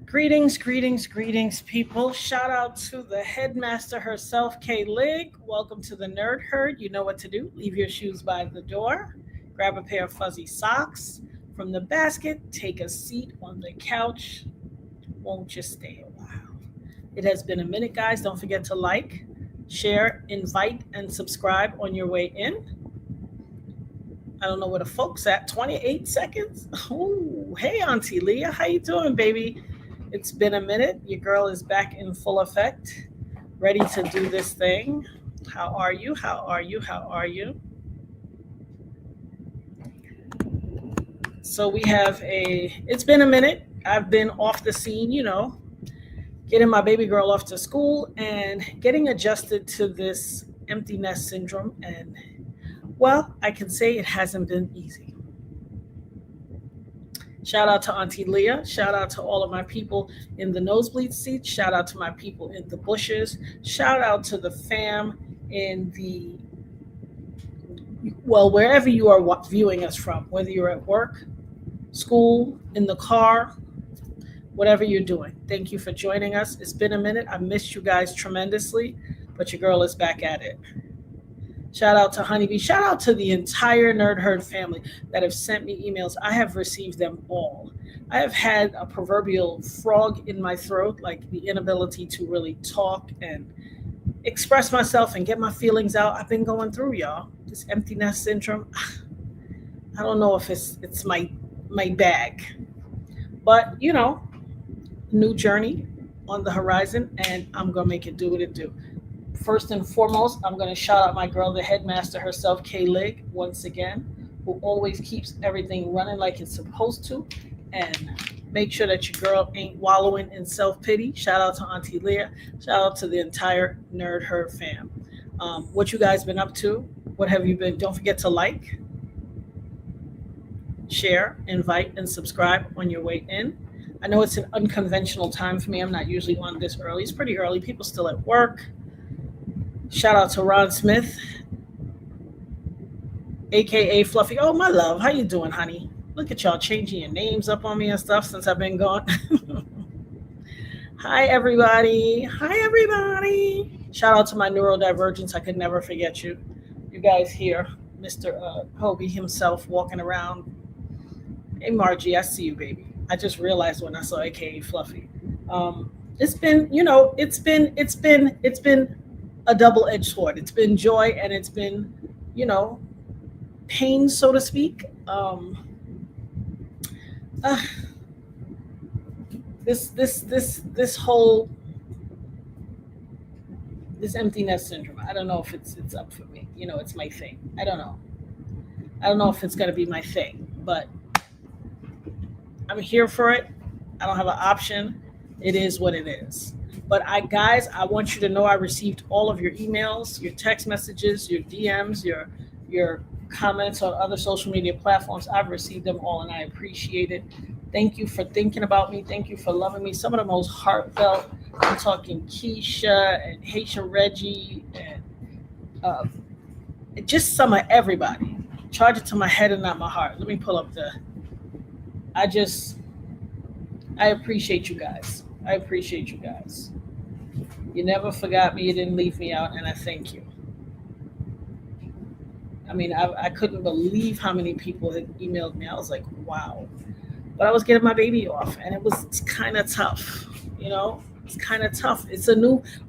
Greetings, greetings, greetings, people. Shout out to the headmaster herself, Kay Lig. Welcome to the Nerd Herd. You know what to do. Leave your shoes by the door. Grab a pair of fuzzy socks from the basket. Take a seat on the couch. Won't you stay a while? It has been a minute, guys. Don't forget to like, share, invite, and subscribe on your way in. I don't know where the folks at. 28 seconds. Oh, hey, Auntie Leah. How you doing, baby? It's been a minute. Your girl is back in full effect, ready to do this thing. How are you? How are you? How are you? So we have it's been a minute. I've been off the scene, getting my baby girl off to school and getting adjusted to this empty nest syndrome. And well, I can say it hasn't been easy. Shout out to Auntie Leah. Shout out to all of my people in the nosebleed seats. Shout out to my people in the bushes. Shout out to the fam in wherever you are viewing us from, whether you're at work, school, in the car, whatever you're doing. Thank you for joining us. It's been a minute. I missed you guys tremendously, but your girl is back at it. Shout out to Honeybee. Shout out to the entire Nerd Herd family that have sent me emails. I have received them all. I have had a proverbial frog in my throat, like the inability to really talk and express myself and get my feelings out. I've been going through, y'all. This empty nest syndrome. I don't know if it's my bag. But, new journey on the horizon, and I'm going to make it do what it do. First and foremost, I'm going to shout out my girl, the headmaster herself, Kay Lig, once again, who always keeps everything running like it's supposed to. And make sure that your girl ain't wallowing in self-pity. Shout out to Auntie Leah. Shout out to the entire Nerd Herd fam. What you guys been up to? What have you been? Don't forget to like, share, invite, and subscribe on your way in. I know it's an unconventional time for me. I'm not usually on this early. It's pretty early. People still at work. Shout out to Ron Smith, aka Fluffy. Oh, my love, how you doing, honey? Look at y'all changing your names up on me and stuff since I've been gone. Hi, everybody. Hi, everybody. Shout out to my neurodivergence. I could never forget you. You guys here, Mr. Hobie himself walking around. Hey, Margie, I see you, baby. I just realized when I saw aka Fluffy. It's been a double-edged sword. It's been joy and it's been, pain, so to speak. This whole empty nest syndrome. I don't know if it's up for me. It's my thing. I don't know if it's gonna be my thing, but I'm here for it. I don't have an option. It is what it is. But guys, I want you to know I received all of your emails, your text messages, your DMs, your comments on other social media platforms. I've received them all and I appreciate it. Thank you for thinking about me. Thank you for loving me. Some of the most heartfelt. I'm talking Keisha and Haitian Reggie and just some of everybody. Charge it to my head and not my heart. Let me pull up I appreciate you guys. I appreciate you guys. You never forgot me. You didn't leave me out, and I thank you. I mean, I couldn't believe how many people had emailed me. I was like, wow. But I was getting my baby off, and it's kind of tough. It's kind of tough. It's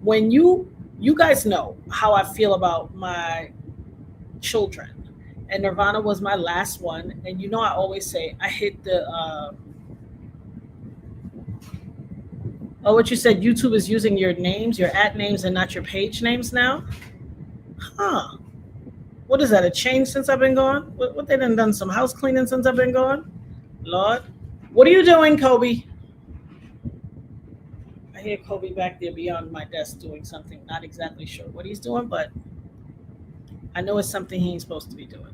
when you guys know how I feel about my children, and Nirvana was my last one. And I always say I hit the. Oh, what you said, YouTube is using your names, your @ names, and not your page names now? Huh. What is that, a change since I've been gone? What they done some house cleaning since I've been gone? Lord. What are you doing, Kobe? I hear Kobe back there beyond my desk doing something. Not exactly sure what he's doing, but I know it's something he ain't supposed to be doing.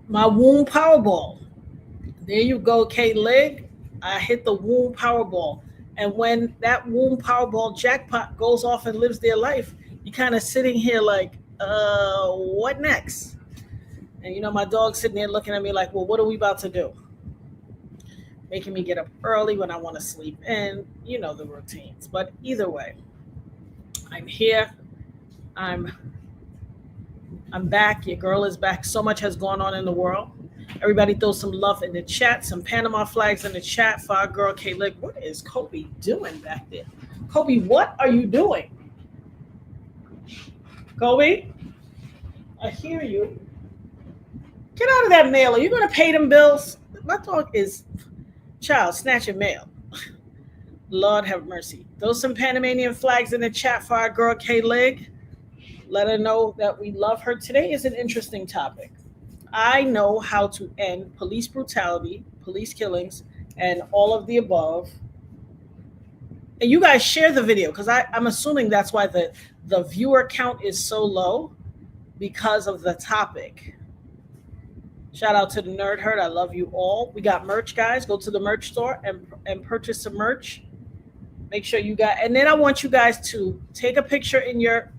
My womb Powerball. There you go, Kay Lig. I hit the womb Powerball. And when that womb Powerball jackpot goes off and lives their life, you're kind of sitting here like, what next? And my dog's sitting there looking at me like, well, what are we about to do? making me get up early when I want to sleep in. You know the routines. But either way, I'm here. I'm I'm back. Your girl is back. So much has gone on in the world. Everybody throw some love in the chat, some Panama flags in the chat for our girl Kayla. What is Kobe doing back there? Kobe, what are you doing? Kobe, I hear you. Get out of that mail. Are you going to pay them bills? My dog is child snatching mail. Lord have mercy. Throw some Panamanian flags in the chat for our girl Kay Lig. Let her know that we love her. Today is an interesting topic. I know how to end police brutality, police killings, and all of the above. And you guys share the video because I'm assuming that's why the viewer count is so low because of the topic. Shout out to the Nerd Herd. I love you all. We got merch, guys. Go to the merch store and purchase some merch. Make sure you got, and then I want you guys to take a picture in your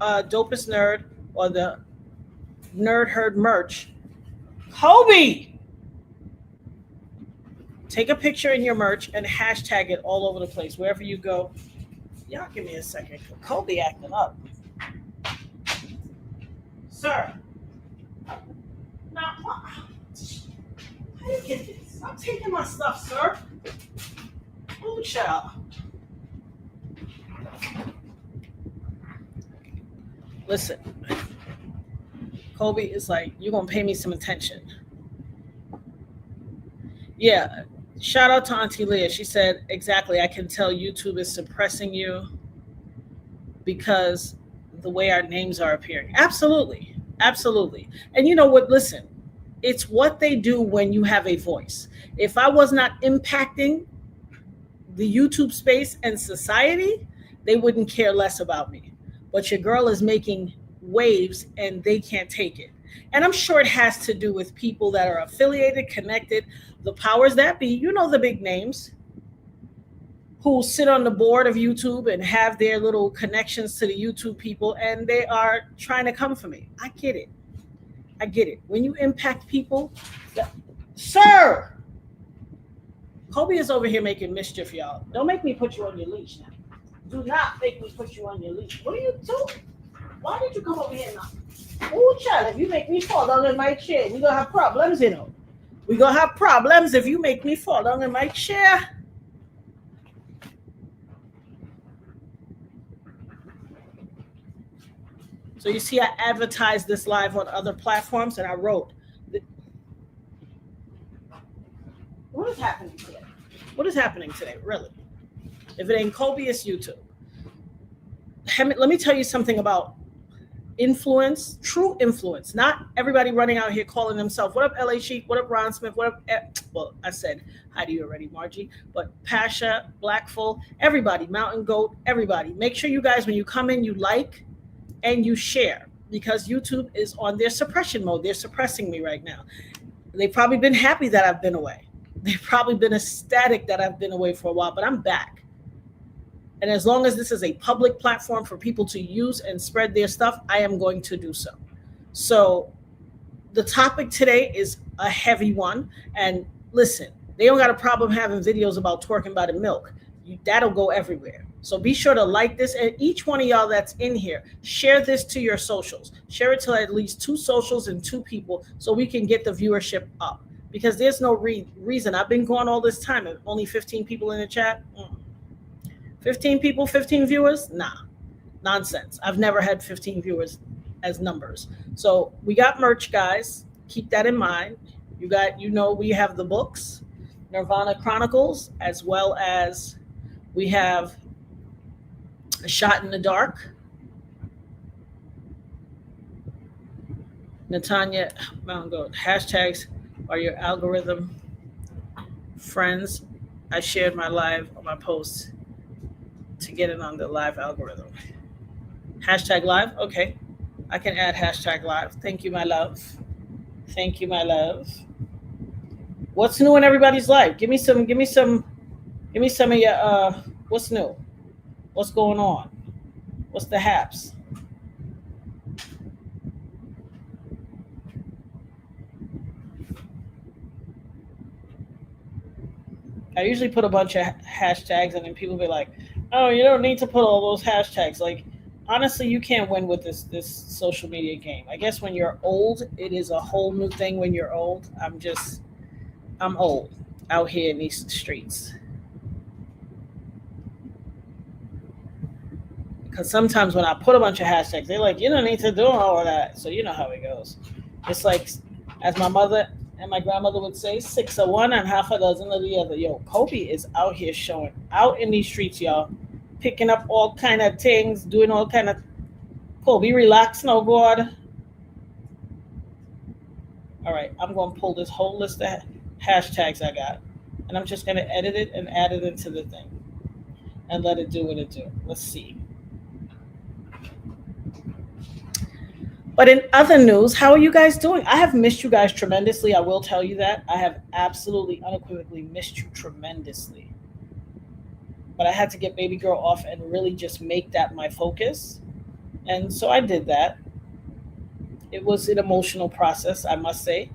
Dopest Nerd or the Nerd Herd merch. Kobe! Take a picture in your merch and hashtag it all over the place, wherever you go. Y'all give me a second. Kobe acting up. Sir. Now, how do you get this? I'm taking my stuff, sir. Ooh, child. Listen. Kobe is like, you're going to pay me some attention. Yeah. Shout out to Auntie Leah. She said, exactly, I can tell YouTube is suppressing you because the way our names are appearing. Absolutely. Absolutely. And you know what? Listen, it's what they do when you have a voice. If I was not impacting the YouTube space and society, they wouldn't care less about me. But your girl is making waves and they can't take it. And I'm sure it has to do with people that are affiliated, connected, the powers that be, you know, the big names who sit on the board of YouTube and have their little connections to the YouTube people, and they are trying to come for me. I get it. I get it. When you impact people, sir, Kobe is over here making mischief, y'all. Don't make me put you on your leash now. Do not make me put you on your leash. What are you doing? Why did you come over here now? Ooh, child, if you make me fall down in my chair, we're going to have problems, you know. We're going to have problems if you make me fall down in my chair. So you see, I advertised this live on other platforms, and I wrote, what is happening today? What is happening today, really? If it ain't Kobe, it's YouTube. Let me tell you something about influence, true influence. Not everybody running out here calling themselves, what up, LA Chic? What up, Ron Smith? What up? Well, I said hi to you already, Margie. But Pasha, Blackful, everybody, Mountain Goat, everybody. Make sure you guys, when you come in, you like and you share, because YouTube is on their suppression mode. They're suppressing me right now. They've probably been happy that I've been away. They've probably been ecstatic that I've been away for a while, but I'm back. And as long as this is a public platform for people to use and spread their stuff, I am going to do so. So the topic today is a heavy one. And listen, they don't got a problem having videos about twerking by the milk. That'll go everywhere. So be sure to like this. And each one of y'all that's in here, share this to your socials. Share it to at least 2 socials and 2 people so we can get the viewership up. Because there's no reason. I've been going all this time and only 15 people in the chat. 15 people, 15 viewers? Nah, nonsense. I've never had 15 viewers as numbers. So we got merch, guys. Keep that in mind. We have the books, Nirvana Chronicles, as well as we have A Shot in the Dark. Natanya Mountain Goat, hashtags are your algorithm friends. I shared my live on my post to get it on the live algorithm. Hashtag live? Okay. I can add hashtag live. Thank you, my love. Thank you, my love. What's new in everybody's life? Give me some of your what's new? What's going on? What's the haps? I usually put a bunch of hashtags, and then people be like, "Oh, you don't need to put all those hashtags." Like, honestly, you can't win with this social media game. I guess when you're old, it is a whole new thing. When you're old, I'm old out here in these streets. Because sometimes when I put a bunch of hashtags, they're like, "You don't need to do all of that." So you know how it goes. It's like, as my mother and my grandmother would say, six of one and half a dozen of the other. Yo, Kobe is out here showing out in these streets, y'all, picking up all kind of things, doing all kind of. Kobe, relax, no God. All right, I'm going to pull this whole list of hashtags I got, and I'm just going to edit it and add it into the thing, and let it do what it do. Let's see. But in other news, how are you guys doing? I have missed you guys tremendously. I will tell you that. I have absolutely unequivocally missed you tremendously. But I had to get baby girl off and really just make that my focus. And so I did that. It was an emotional process, I must say.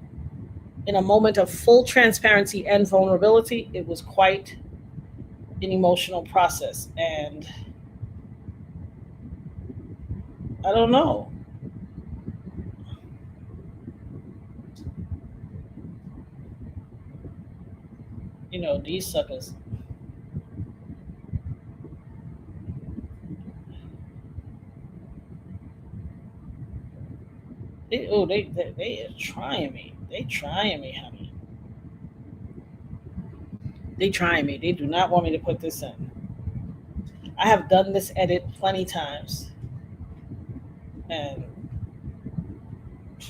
In a moment of full transparency and vulnerability, it was quite an emotional process. And I don't know. These suckers. They are trying me. They trying me, honey. They trying me. They do not want me to put this in. I have done this edit plenty times, and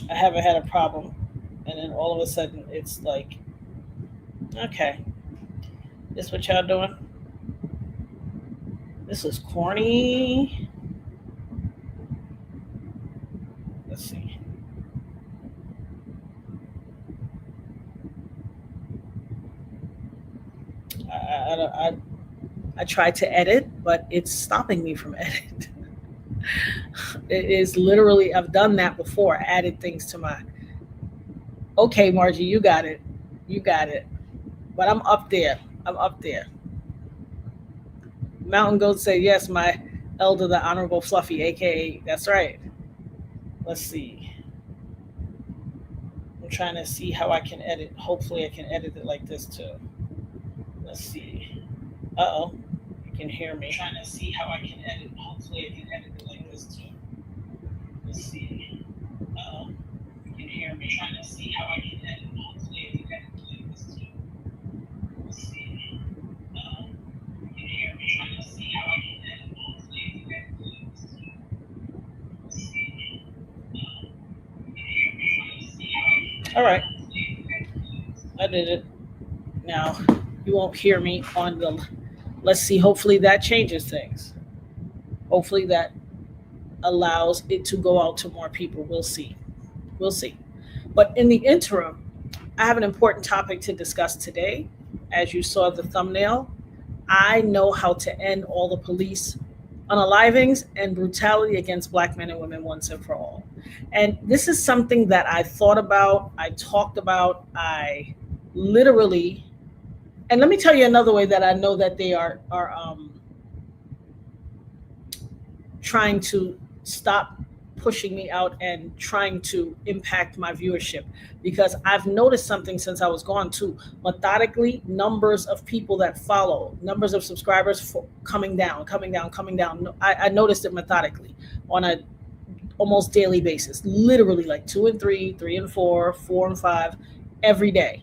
I haven't had a problem. And then all of a sudden, it's like, okay, this what y'all doing? This is corny. Let's see. I tried to edit, but it's stopping me from edit. It is literally, I've done that before. Added things to my. Okay, Margie, you got it. You got it. But I'm up there. I'm up there. Mountain Goat say yes, my elder, the Honorable Fluffy, aka. That's right. Let's see. I'm trying to see how I can edit. Hopefully, I can edit it like this too. Let's see. Uh oh. You can hear me. I'm trying to see how I can edit. Hopefully, I can edit it like this too. Let's see. Uh oh. You can hear me. I'm trying to see how I can edit. Hopefully, I can edit it like this too. Let's see. Uh oh. You can hear me. I'm trying to see how I can edit. Hopefully, I can edit it like this too. Let's see. You can hear me. I'm trying to see how I can edit. All right. I did it. Now you won't hear me on the. Let's see. Hopefully that changes things. Hopefully that allows it to go out to more people. We'll see. We'll see. But in the interim, I have an important topic to discuss today. As you saw the thumbnail, I know how to end all the police unalivings and brutality against Black men and women once and for all. And this is something that I thought about, I talked about, I literally. And let me tell you another way that I know that they are trying to stop pushing me out and trying to impact my viewership, because I've noticed something since I was gone too. Methodically, numbers of people that follow, numbers of subscribers coming down, coming down, coming down. I noticed it methodically on a almost daily basis, literally like 2 and 3, 3 and 4, 4 and 5 every day.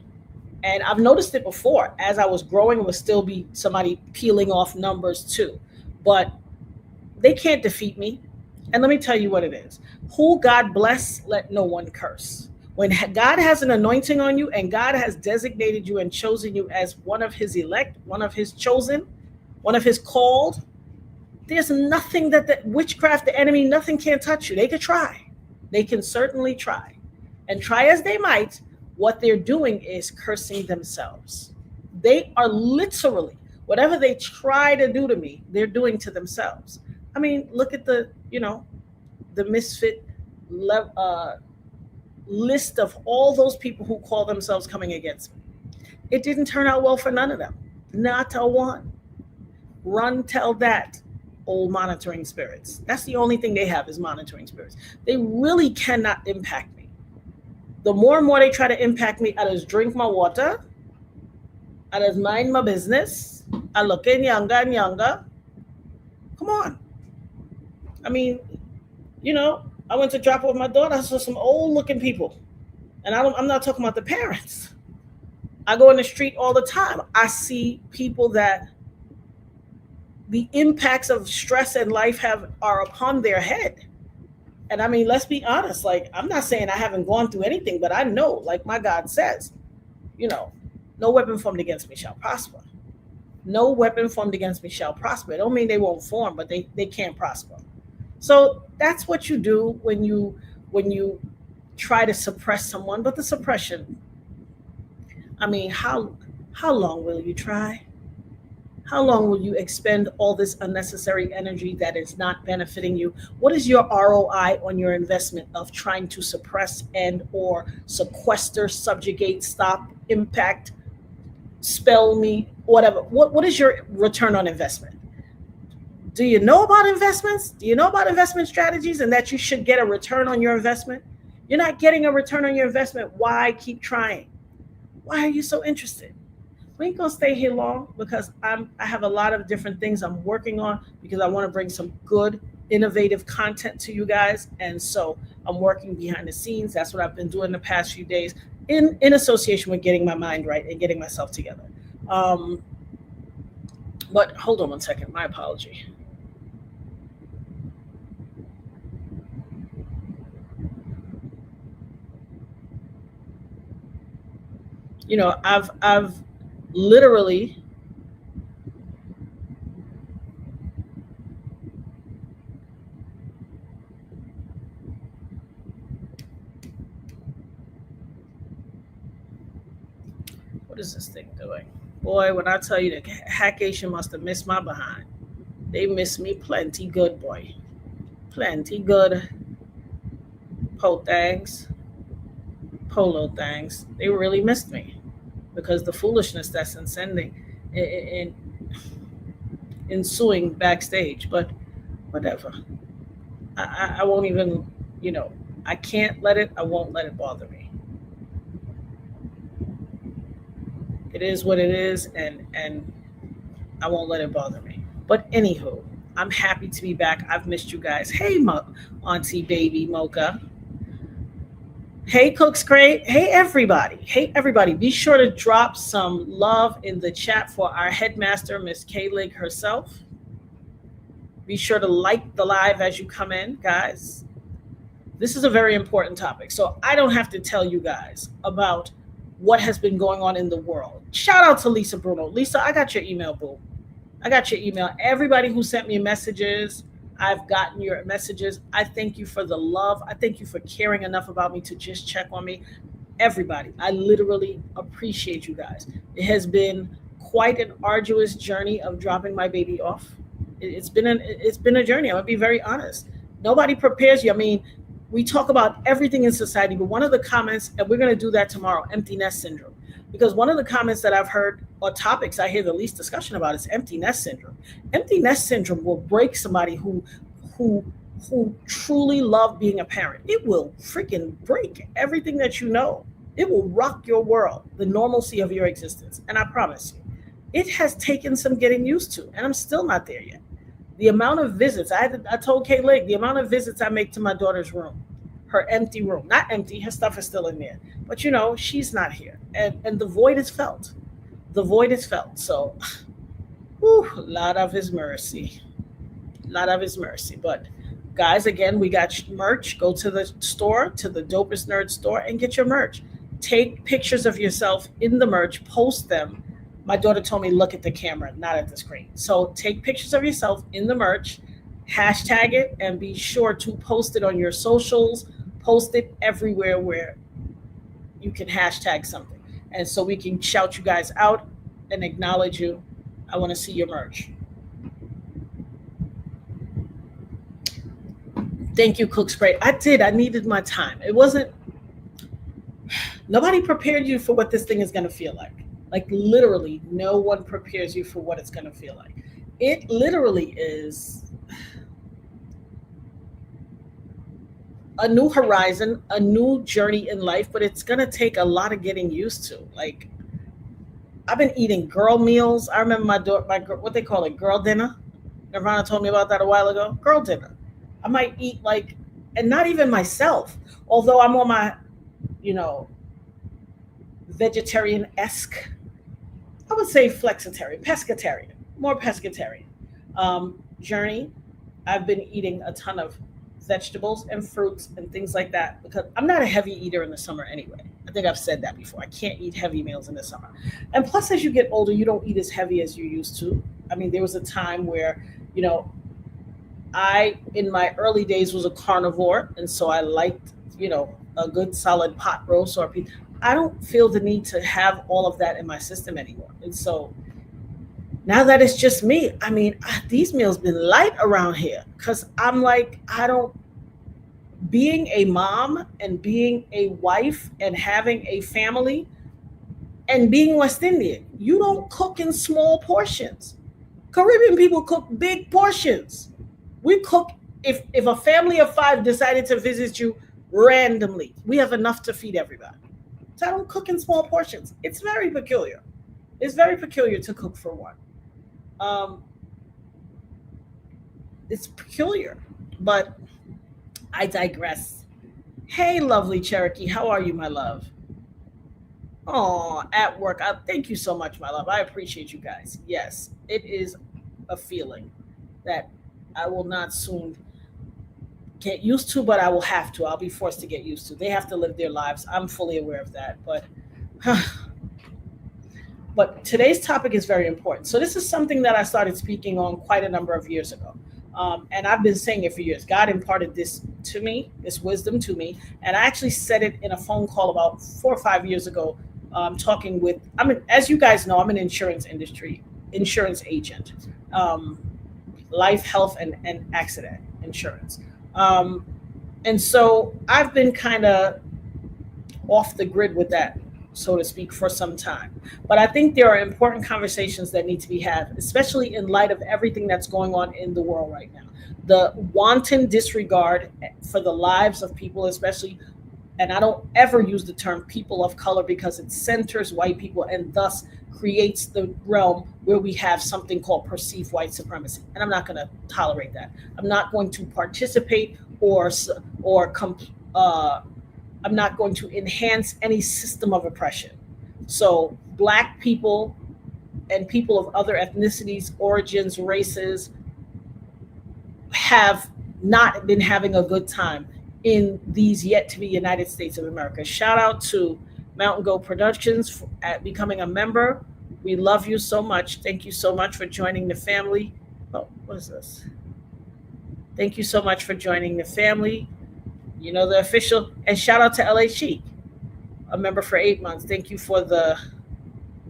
And I've noticed it before. As I was growing, it would still be somebody peeling off numbers too. But they can't defeat me. And let me tell you what it is. Who God bless, let no one curse. When God has an anointing on you and God has designated you and chosen you as one of his elect, one of his chosen, one of his called, there's nothing that the witchcraft, the enemy, nothing can touch you. They could try. They can certainly try. And try as they might, what they're doing is cursing themselves. They are literally, whatever they try to do to me, they're doing to themselves. I mean, look at the misfit list of all those people who call themselves coming against me. It didn't turn out well for none of them. Not a one. Run, tell that, old monitoring spirits. That's the only thing they have is monitoring spirits. They really cannot impact me. The more and more they try to impact me, I just drink my water, I just mind my business, I looking younger and younger. Come on. I mean, I went to drop off my daughter. I saw some old looking people. And I'm not talking about the parents. I go in the street all the time. I see people that the impacts of stress and life are upon their head. And I mean, let's be honest. Like, I'm not saying I haven't gone through anything, but I know, like my God says, no weapon formed against me shall prosper. No weapon formed against me shall prosper. It don't mean they won't form, but they can't prosper. So that's what you do when you try to suppress someone. But the suppression, I mean, how long will you try? How long will you expend all this unnecessary energy that is not benefiting you? What is your ROI on your investment of trying to suppress and or sequester, subjugate, stop, impact, spell me, whatever? What is your return on investment? Do you know about investments? Do you know about investment strategies and that you should get a return on your investment? You're not getting a return on your investment. Why keep trying? Why are you so interested? We ain't gonna stay here long because I have a lot of different things I'm working on because I want to bring some good, innovative content to you guys. And so I'm working behind the scenes. That's what I've been doing the past few days in association with getting my mind right and getting myself together. But hold on one second. My apology. I've literally what is this thing doing? Boy, when I tell you the Hackation must have missed my behind. They missed me plenty good, boy. Plenty good. Po things. Polo things. They really missed me because the foolishness that's in ensuing backstage. But whatever. I won't even, I can't let it, I won't let it bother me. It is what it is, and I won't let it bother me. But anywho, I'm happy to be back. I've missed you guys. Hey, Auntie Baby Mocha. Hey, Cooks Great. Hey, everybody. Hey, everybody. Be sure to drop some love in the chat for our headmaster, Miss K-Lig herself. Be sure to like the live as you come in, guys. This is a very important topic. So I don't have to tell you guys about what has been going on in the world. Shout out to Lisa Bruno. Lisa, I got your email, boo. I got your email. Everybody who sent me messages, I've gotten your messages. I thank you for the love. I thank you for caring enough about me to just check on me. Everybody, I literally appreciate you guys. It has been quite an arduous journey of dropping my baby off. It's been a journey. I'm gonna be very honest. Nobody prepares you. I mean, we talk about everything in society, but one of the comments, and we're going to do that tomorrow, empty nest syndrome. Because one of the comments that I've heard, or topics I hear the least discussion about, is empty nest syndrome. Empty nest syndrome will break somebody who truly love being a parent. It will freaking break everything that you know. It will rock your world, the normalcy of your existence. And I promise you, it has taken some getting used to, and I'm still not there yet. The amount of visits, I told Kay Lake, the amount of visits I make to my daughter's room, her empty room, not empty, her stuff is still in there, but she's not here. And the void is felt. The void is felt. So, Lord of his mercy. Lord of his mercy. But guys, again, we got merch. Go to the store, to the Dopest Nerd store, and get your merch. Take pictures of yourself in the merch, post them. My daughter told me, look at the camera, not at the screen. So take pictures of yourself in the merch, hashtag it, and be sure to post it on your socials, post it everywhere where you can hashtag something. And so we can shout you guys out and acknowledge you. I want to see your merch. Thank you, Cook Spray. I needed my time. It wasn't, nobody prepared you for what this thing is going to feel like. Like literally, no one prepares you for what it's going to feel like. It literally is a new horizon, a new journey in life, but it's going to take a lot of getting used to. Like I've been eating girl meals. I remember my daughter, what they call it, girl dinner. Nirvana told me about that a while ago. Girl dinner. I might eat like, and not even myself, although I'm on my, you know, vegetarian esque, I would say flexitarian, pescatarian, more pescatarian journey. I've been eating a ton of vegetables and fruits and things like that because I'm not a heavy eater in the summer anyway. I think I've said that before. I can't eat heavy meals in the summer. And plus, as you get older, you don't eat as heavy as you used to. I mean, there was a time where, you know, I, in my early days, was a carnivore. And so I liked, a good solid pot roast or a pizza. I don't feel the need to have all of that in my system anymore. And so now that it's just me, I mean, these meals been light around here because I'm like, I don't, being a mom and being a wife and having a family and being West Indian, you don't cook in small portions. Caribbean people cook big portions. We cook, if a family of five decided to visit you randomly, we have enough to feed everybody. So I don't cook in small portions. It's very peculiar. It's very peculiar to cook for one. Um, it's peculiar, but I digress. Hey, lovely Cherokee, how are you, my love? Oh, at work. Thank you so much, my love. I appreciate you guys. Yes, it is a feeling that I will not soon get used to, but I will have to. I'll be forced to get used to. They have to live their lives. I'm fully aware of that. But today's topic is very important. So this is something that I started speaking on quite a number of years ago. And I've been saying it for years. God imparted this to me, this wisdom to me. And I actually said it in a phone call about 4 or 5 years ago, talking with, as you guys know, I'm an insurance agent, um, life, health, and accident insurance. Um, and so I've been kind of off the grid with that, so to speak, for some time. But I think there are important conversations that need to be had, especially in light of everything that's going on in the world right now. The wanton disregard for the lives of people, especially, and I don't ever use the term people of color because it centers white people and thus creates the realm where we have something called perceived white supremacy. And I'm not going to tolerate that. I'm not going to participate or uh, I'm not going to enhance any system of oppression. So, Black people and people of other ethnicities, origins, races have not been having a good time in these yet to be United States of America. Shout out to Mountain Goat Productions at becoming a member. We love you so much. Thank you so much for joining the family. Oh, what is this? Thank you so much for joining the family. You know, the official, and shout out to LA Chic, a member for 8 months. Thank you for the,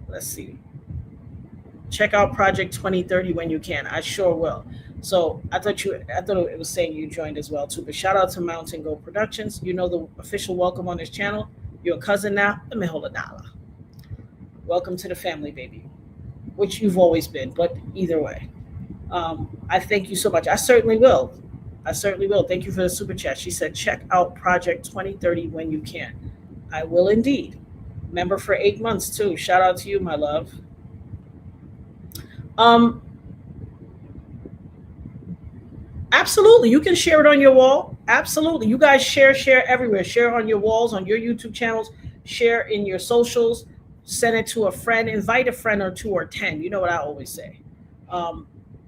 let's see, check out Project 2030 when you can. I sure will. So I thought it was saying you joined as well too. But shout out to Mountain Goat Productions. You know the official welcome on this channel. You're a cousin now. Let me hold a dollar. Welcome to the family, baby, which you've always been. But either way, I thank you so much. I certainly will. I certainly will. Thank you for the super chat. She said, check out Project 2030 when you can. I will indeed. Member for 8 months too. Shout out to you, my love. Um, Absolutely. You can share it on your wall. Absolutely. You guys share everywhere. Share on your walls, on your YouTube channels, share in your socials, send it to a friend, invite a friend or two or 10. You know what I always say.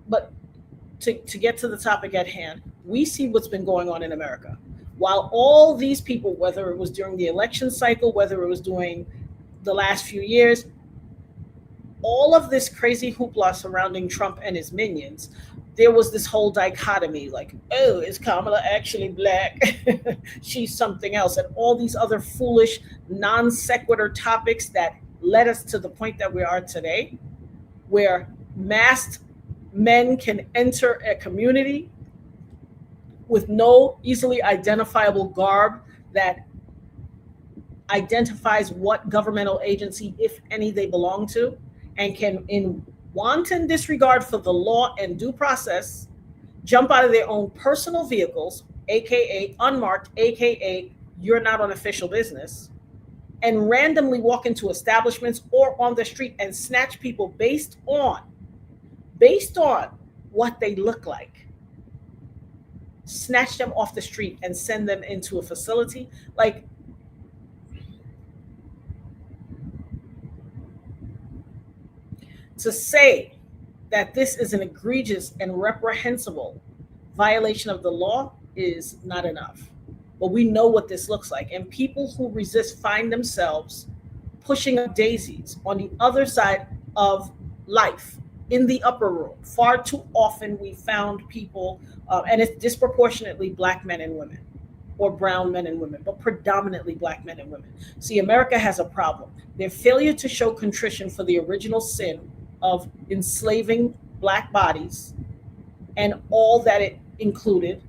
But to get to the topic at hand, we see what's been going on in America. While all these people, whether it was during the election cycle, whether it was during the last few years, all of this crazy hoopla surrounding Trump and his minions, there was this whole dichotomy like, oh, is Kamala actually Black? She's something else. And all these other foolish, non sequitur topics that led us to the point that we are today, where masked men can enter a community with no easily identifiable garb that identifies what governmental agency, if any, they belong to, and can, in wanton disregard for the law and due process, jump out of their own personal vehicles, aka unmarked, aka you're not on official business, and randomly walk into establishments or on the street and snatch people based on what they look like, snatch them off the street and send them into a facility. Like, to say that this is an egregious and reprehensible violation of the law is not enough. But we know what this looks like. And people who resist find themselves pushing up daisies on the other side of life, in the upper room. Far too often we found people, and it's disproportionately Black men and women, or brown men and women, but predominantly Black men and women. See, America has a problem. Their failure to show contrition for the original sin of enslaving Black bodies and all that it included,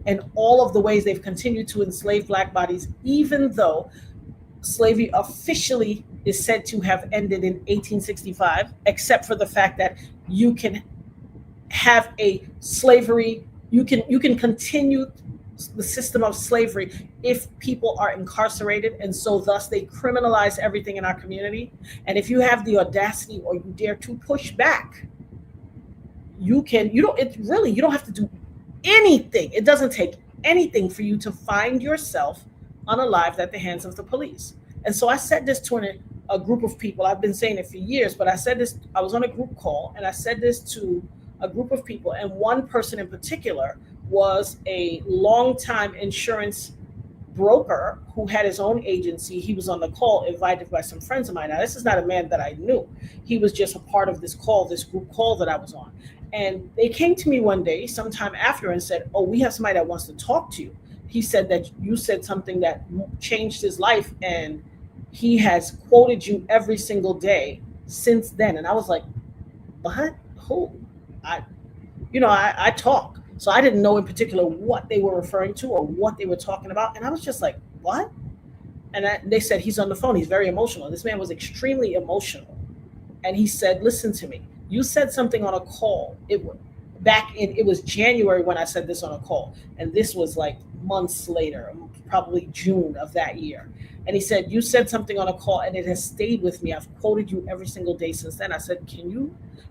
and all of the ways they've continued to enslave Black bodies, even though slavery officially is said to have ended in 1865, except for the fact that you can have a slavery, you can continue the system of slavery if people are incarcerated, and so thus they criminalize everything in our community. And if you have the audacity or you dare to push back, you don't have to do anything. It doesn't take anything for you to find yourself unalived at the hands of the police. And so I said this to a group of people. I've been saying it for years, but I said this, I was on a group call and I said this to a group of people, and one person in particular was a longtime insurance broker who had his own agency. He was on the call, invited by some friends of mine. Now, this is not a man that I knew. He was just a part of this call, this group call that I was on. And they came to me one day, sometime after, and said, "Oh, we have somebody that wants to talk to you. He said that you said something that changed his life, and he has quoted you every single day since then." And I was like, "What? Who?" I talk. So I didn't know in particular what they were referring to or what they were talking about. And I was just like, "What?" And they said, "He's on the phone. He's very emotional." This man was extremely emotional. And he said, "Listen to me. You said something on a call. It was January when I said this on a call. And this was like months later, probably June of that year. And he said, you said something on a call and it has stayed with me. I've quoted you every single day since then." I said,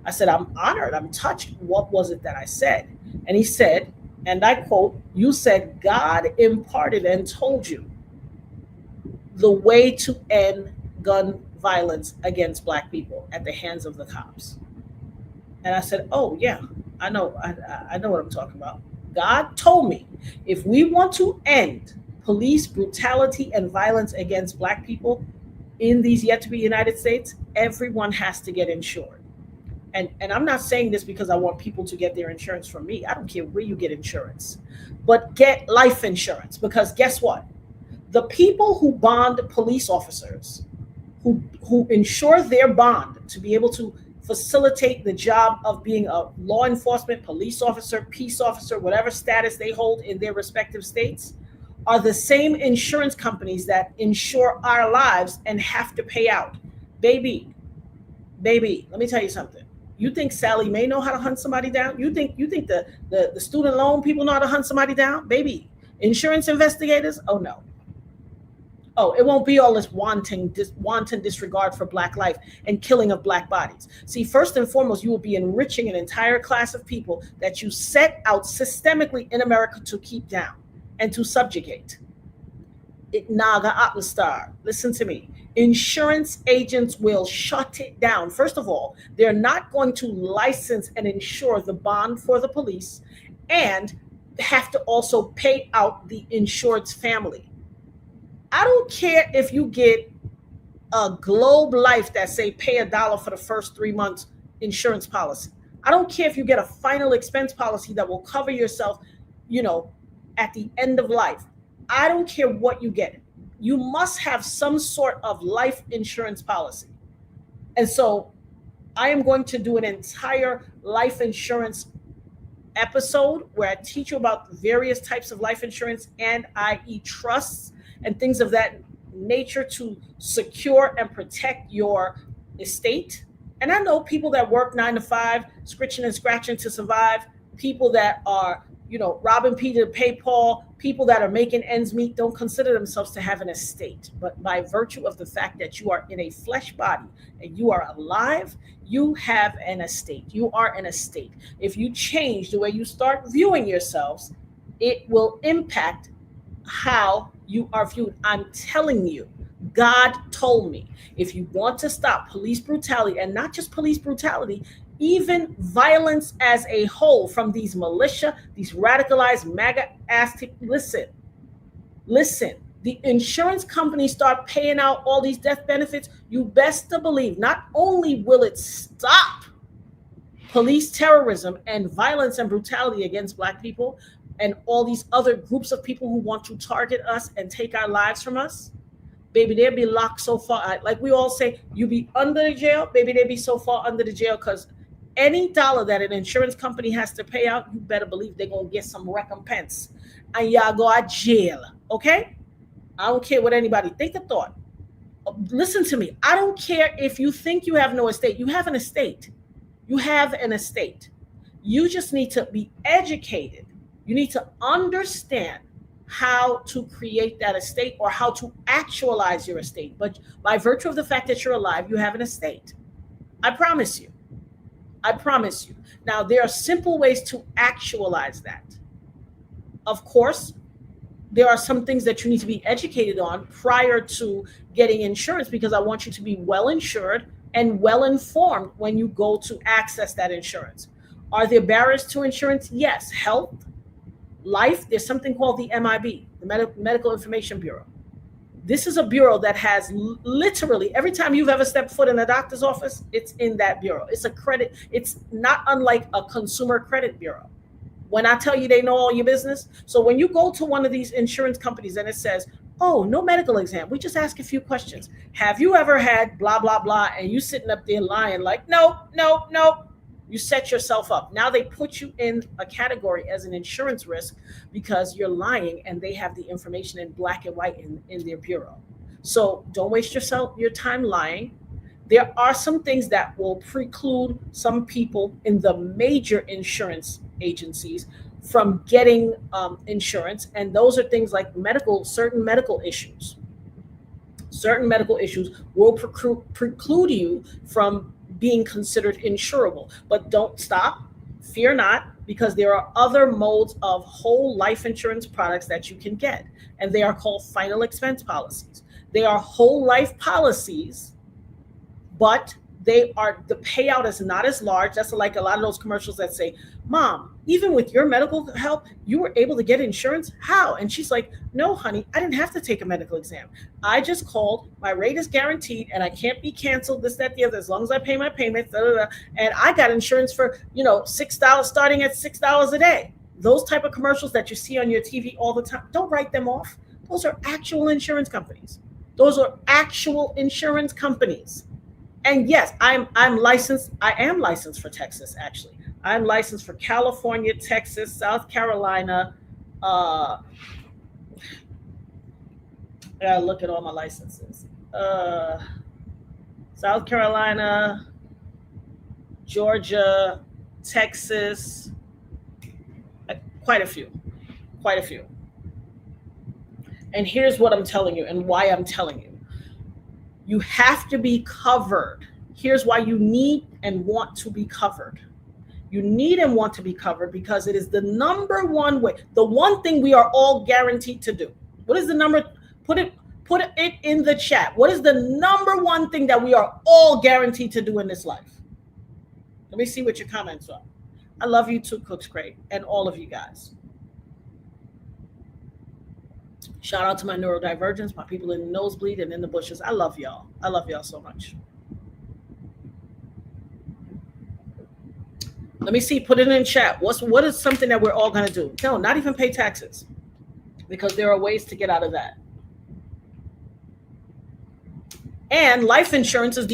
I said, "I'm honored. I'm touched. What was it that I said?" And he said, and I quote, "You said God imparted and told you the way to end gun violence against Black people at the hands of the cops." And I said, "Oh yeah, I know what I'm talking about. God told me if we want to end police brutality and violence against Black people in these yet to be United States, everyone has to get insured." And I'm not saying this because I want people to get their insurance from me. I don't care where you get insurance, but get life insurance, because guess what? The people who bond police officers, who insure their bond to be able to facilitate the job of being a law enforcement police officer, peace officer, whatever status they hold in their respective states, are the same insurance companies that insure our lives and have to pay out. Baby, let me tell you something. You think Sally Mae know how to hunt somebody down? You think the student loan people know how to hunt somebody down? Baby, insurance investigators? Oh no. Oh, it won't be all this wanton disregard for Black life and killing of Black bodies. See, first and foremost, you will be enriching an entire class of people that you set out systemically in America to keep down and to subjugate. Naga Atlastar, listen to me. Insurance agents will shut it down. First of all, they're not going to license and insure the bond for the police and have to also pay out the insured's family. I don't care if you get a Globe Life that say pay $1 for the first 3 months insurance policy. I don't care if you get a final expense policy that will cover yourself, at the end of life. I don't care what you get. You must have some sort of life insurance policy. And so I am going to do an entire life insurance episode where I teach you about various types of life insurance and i.e. trusts and things of that nature to secure and protect your estate. And I know people that work 9 to 5, scritching and scratching to survive, people that are, robbing Peter to pay Paul, people that are making ends meet don't consider themselves to have an estate. But by virtue of the fact that you are in a flesh body and you are alive, you have an estate. You are an estate. If you change the way you start viewing yourselves, it will impact how you are viewed. I'm telling you, God told me, if you want to stop police brutality, and not just police brutality, even violence as a whole from these militia, these radicalized MAGA ass, listen, the insurance companies start paying out all these death benefits, you best to believe not only will it stop police terrorism and violence and brutality against Black people and all these other groups of people who want to target us and take our lives from us, baby, they'll be locked so far. Like we all say, you be under the jail, baby, they'll be so far under the jail, because any dollar that an insurance company has to pay out, you better believe they're going to get some recompense. And y'all go to jail, okay? I don't care what anybody think or thought. Listen to me. I don't care if you think you have no estate. You have an estate. You have an estate. You just need to be educated. You need to understand how to create that estate or how to actualize your estate. But by virtue of the fact that you're alive, you have an estate. I promise you. I promise you. Now, there are simple ways to actualize that. Of course, there are some things that you need to be educated on prior to getting insurance, because I want you to be well insured and well informed when you go to access that insurance. Are there barriers to insurance? Yes. Health, life, there's something called the MIB, the Medical Information Bureau. This is a bureau that has literally every time you've ever stepped foot in a doctor's office, it's in that bureau. It's a credit. It's not unlike a consumer credit bureau. When I tell you they know all your business. So when you go to one of these insurance companies and it says, oh, no medical exam, we just ask a few questions. Have you ever had blah, blah, blah? And you sitting up there lying like, no. You set yourself up. Now they put you in a category as an insurance risk because you're lying, and they have the information in black and white in their bureau. So don't waste your time lying. There are some things that will preclude some people in the major insurance agencies from getting insurance. And those are things like certain medical issues. Certain medical issues will preclude you from being considered insurable. But don't stop, fear not, because there are other modes of whole life insurance products that you can get. And they are called final expense policies. They are whole life policies, but the payout is not as large. That's like a lot of those commercials that say, Mom, even with your medical help, you were able to get insurance? How? And she's like, no, honey, I didn't have to take a medical exam. I just called, my rate is guaranteed and I can't be canceled, this, that, the other, as long as I pay my payments, and I got insurance for, $6, starting at $6 a day. Those type of commercials that you see on your TV all the time, don't write them off. Those are actual insurance companies. Those are actual insurance companies. And yes, I am licensed for Texas, actually. I'm licensed for California, Texas, South Carolina. I gotta look at all my licenses. South Carolina, Georgia, Texas, quite a few. And here's what I'm telling you and why I'm telling you. You have to be covered. Here's why you need and want to be covered. You need and want to be covered because it is the number one way, the one thing we are all guaranteed to do. What is the number? Put it in the chat. What is the number one thing that we are all guaranteed to do in this life? Let me see what your comments are. I love you too, Cooks Crate, and all of you guys. Shout out to my neurodivergents, my people in the nosebleed and in the bushes. I love y'all. I love y'all so much. Let me see. Put it in chat. What is something that we're all going to do? No, not even pay taxes, because there are ways to get out of that. And life insurance is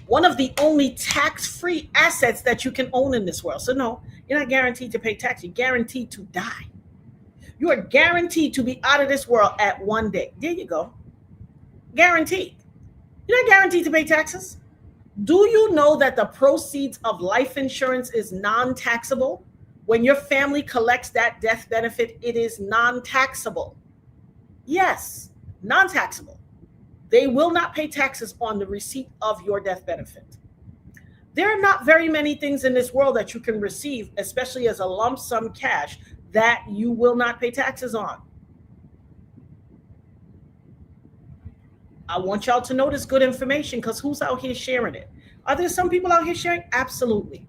one of the only tax-free assets that you can own in this world. So no, you're not guaranteed to pay tax. You're guaranteed to die. You are guaranteed to be out of this world at one day. There you go. Guaranteed. You're not guaranteed to pay taxes. Do you know that the proceeds of life insurance is non-taxable? When your family collects that death benefit, it is non-taxable. Yes, non-taxable. They will not pay taxes on the receipt of your death benefit. There are not very many things in this world that you can receive, especially as a lump sum cash, that you will not pay taxes on. I want y'all to know this good information, because who's out here sharing it? Are there some people out here sharing? Absolutely.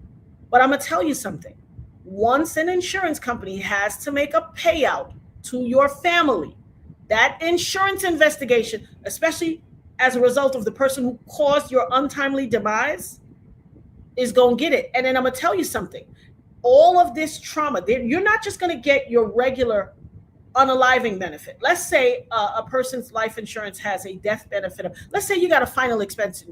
But I'm going to tell you something. Once an insurance company has to make a payout to your family, that insurance investigation, especially as a result of the person who caused your untimely demise, is going to get it. And then I'm going to tell you something. All of this trauma, you're not just going to get your regular unaliving benefit. Let's say a person's life insurance has a death benefit of, let's say you got a final expense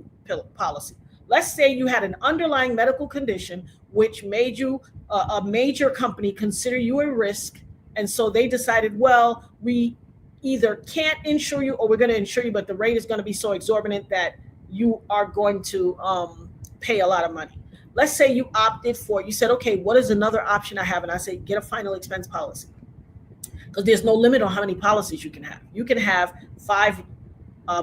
policy. Let's say you had an underlying medical condition which made you a major company consider you a risk. And so they decided, well, we either can't insure you or we're going to insure you, but the rate is going to be so exorbitant that you are going to pay a lot of money. Let's say you opted for, you said, okay, what is another option I have? And I say, get a final expense policy. Because there's no limit on how many policies you can have. You can have 5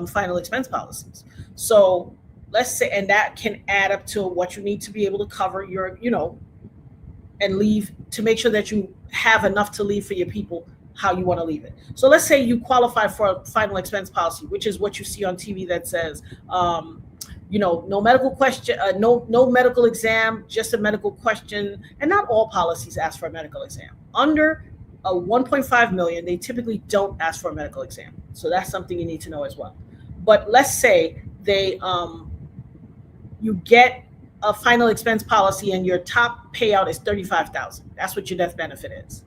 final expense policies. So let's say, and that can add up to what you need to be able to cover your, and leave, to make sure that you have enough to leave for your people how you want to leave it. So let's say you qualify for a final expense policy, which is what you see on TV that says, no medical question, no medical exam, just a medical question. And not all policies ask for a medical exam. Under a 1.5 million, they typically don't ask for a medical exam. So that's something you need to know as well. But let's say you get a final expense policy and your top payout is $35,000. That's what your death benefit is.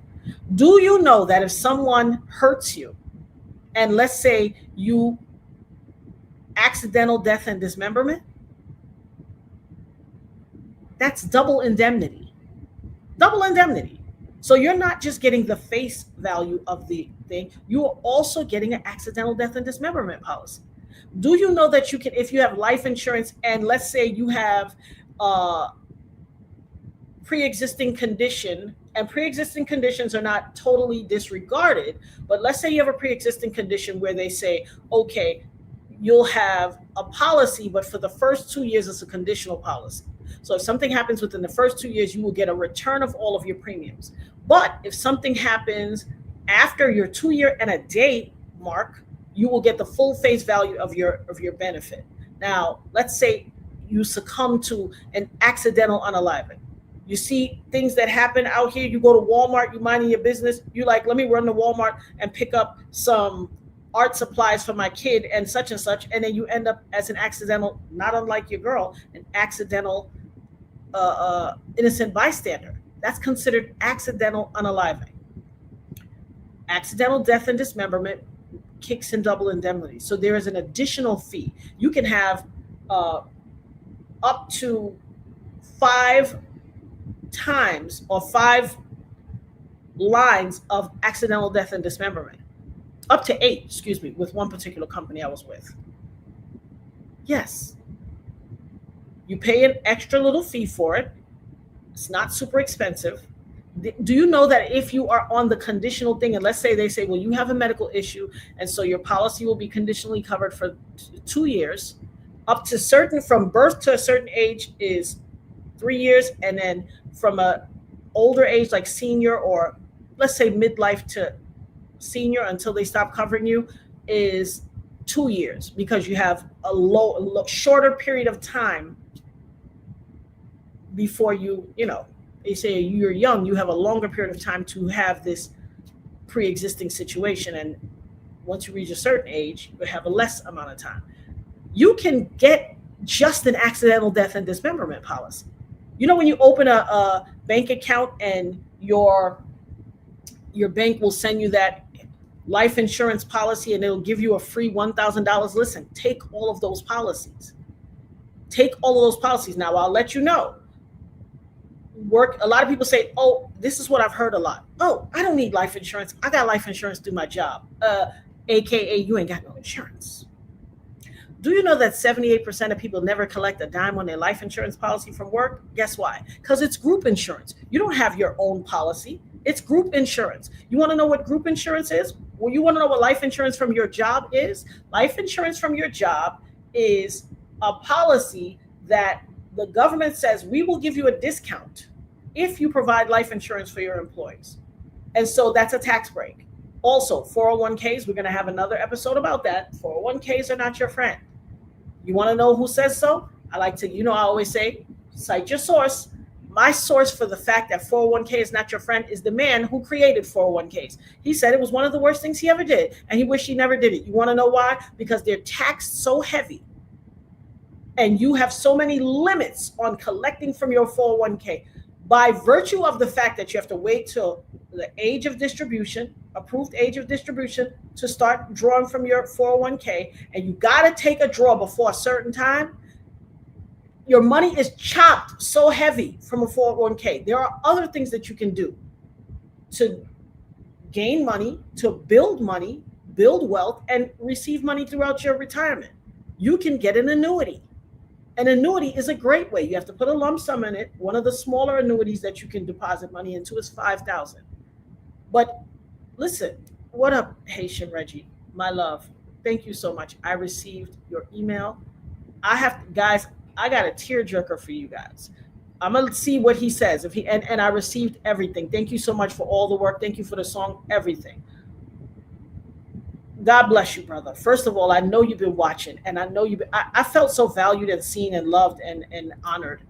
Do you know that if someone hurts you, and let's say you accidental death and dismemberment, that's double indemnity. Double indemnity. So you're not just getting the face value of the thing, you are also getting an accidental death and dismemberment policy. Do you know that you can, if you have life insurance and let's say you have a pre-existing condition, and pre-existing conditions are not totally disregarded, but let's say you have a pre-existing condition where they say, okay, you'll have a policy, but for the first 2 years, it's a conditional policy. So if something happens within the first 2 years, you will get a return of all of your premiums. But if something happens after your 2-year and a day mark, you will get the full face value of your benefit. Now, let's say you succumb to an accidental unaliving. You see things that happen out here. You go to Walmart, you minding your business. You like, let me run to Walmart and pick up some art supplies for my kid and such. And then you end up as an accidental, not unlike your girl, an accidental innocent bystander. That's considered accidental unaliving. Accidental death and dismemberment kicks in double indemnity. So there is an additional fee. You can have up to 5 times or 5 lines of accidental death and dismemberment. Up to 8, with one particular company I was with. Yes. You pay an extra little fee for it. It's not super expensive. Do you know that if you are on the conditional thing, and let's say they say, well, you have a medical issue, and so your policy will be conditionally covered for 2 years, up to from birth to a certain age is 3 years, and then from a older age like senior, or let's say midlife to senior until they stop covering you, is 2 years, because you have a shorter period of time before they say you're young, you have a longer period of time to have this pre-existing situation, and once you reach a certain age, you have a less amount of time. You can get just an accidental death and dismemberment policy. When you open a bank account and your bank will send you that life insurance policy and it'll give you a free $1,000. Listen, take all of those policies. Now, I'll let you know. A lot of people say, oh, this is what I've heard a lot. Oh, I don't need life insurance. I got life insurance through my job. AKA you ain't got no insurance. Do you know that 78% of people never collect a dime on their life insurance policy from work? Guess why? Because it's group insurance. You don't have your own policy. It's group insurance. You want to know what group insurance is? Well, you want to know what life insurance from your job is? Life insurance from your job is a policy that the government says we will give you a discount if you provide life insurance for your employees. And so that's a tax break. Also, 401ks, we're going to have another episode about that. 401ks are not your friend. You want to know who says so? I like to, I always say, cite your source. My source for the fact that 401k is not your friend is the man who created 401ks. He said it was one of the worst things he ever did, and he wished he never did it. You want to know why? Because they're taxed so heavy, and you have so many limits on collecting from your 401k. By virtue of the fact that you have to wait till the age of distribution, approved age of distribution, to start drawing from your 401k, and you got to take a draw before a certain time, your money is chopped so heavy from a 401k. There are other things that you can do to gain money, to build wealth, and receive money throughout your retirement. You can get an annuity. An annuity is a great way. You have to put a lump sum in it. One of the smaller annuities that you can deposit money into is $5,000. But listen, what up, Haitian Reggie? My love, thank you so much. I received your email. Guys, I got a tearjerker for you guys. I'm gonna see what he says. If he and I received everything. Thank you so much for all the work. Thank you for the song, everything. God bless you, brother. First of all, I know you've been watching, and I know I felt so valued and seen and loved and honored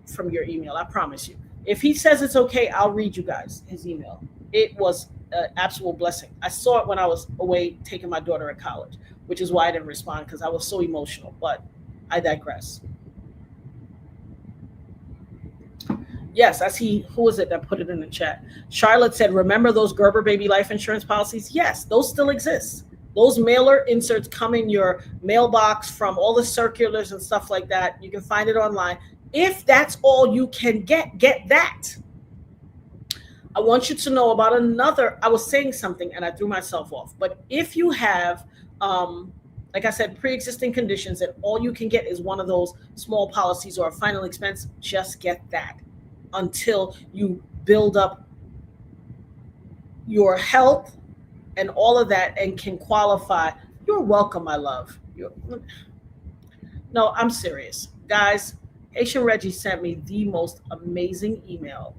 from your email. I promise you. If he says it's okay, I'll read you guys his email. It was an absolute blessing. I saw it when I was away taking my daughter at college, which is why I didn't respond, because I was so emotional, but I digress. Yes, I see. Who is it that put it in the chat? Charlotte said, remember those Gerber baby life insurance policies? Yes, those still exist. Those mailer inserts come in your mailbox from all the circulars and stuff like that. You can find it online. If that's all you can get that. I want you to know about another. I was saying something and I threw myself off. But if you have, like I said, pre-existing conditions and all you can get is one of those small policies or a final expense, just get that until you build up your health and all of that and can qualify. You're welcome, my love. No, I'm serious. Guys, Haitian Reggie sent me the most amazing email.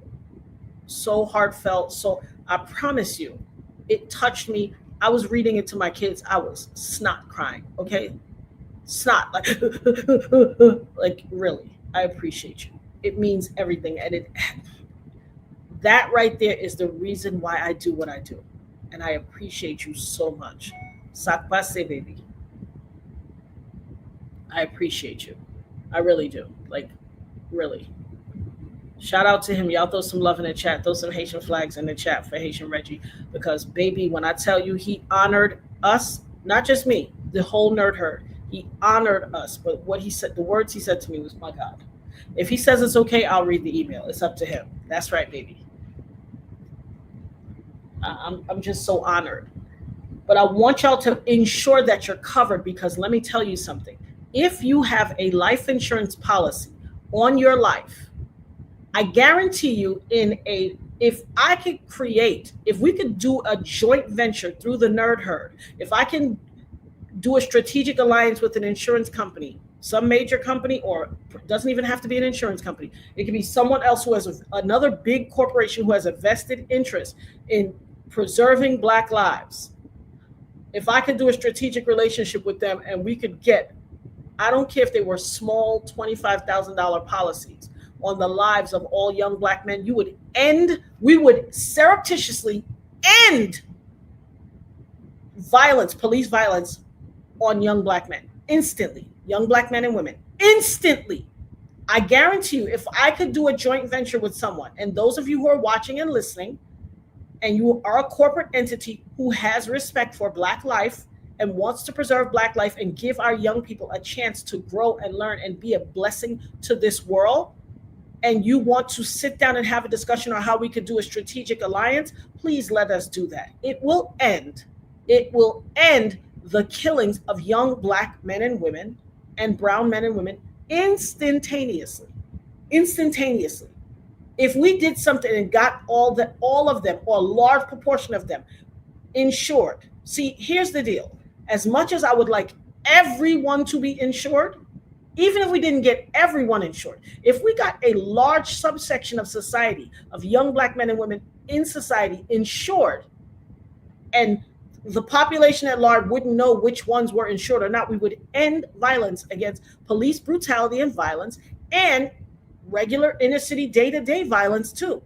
So heartfelt. So I promise you, it touched me. I was reading it to my kids. I was snot crying, okay? Snot, like, like really, I appreciate you. It means everything. And that right there is the reason why I do what I do. And I appreciate you so much. Sak passe, baby. I appreciate you. I really do. Like, really. Shout out to him. Y'all throw some love in the chat. Throw some Haitian flags in the chat for Haitian Reggie. Because, baby, when I tell you he honored us, not just me, the whole nerd herd, he honored us. But what he said, the words he said to me was, my God. If he says it's okay, I'll read the email. It's up to him. That's right, baby. I'm just so honored. But I want y'all to ensure that you're covered, because let me tell you something. If you have a life insurance policy on your life, I guarantee you if we could do a joint venture through the nerd herd, if I can do a strategic alliance with an insurance company, some major company, or doesn't even have to be an insurance company. It could be someone else who has another big corporation who has a vested interest in preserving Black lives. If I could do a strategic relationship with them and we could get, I don't care if they were small $25,000 policies on the lives of all young Black men, we would surreptitiously end police violence on young Black men instantly. Young Black men and women, instantly. I guarantee you, if I could do a joint venture with someone, and those of you who are watching and listening, and you are a corporate entity who has respect for Black life and wants to preserve Black life and give our young people a chance to grow and learn and be a blessing to this world, and you want to sit down and have a discussion on how we could do a strategic alliance, please let us do that. It will end the killings of young Black men and women and brown men and women instantaneously. Instantaneously. If we did something and got all of them, or a large proportion of them, insured. See, here's the deal. As much as I would like everyone to be insured, even if we didn't get everyone insured, if we got a large subsection of society, of young black men and women in society insured, and the population at large wouldn't know which ones were insured or not, we would end violence against police brutality and violence, and regular inner city day-to-day violence too,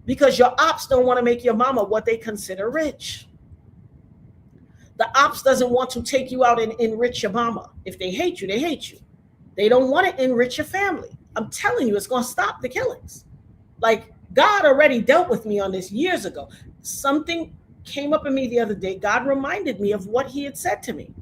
because your ops don't want to make your mama what they consider rich. The ops doesn't want to take you out and enrich your mama. If they hate you, they hate you. They don't want to enrich your family. I'm telling you, it's going to stop the killings. Like, God already dealt with me on this years ago. Something came up in me the other day. God reminded me of what he had said to me.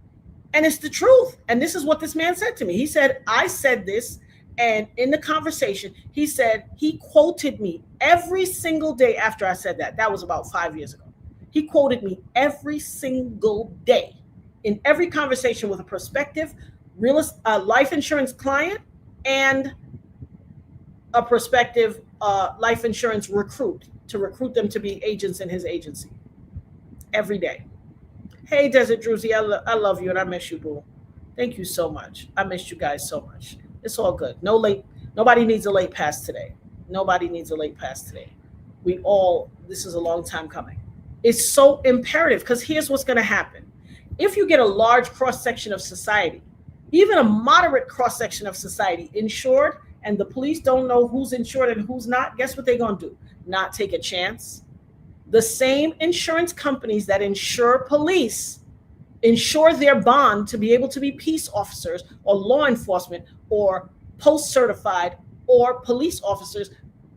And it's the truth. And this is what this man said to me. He said, I said this. And in the conversation, he said, he quoted me every single day after I said that. That was about 5 years ago. He quoted me every single day in every conversation with a prospective life insurance client and a prospective life insurance recruit, to recruit them to be agents in his agency. Every day. Hey, Desert Druzy, I love you and I miss you, boo. Thank you so much. I missed you guys so much. It's all good. Nobody needs a late pass today. Nobody needs a late pass today. This is a long time coming. It's so imperative, because here's what's going to happen. If you get a large cross-section of society, even a moderate cross-section of society insured, and the police don't know who's insured and who's not, guess what they're going to do? Not take a chance. The same insurance companies that insure police insure their bond to be able to be peace officers or law enforcement or post-certified or police officers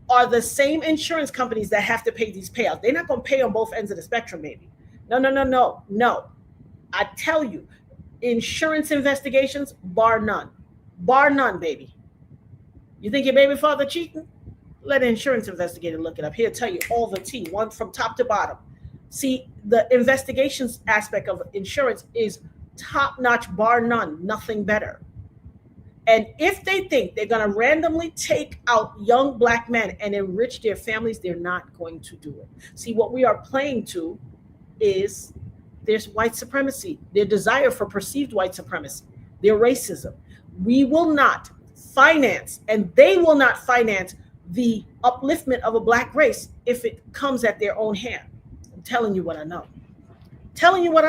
are the same insurance companies that have to pay these payouts. They're not going to pay on both ends of the spectrum, maybe. No. I tell you, insurance investigations, bar none. Bar none, baby. You think your baby father cheating? Let an insurance investigator look it up. He'll tell you all the tea, one from top to bottom. See, the investigations aspect of insurance is top-notch, bar none, nothing better. And if they think they're going to randomly take out young black men and enrich their families, they're not going to do it. See, what we are playing to is there's white supremacy, their desire for perceived white supremacy, their racism. We will not finance, and they will not finance, the upliftment of a black race if it comes at their own hand. I'm telling you what I know. I'm telling you what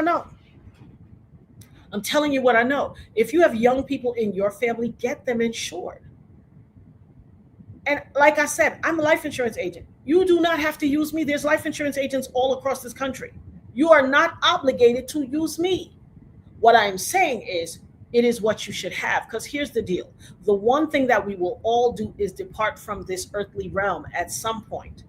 I know. If you have young people in your family, get them insured. And like I said, I'm a life insurance agent. You do not have to use me. There's life insurance agents all across this country. You are not obligated to use me. What I'm saying is, it is what you should have. Because here's the deal. The one thing that we will all do is depart from this earthly realm at some point.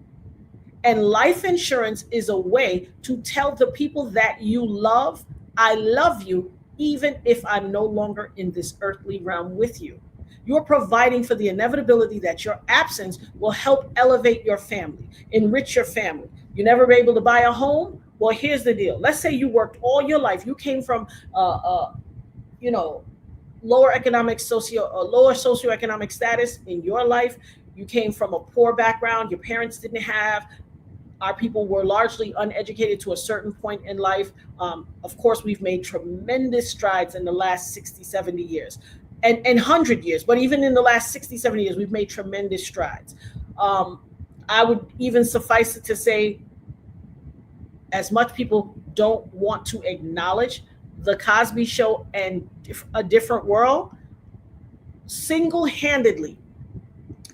And life insurance is a way to tell the people that you love, I love you, even if I'm no longer in this earthly realm with you. You're providing for the inevitability that your absence will help elevate your family, enrich your family. You never were able to buy a home? Well, here's the deal. Let's say you worked all your life. You came from, lower socioeconomic status in your life. You came from a poor background. Your parents didn't have. Our people were largely uneducated to a certain point in life. Of course, we've made tremendous strides in the last 60, 70 years and 100 years. But even in the last 60, 70 years, we've made tremendous strides. I would even suffice it to say, as much people don't want to acknowledge the Cosby Show and A Different World, single-handedly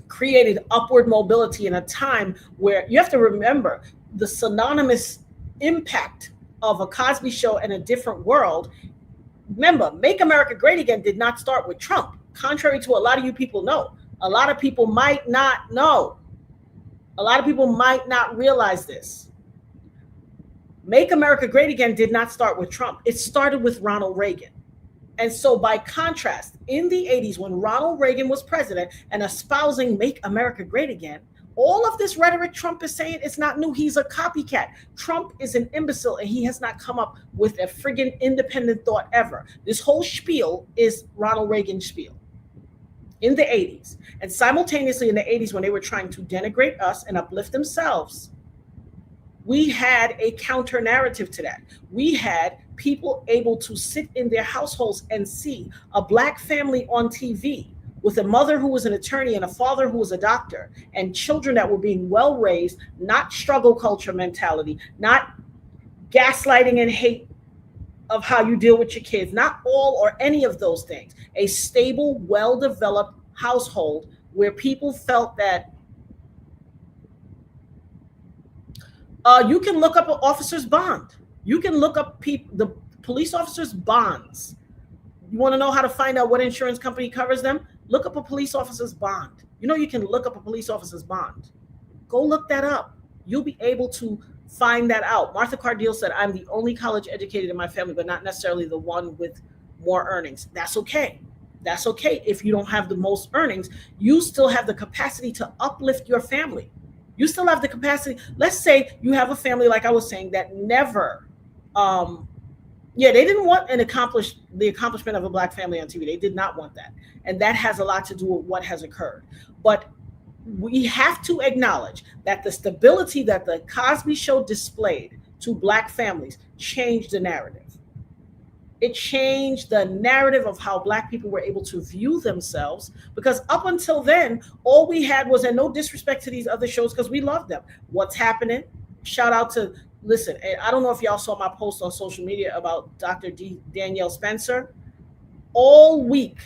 created upward mobility in a time where you have to remember the synonymous impact of A Cosby Show and A Different World. Remember, Make America Great Again did not start with Trump, contrary to a lot of you people know. A lot of people might not know. A lot of people might not realize this. Make America Great Again did not start with Trump. It started with Ronald Reagan. And so by contrast, in the 80s, when Ronald Reagan was president and espousing Make America Great Again, All of this rhetoric Trump is saying, it's not new. He's a copycat. Trump is an imbecile, and he has not come up with a friggin' independent thought ever. This whole spiel is Ronald Reagan's spiel in the 80s. And simultaneously in the 80s, when they were trying to denigrate us and uplift themselves, we had a counter narrative to that. We had people able to sit in their households and see a Black family on TV with a mother who was an attorney and a father who was a doctor, and children that were being well raised, not struggle culture mentality, not gaslighting and hate of how you deal with your kids, not all or any of those things. A stable, well-developed household where people felt that you can look up an officer's bond. You can look up the police officer's bonds. You want to know how to find out what insurance company covers them? Look up a police officer's bond. You know, you can look up a police officer's bond. Go look that up. You'll be able to find that out. Martha Cardiel said, I'm the only college educated in my family, but not necessarily the one with more earnings. That's okay. That's okay. If you don't have the most earnings, you still have the capacity to uplift your family. You still have the capacity. Let's say you have a family, like I was saying, that never, they didn't want the accomplishment of a Black family on TV. They did not want that. And that has a lot to do with what has occurred. But we have to acknowledge that the stability that the Cosby Show displayed to Black families changed the narrative. It changed the narrative of how Black people were able to view themselves, because up until then, all we had was, and no disrespect to these other shows because we love them, What's Happening. Shout out to, listen, I don't know if y'all saw my post on social media about Dr. Danielle Spencer. All week,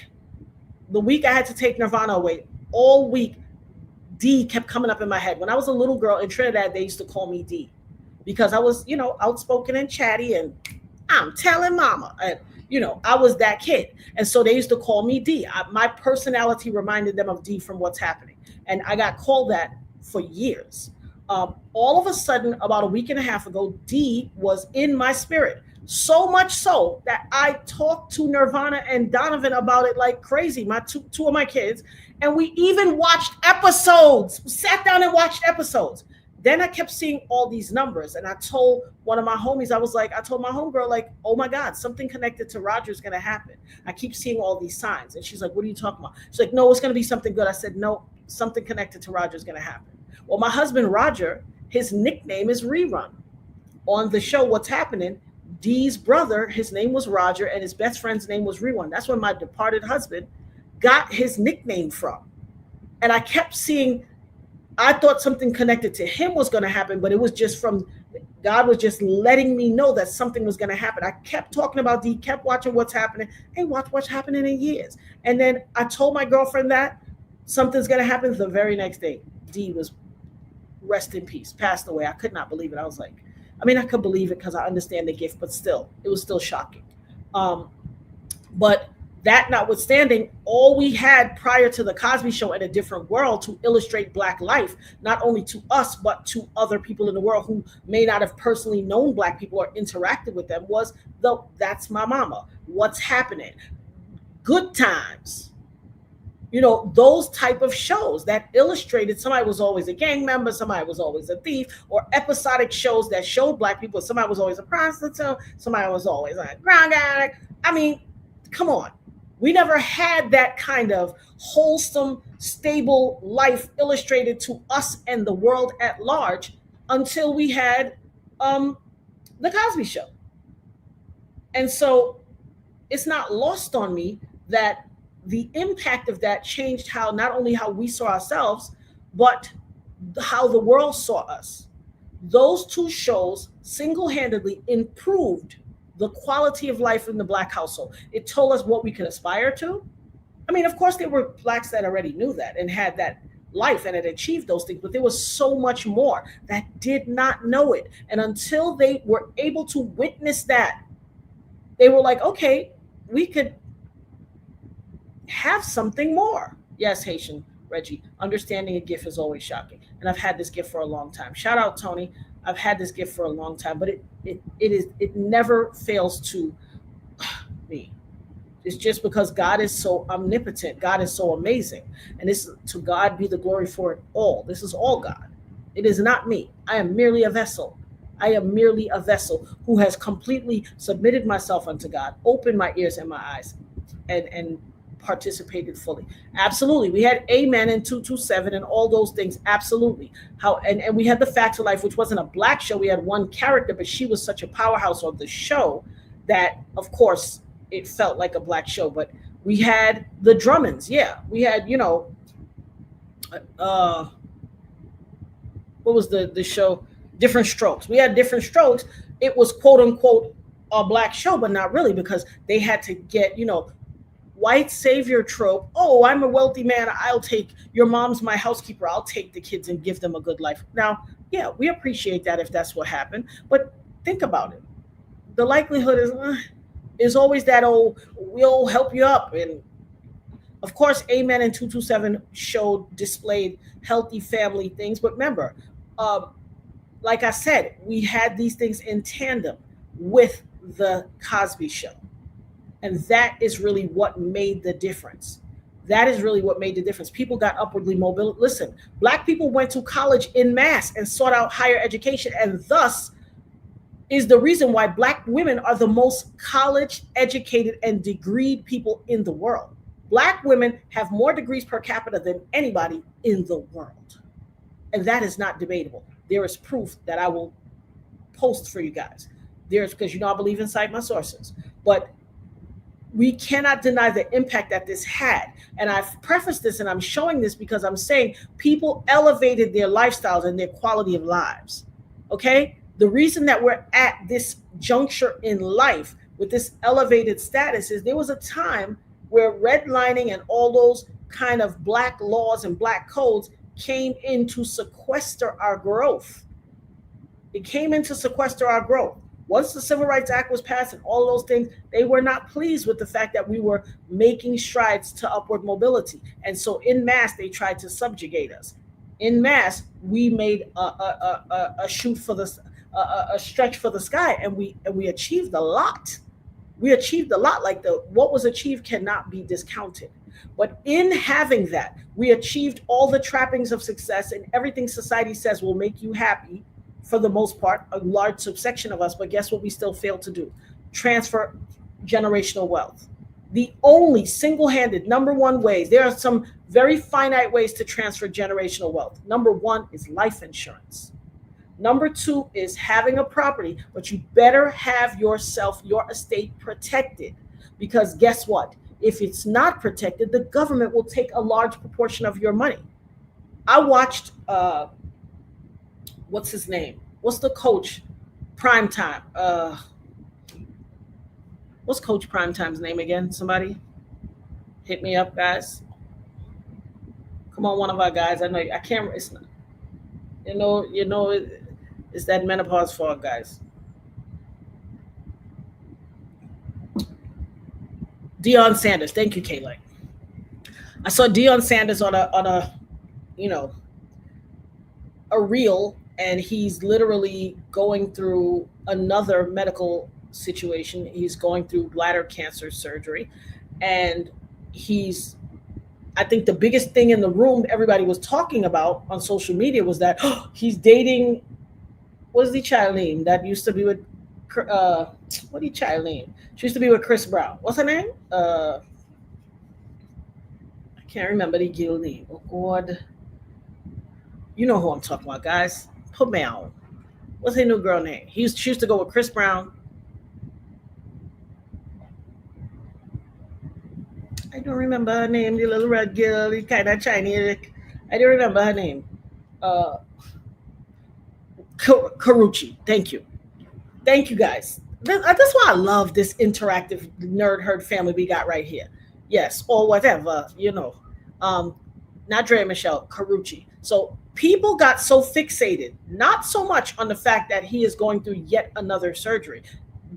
the week I had to take Nirvana away, all week, D kept coming up in my head. When I was a little girl in Trinidad, they used to call me D because I was, outspoken and chatty and I'm telling mama. And, I was that kid. And so they used to call me D. My personality reminded them of D from What's Happening. And I got called that for years. All of a sudden, about a week and a half ago, D was in my spirit. So much so that I talked to Nirvana and Donovan about it like crazy, my two of my kids. And we even watched episodes, sat down and watched episodes. Then I kept seeing all these numbers. And I told one of my homies, I told my homegirl, like, oh my God, something connected to Roger is going to happen. I keep seeing all these signs. And she's like, what are you talking about? She's like, no, it's going to be something good. I said, no, something connected to Roger is going to happen. Well, my husband, Roger, his nickname is Rerun. On the show, What's Happening, Dee's brother, his name was Roger, and his best friend's name was Rerun. That's where my departed husband got his nickname from. And I kept seeing, I thought something connected to him was going to happen, but it was just from, God was just letting me know that something was going to happen. I kept talking about D, kept watching What's Happening. Hey, watch What's Happening in years. And then I told my girlfriend that something's going to happen. The very next day, D was, rest in peace, passed away. I could not believe it. I was like, I could believe it because I understand the gift, but still, it was still shocking. But that notwithstanding, all we had prior to the Cosby Show in a different world to illustrate Black life, not only to us, but to other people in the world who may not have personally known Black people or interacted with them, was That's My Mama, What's Happening, Good Times. Those type of shows that illustrated somebody was always a gang member, somebody was always a thief, or episodic shows that showed Black people. Somebody was always a prostitute, somebody was always a drug addict. Come on. We never had that kind of wholesome, stable life illustrated to us and the world at large until we had the Cosby Show. And so it's not lost on me that the impact of that changed how, not only how we saw ourselves, but how the world saw us. Those two shows single-handedly improved the quality of life in the Black household. It told us what we could aspire to. Of course, there were Blacks that already knew that and had that life and had achieved those things, but there was so much more that did not know it. And until they were able to witness that, they were like, okay, we could have something more. Yes, Haitian Reggie, understanding a gift is always shocking. And I've had this gift for a long time. Shout out, Tony. I've had this gift for a long time, but it never fails to me. It's just because God is so omnipotent. God is so amazing. And this to God be the glory for it all. This is all God. It is not me. I am merely a vessel. I am merely a vessel who has completely submitted myself unto God, opened my ears and my eyes, and participated fully. Absolutely. We had Amen and 227 and all those things. Absolutely. And we had the Facts of Life, which wasn't a black show. We had one character, but she was such a powerhouse of the show that, of course, it felt like a black show. But we had the Drummonds. Yeah. We had, what was the show? Different Strokes. We had Different Strokes. It was quote unquote a black show, but not really, because they had to get, white savior trope. Oh, I'm a wealthy man. I'll take your mom's my housekeeper. I'll take the kids and give them a good life. Now, yeah, we appreciate that if that's what happened, but think about it. The likelihood is always that, oh, we'll help you up. And of course, Amen and 227 displayed healthy family things. But remember, like I said, we had these things in tandem with the Cosby Show. And that is really what made the difference. That is really what made the difference. People got upwardly mobile. Listen, black people went to college in mass and sought out higher education, and thus is the reason why black women are the most college educated and degreed people in the world. Black women have more degrees per capita than anybody in the world. And that is not debatable. There is proof that I will post for you guys. There's, because I believe in cite my sources. But we cannot deny the impact that this had. And I've prefaced this and I'm showing this because I'm saying people elevated their lifestyles and their quality of lives. Okay? The reason that we're at this juncture in life with this elevated status is there was a time where redlining and all those kind of black laws and black codes came in to sequester our growth. It came in to sequester our growth. Once the Civil Rights Act was passed and all those things, they were not pleased with the fact that we were making strides to upward mobility. And so in mass, they tried to subjugate us. In mass, we made a stretch for the sky, and we achieved a lot. We achieved a lot. Like what was achieved cannot be discounted. But in having that, we achieved all the trappings of success and everything society says will make you happy. For the most part, a large subsection of us, but guess what we still fail to do? Transfer generational wealth. The only single-handed number one ways, there are some very finite ways to transfer generational wealth. Number one is life insurance. Number two is having a property, but you better have your estate protected, because guess what? If it's not protected, the government will take a large proportion of your money. I watched, what's his name? What's the coach? Primetime. What's Coach Primetime's name again? Somebody hit me up, guys. Come on, one of our guys. I know I can't. It's not, it's that menopause fog, guys. Deion Sanders. Thank you, Kayla. I saw Deion Sanders on a reel, and he's literally going through another medical situation. He's going through bladder cancer surgery, and I think the biggest thing in the room everybody was talking about on social media was that he's dating, what's the child name that used to be with, what the child name? She used to be with Chris Brown. What's her name? I can't remember the girl name. Oh God. You know who I'm talking about, guys. Put me on. What's her new girl name? She used to go with Chris Brown. I don't remember her name. The little red girl, the kind of Chinese. I don't remember her name. Karuchi. Thank you. Thank you, guys. That's why I love this interactive nerd herd family we got right here. Yes, or whatever, not Dre Michelle, Karuchi. So people got so fixated, not so much on the fact that he is going through yet another surgery.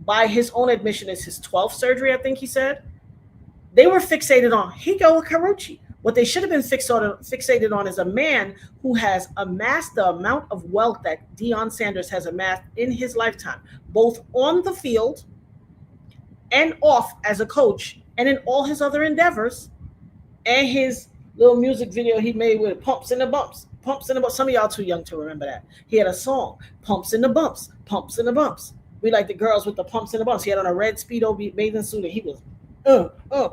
By his own admission, it's his 12th surgery, I think he said. They were fixated on, he go with Karuchi. What they should have been fixated on is a man who has amassed the amount of wealth that Deion Sanders has amassed in his lifetime, both on the field and off as a coach And in all his other endeavors, and his little music video he made with Pumps and the Bumps. Pumps and the Bumps. Some of y'all too young to remember that. He had a song, Pumps and the Bumps, Pumps and the Bumps. We like the girls with the pumps and the bumps. He had on a red Speedo bathing suit, and he was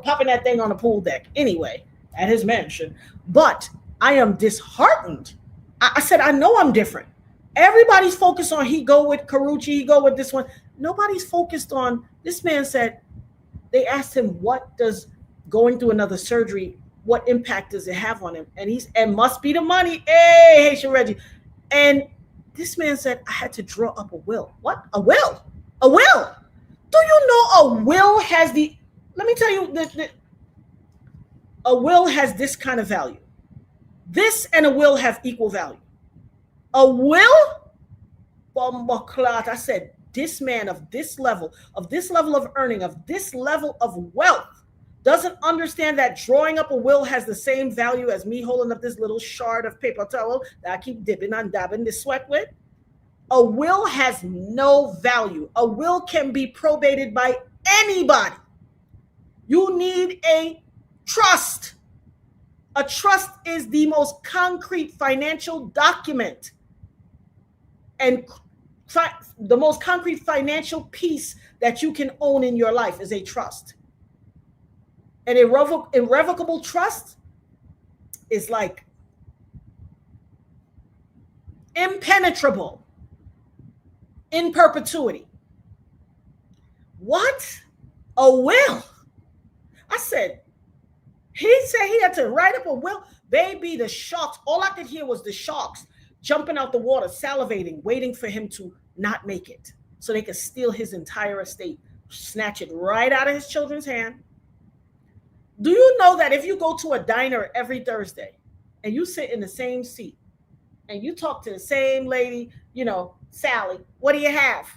popping that thing on the pool deck. Anyway, at his mansion. But I am disheartened. I said, I know I'm different. Everybody's focused on he go with Carucci, he go with this one. Nobody's focused on, this man said, they asked him, what does going through another surgery, what impact does it have on him? And must be the money. Hey, Haitian Reggie. And this man said, I had to draw up a will. What? A will? A will? Do you know a will has let me tell you, a will has this kind of value. This and a will have equal value. A will? I said, this man of this level of earning, of this level of wealth, doesn't understand that drawing up a will has the same value as me holding up this little shard of paper towel that I keep dipping and dabbing the sweat with. A will has no value. A will can be probated by anybody. You need a trust. A trust is the most concrete financial document and the most concrete financial piece that you can own in your life is a trust. An irrevocable trust is like impenetrable in perpetuity. What? A will? I said, he said he had to write up a will. Baby, the sharks, all I could hear was the sharks jumping out the water, salivating, waiting for him to not make it so they could steal his entire estate, snatch it right out of his children's hand. Do you know that if you go to a diner every Thursday and you sit in the same seat and you talk to the same lady, Sally, what do you have?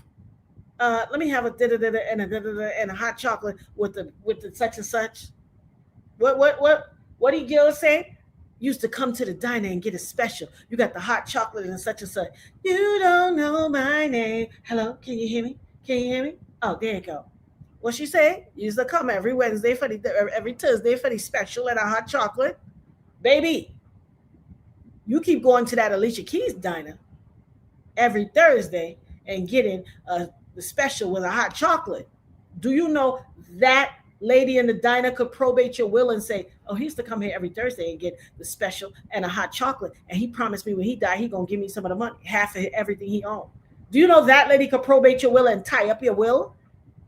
Let me have a da-da-da-da and a hot chocolate with the such and such. What did Gil say? Used to come to the diner and get a special. You got the hot chocolate and such. You don't know my name. Hello, can you hear me? Can you hear me? Oh, there you go. What she say? Used to come every Wednesday every Thursday for the special and a hot chocolate. Baby, you keep going to that Alicia Keys diner every Thursday and getting the special with a hot chocolate. Do you know that lady in the diner could probate your will and say, oh, he used to come here every Thursday and get the special and a hot chocolate. And he promised me when he died, he going to give me some of the money, half of everything he owned. Do you know that lady could probate your will and tie up your will?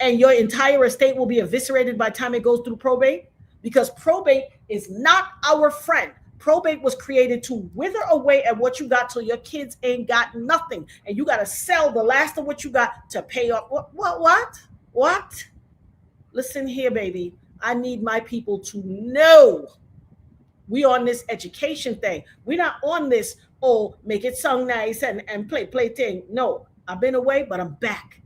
And your entire estate will be eviscerated by the time it goes through probate? Because probate is not our friend. Probate was created to wither away at what you got till your kids ain't got nothing. And you got to sell the last of what you got to pay off. What? Listen here, baby. I need my people to know we on this education thing. We're not on this, make it sound nice and play thing. No, I've been away, but I'm back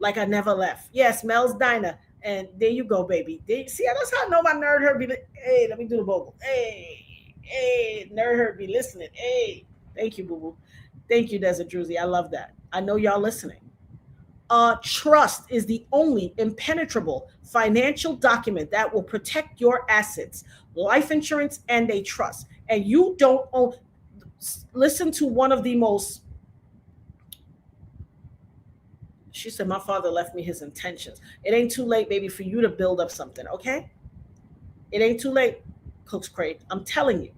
like I never left. Yes, Mel's Diner. And there you go, baby. See, that's how I know my nerd herd be hey, let me do the vocal. Hey, nerd herd be listening. Hey, thank you, boo-boo. Thank you, Desert Druzy. I love that. I know y'all listening. Trust is the only impenetrable financial document that will protect your assets, life insurance, and a trust. And you don't own. Listen to one of the most. She said, my father left me his intentions. It ain't too late, baby, for you to build up something, okay? It ain't too late, Cook's Crate. I'm telling you,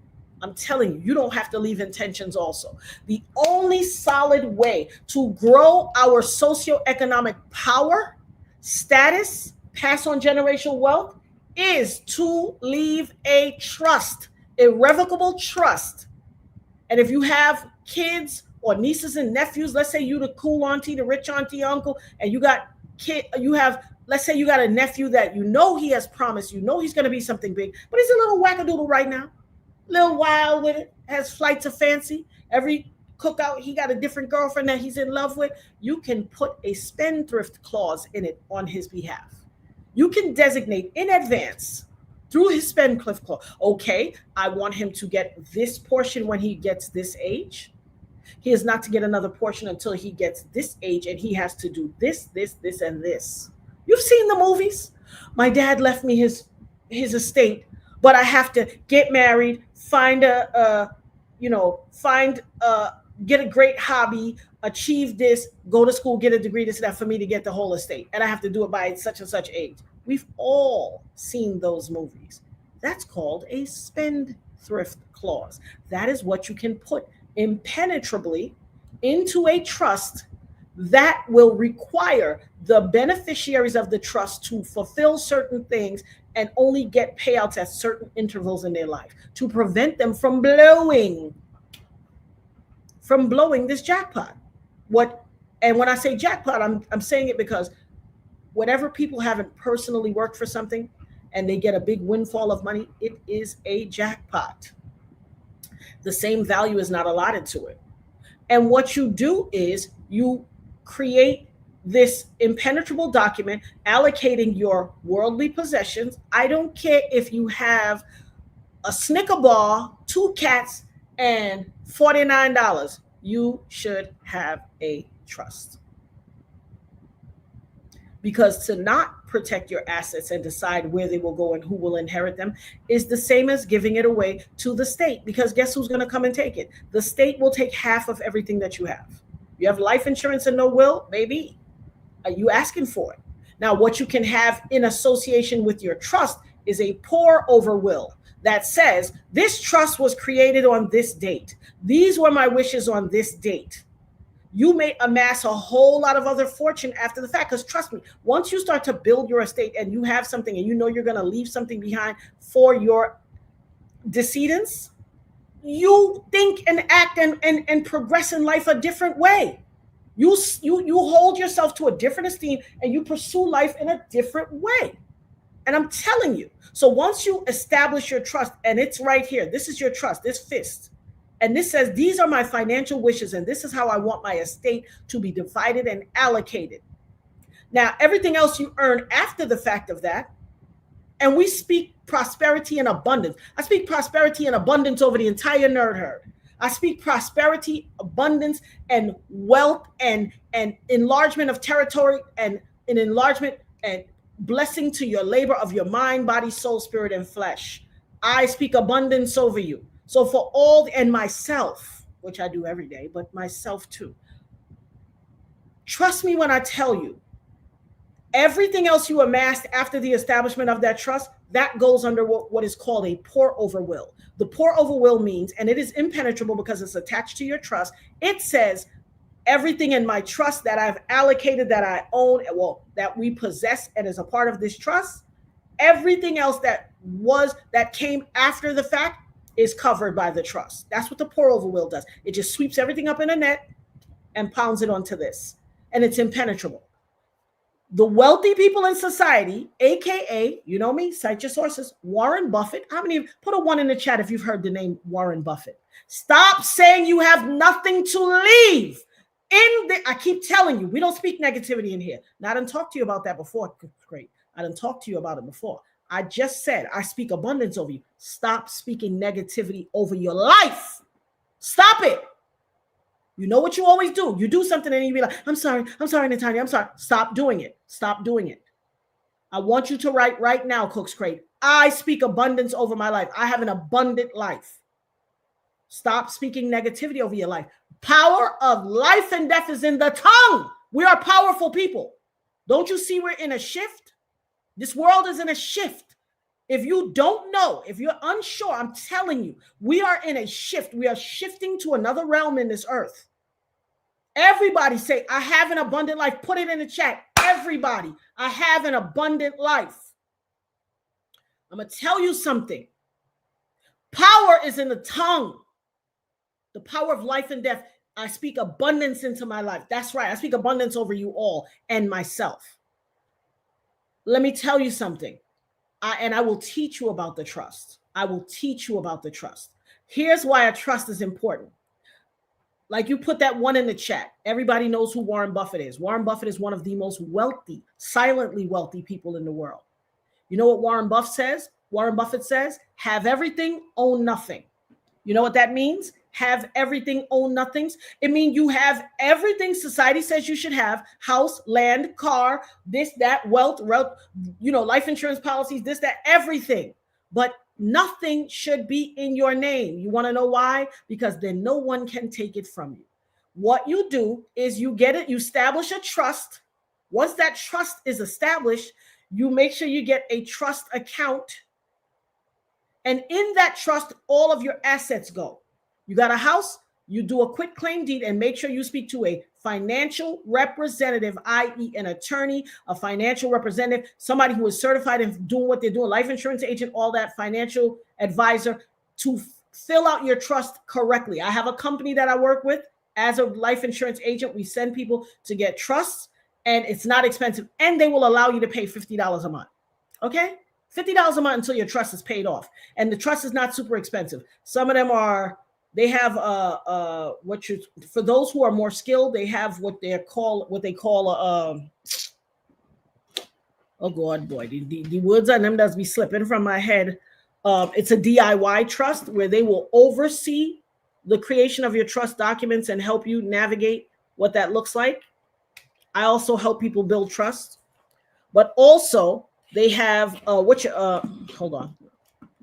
you don't have to leave intentions also. The only solid way to grow our socioeconomic power, status, pass on generational wealth is to leave a trust, irrevocable trust. And if you have kids or nieces and nephews, let's say you the cool auntie, the rich auntie, uncle, and you got let's say you got a nephew that you know he has promised, you know he's going to be something big, but he's a little wackadoodle right now. Little wild with it, has flights of fancy. Every cookout, he got a different girlfriend that he's in love with. You can put a spendthrift clause in it on his behalf. You can designate in advance through his spendthrift clause. Okay, I want him to get this portion when he gets this age. He is not to get another portion until he gets this age, and he has to do this, and this. You've seen the movies. My dad left me his his estate, but I have to get married, find get a great hobby, achieve this, go to school, get a degree, this and that for me to get the whole estate. And I have to do it by such and such age. We've all seen those movies. That's called a spendthrift clause. That is what you can put impenetrably into a trust that will require the beneficiaries of the trust to fulfill certain things and only get payouts at certain intervals in their life to prevent them from blowing this jackpot. And when I say jackpot, I'm saying it because whenever people haven't personally worked for something and they get a big windfall of money, it is a jackpot. The same value is not allotted to it. And what you do is you create this impenetrable document allocating your worldly possessions. I don't care if you have a Snicker bar, 2 cats, and $49. You should have a trust. Because to not protect your assets and decide where they will go and who will inherit them is the same as giving it away to the state. Because guess who's going to come and take it? The state will take half of everything that you have. You have life insurance and no will? Maybe. Are you asking for it? Now, what you can have in association with your trust is a pour over will that says, this trust was created on this date. These were my wishes on this date. You may amass a whole lot of other fortune after the fact. Because trust me, once you start to build your estate and you have something and you know you're going to leave something behind for your decedents, you think and act and progress in life a different way. You hold yourself to a different esteem and you pursue life in a different way. And I'm telling you, so once you establish your trust, and it's right here, this is your trust, this fist. And this says, these are my financial wishes, and this is how I want my estate to be divided and allocated. Now, everything else you earn after the fact of that, and we speak prosperity and abundance. I speak prosperity and abundance over the entire nerd herd. I speak prosperity, abundance, and wealth, and enlargement of territory, and an enlargement and blessing to your labor of your mind, body, soul, spirit, and flesh. I speak abundance over you. So for all, and myself, which I do every day, but myself too. Trust me when I tell you, everything else you amassed after the establishment of that trust, that goes under what is called a pour over will. The pour over will means, and it is impenetrable because it's attached to your trust, it says everything in my trust that I've allocated, that I own, well, that we possess and is a part of this trust, everything else that came after the fact is covered by the trust. That's what the pour over will does. It just sweeps everything up in a net and pounds it onto this. And it's impenetrable. The wealthy people in society, AKA, you know me, cite your sources, Warren Buffett. How many, put a 1 in the chat if you've heard the name Warren Buffett. Stop saying you have nothing to leave. I keep telling you, we don't speak negativity in here. Now, I didn't talk to you about that before. Great. I didn't talk to you about it before. I just said, I speak abundance over you. Stop speaking negativity over your life. Stop it. You know what you always do. You do something and you be like, I'm sorry, Natanya, I'm sorry. Stop doing it. Stop doing it. I want you to write right now, Cook's Crate. I speak abundance over my life. I have an abundant life. Stop speaking negativity over your life. Power of life and death is in the tongue. We are powerful people. Don't you see we're in a shift? This world is in a shift. If you don't know, if you're unsure, I'm telling you, we are in a shift. We are shifting to another realm in this earth. Everybody say, I have an abundant life. Put it in the chat. Everybody, I have an abundant life. I'm going to tell you something. Power is in the tongue. The power of life and death. I speak abundance into my life. That's right. I speak abundance over you all and myself. Let me tell you something. I will teach you about the trust. I will teach you about the trust. Here's why a trust is important. Like you put that 1 in the chat. Everybody knows who Warren Buffett is. Warren Buffett is one of the most wealthy, silently wealthy people in the world. You know what Warren Buffett says? Warren Buffett says, have everything, own nothing. You know what that means? have everything, own nothings. It means you have everything society says you should have: house, land, car, this, that, wealth, life insurance policies, this, that, everything. But nothing should be in your name. You want to know why? Because then no one can take it from you. What you do is you get it, you establish a trust. Once that trust is established, you make sure you get a trust account. And in that trust, all of your assets go. You got a house, you do a quit claim deed, and make sure you speak to a financial representative, i.e. an attorney, a financial representative, somebody who is certified in doing what they're doing, life insurance agent, all that, financial advisor, to fill out your trust correctly. I have a company that I work with as a life insurance agent. We send people to get trusts, and it's not expensive, and they will allow you to pay $50 a month. Okay? $50 a month until your trust is paid off. And the trust is not super expensive. Some of them are, they have for those who are more skilled, they have what they call oh God, boy, the words on them does be slipping from my head. It's a DIY trust where they will oversee the creation of your trust documents and help you navigate what that looks like. I also help people build trust, but also they have hold on,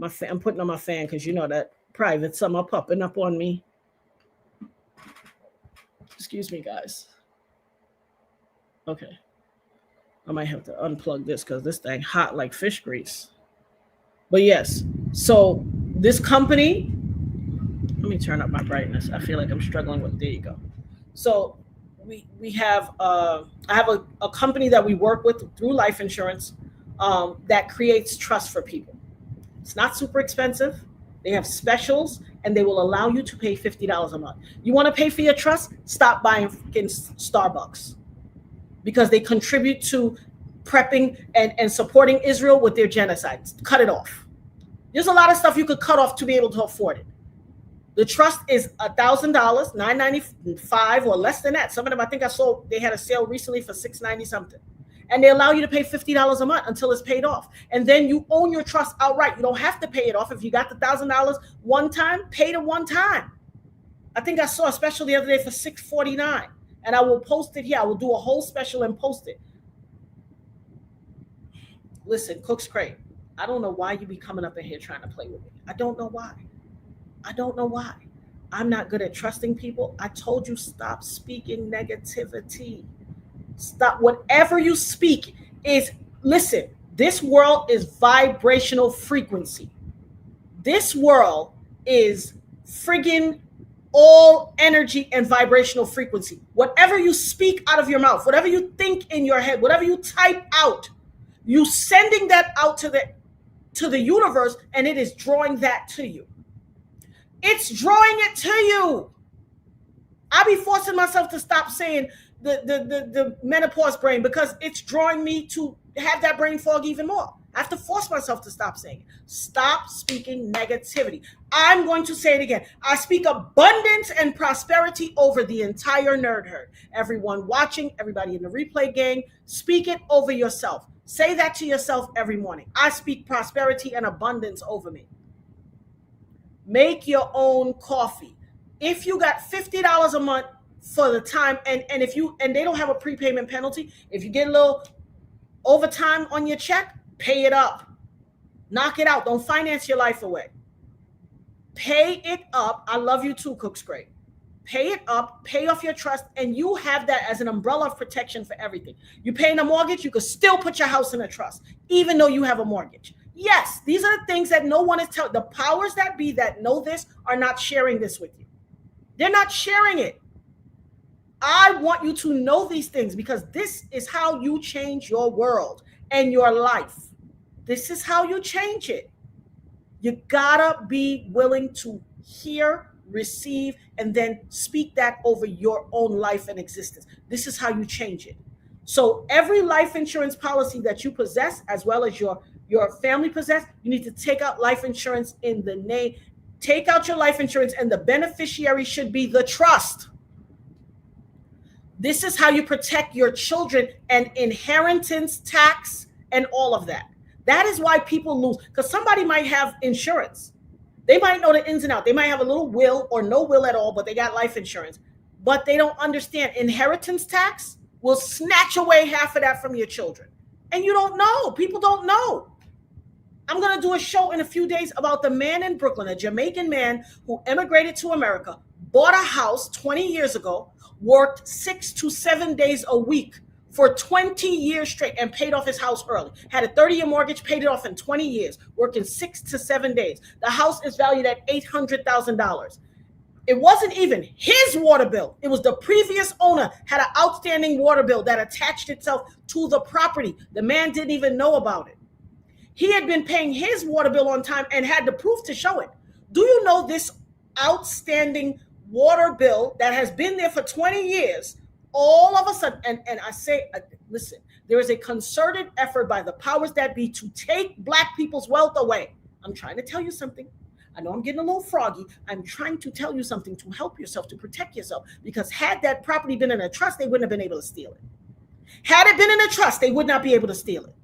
I'm putting on my fan because you know that private summer popping up on me. Excuse me, guys. Okay, I might have to unplug this because this thing hot like fish grease. But yes, so this company, let me turn up my brightness. I feel like I'm struggling with, there you go. So we have I have a company that we work with through life insurance that creates trust for people. It's not super expensive. They have specials, and they will allow you to pay $50 a month. You want to pay for your trust? Stop buying Starbucks, because they contribute to prepping and supporting Israel with their genocide. Cut it off. There's a lot of stuff you could cut off to be able to afford it. The trust is $1,000, $9.95 or less than that. Some of them, I think I saw they had a sale recently for $6.90 something. And they allow you to pay $50 a month until it's paid off. And then you own your trust outright. You don't have to pay it off. If you got the $1,000 one time, pay it one time. I think I saw a special the other day for $649. And I will post it here. I will do a whole special and post it. Listen, Cook's Crate, I don't know why you be coming up in here trying to play with me. I don't know why. I'm not good at trusting people. I told you, stop speaking negativity. Stop. Whatever you speak is, listen, this world is vibrational frequency. This world is friggin' all energy and vibrational frequency. Whatever you speak out of your mouth, whatever you think in your head, whatever you type out, you sending that out to the universe, and it is drawing that to you. It's drawing it to you. I be forcing myself to stop saying the menopause brain, because it's drawing me to have that brain fog even more. I have to force myself to stop saying it. Stop speaking negativity. I'm going to say it again. I speak abundance and prosperity over the entire nerd herd. Everyone watching, everybody in the replay gang, speak it over yourself. Say that to yourself every morning. I speak prosperity and abundance over me. Make your own coffee. If you got $50 a month for the time, and they don't have a prepayment penalty. If you get a little overtime on your check, pay it up. Knock it out. Don't finance your life away. Pay it up. I love you too, Cook's Crate. Pay it up, pay off your trust, and you have that as an umbrella of protection for everything. You're paying a mortgage, you could still put your house in a trust, even though you have a mortgage. Yes, these are the things that no one is telling. The powers that be that know this are not sharing this with you. They're not sharing it. I want you to know these things, because this is how you change your world and your life. This is how you change it. You gotta be willing to hear, receive, and then speak that over your own life and existence. This is how you change it. So every life insurance policy that you possess, as well as your family possess, you need to take out life insurance in the name. Take out your life insurance, and the beneficiary should be the trust. This is how you protect your children and inheritance tax and all of that. That is why people lose, because somebody might have insurance, They might know the ins and outs. They might have a little will or no will at all, but they got life insurance. But they don't understand inheritance tax will snatch away half of that from your children. And you don't know. People don't know. I'm going to do a show in a few days about the man in Brooklyn, a Jamaican man who immigrated to America, bought a house 20 years ago, worked 6 to 7 days a week for 20 years straight and paid off his house early. Had a 30-year mortgage, paid it off in 20 years, working 6 to 7 days. The house is valued at $800,000. It wasn't even his water bill. It was the previous owner had an outstanding water bill that attached itself to the property. The man didn't even know about it. He had been paying his water bill on time and had the proof to show it. Do you know this outstanding water bill that has been there for 20 years, all of a sudden, and I say, listen, there is a concerted effort by the powers that be to take Black people's wealth away. I'm trying to tell you something. I know I'm getting a little froggy. I'm trying to tell you something to help yourself, to protect yourself, because had that property been in a trust, they wouldn't have been able to steal it. Had it been in a trust, they would not be able to steal it.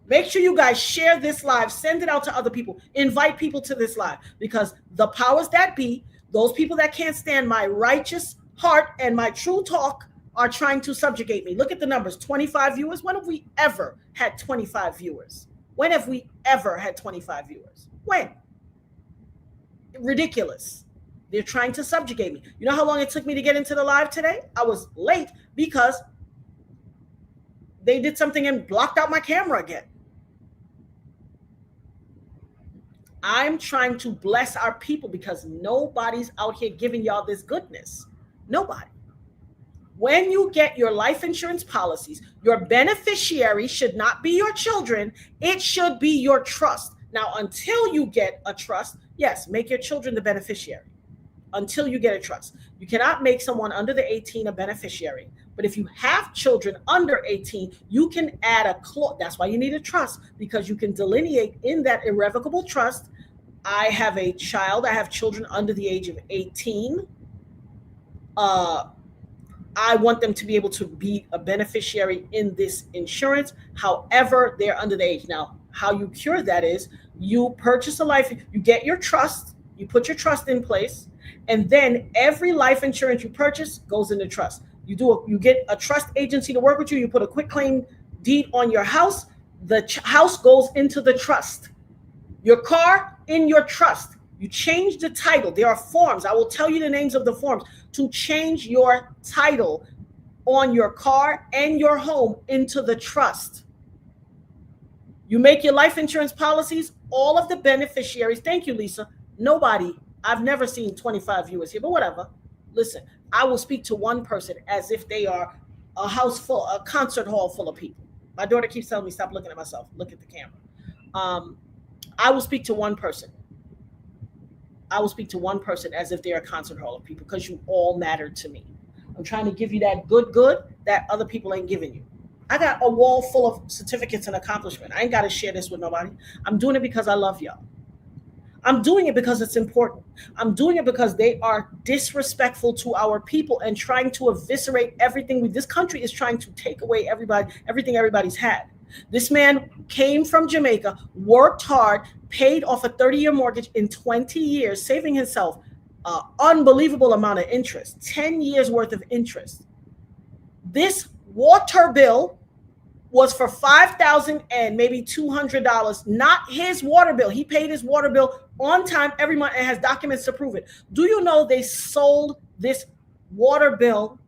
Make sure you guys share this live, send it out to other people, invite people to this live, because the powers that be, those people that can't stand my righteous heart and my true talk, are trying to subjugate me. Look at the numbers, 25 viewers. When have we ever had 25 viewers? When have we ever had 25 viewers? When? Ridiculous. They're trying to subjugate me. You know how long it took me to get into the live today? I was late because they did something and blocked out my camera again. I'm trying to bless our people because nobody's out here giving y'all this goodness. Nobody. When you get your life insurance policies, your beneficiary should not be your children. It should be your trust. Now, until you get a trust, yes, make your children the beneficiary. Until you get a trust. You cannot make someone under the 18 a beneficiary. But if you have children under 18, you can add a clause. That's why you need a trust, because you can delineate in that irrevocable trust. I have a child. I have children under the age of 18. I want them to be able to be a beneficiary in this insurance. However, they're under the age. Now, how you cure that is you purchase a life, you get your trust, you put your trust in place, and then every life insurance you purchase goes into trust. You get a trust agency to work with you. You put a quitclaim deed on your house. The house goes into the trust. Your car in your trust. You change the title. There are forms. I will tell you the names of the forms to change your title on your car and your home into the trust. You make your life insurance policies, all of the beneficiaries. Thank you, Lisa. Nobody, I've never seen 25 viewers here, but whatever. Listen, I will speak to one person as if they are a concert hall full of people. My daughter keeps telling me, stop looking at myself. Look at the camera. I will speak to one person. I will speak to one person as if they're a concert hall of people, because you all matter to me. I'm trying to give you that good that other people ain't giving you. I got a wall full of certificates and accomplishment. I ain't got to share this with nobody. I'm doing it because I love y'all. I'm doing it because it's important. I'm doing it because they are disrespectful to our people and trying to eviscerate everything. This country is trying to take away everything everybody's had. This man came from Jamaica, worked hard, paid off a 30-year mortgage in 20 years, saving himself an unbelievable amount of interest, 10 years worth of interest. This water bill was for $5,000 and maybe $200, not his water bill. He paid his water bill on time every month and has documents to prove it. Do you know they sold this water bill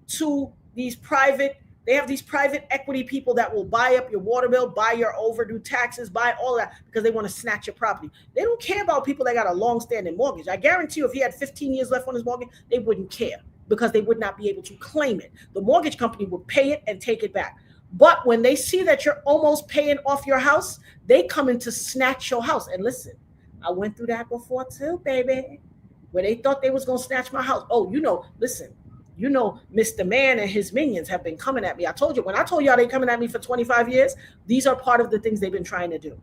to these private equity people that will buy up your water bill, buy your overdue taxes, buy all of that because they want to snatch your property. They don't care about people that got a long-standing mortgage. I guarantee you if he had 15 years left on his mortgage, they wouldn't care because they would not be able to claim it. The mortgage company would pay it and take it back. But when they see that you're almost paying off your house, they come in to snatch your house. And listen, I went through that before too, baby, where they thought they was going to snatch my house. Oh, listen. Mr. Man and his minions have been coming at me. I told you, when I told y'all they coming at me for 25 years, these are part of the things they've been trying to do.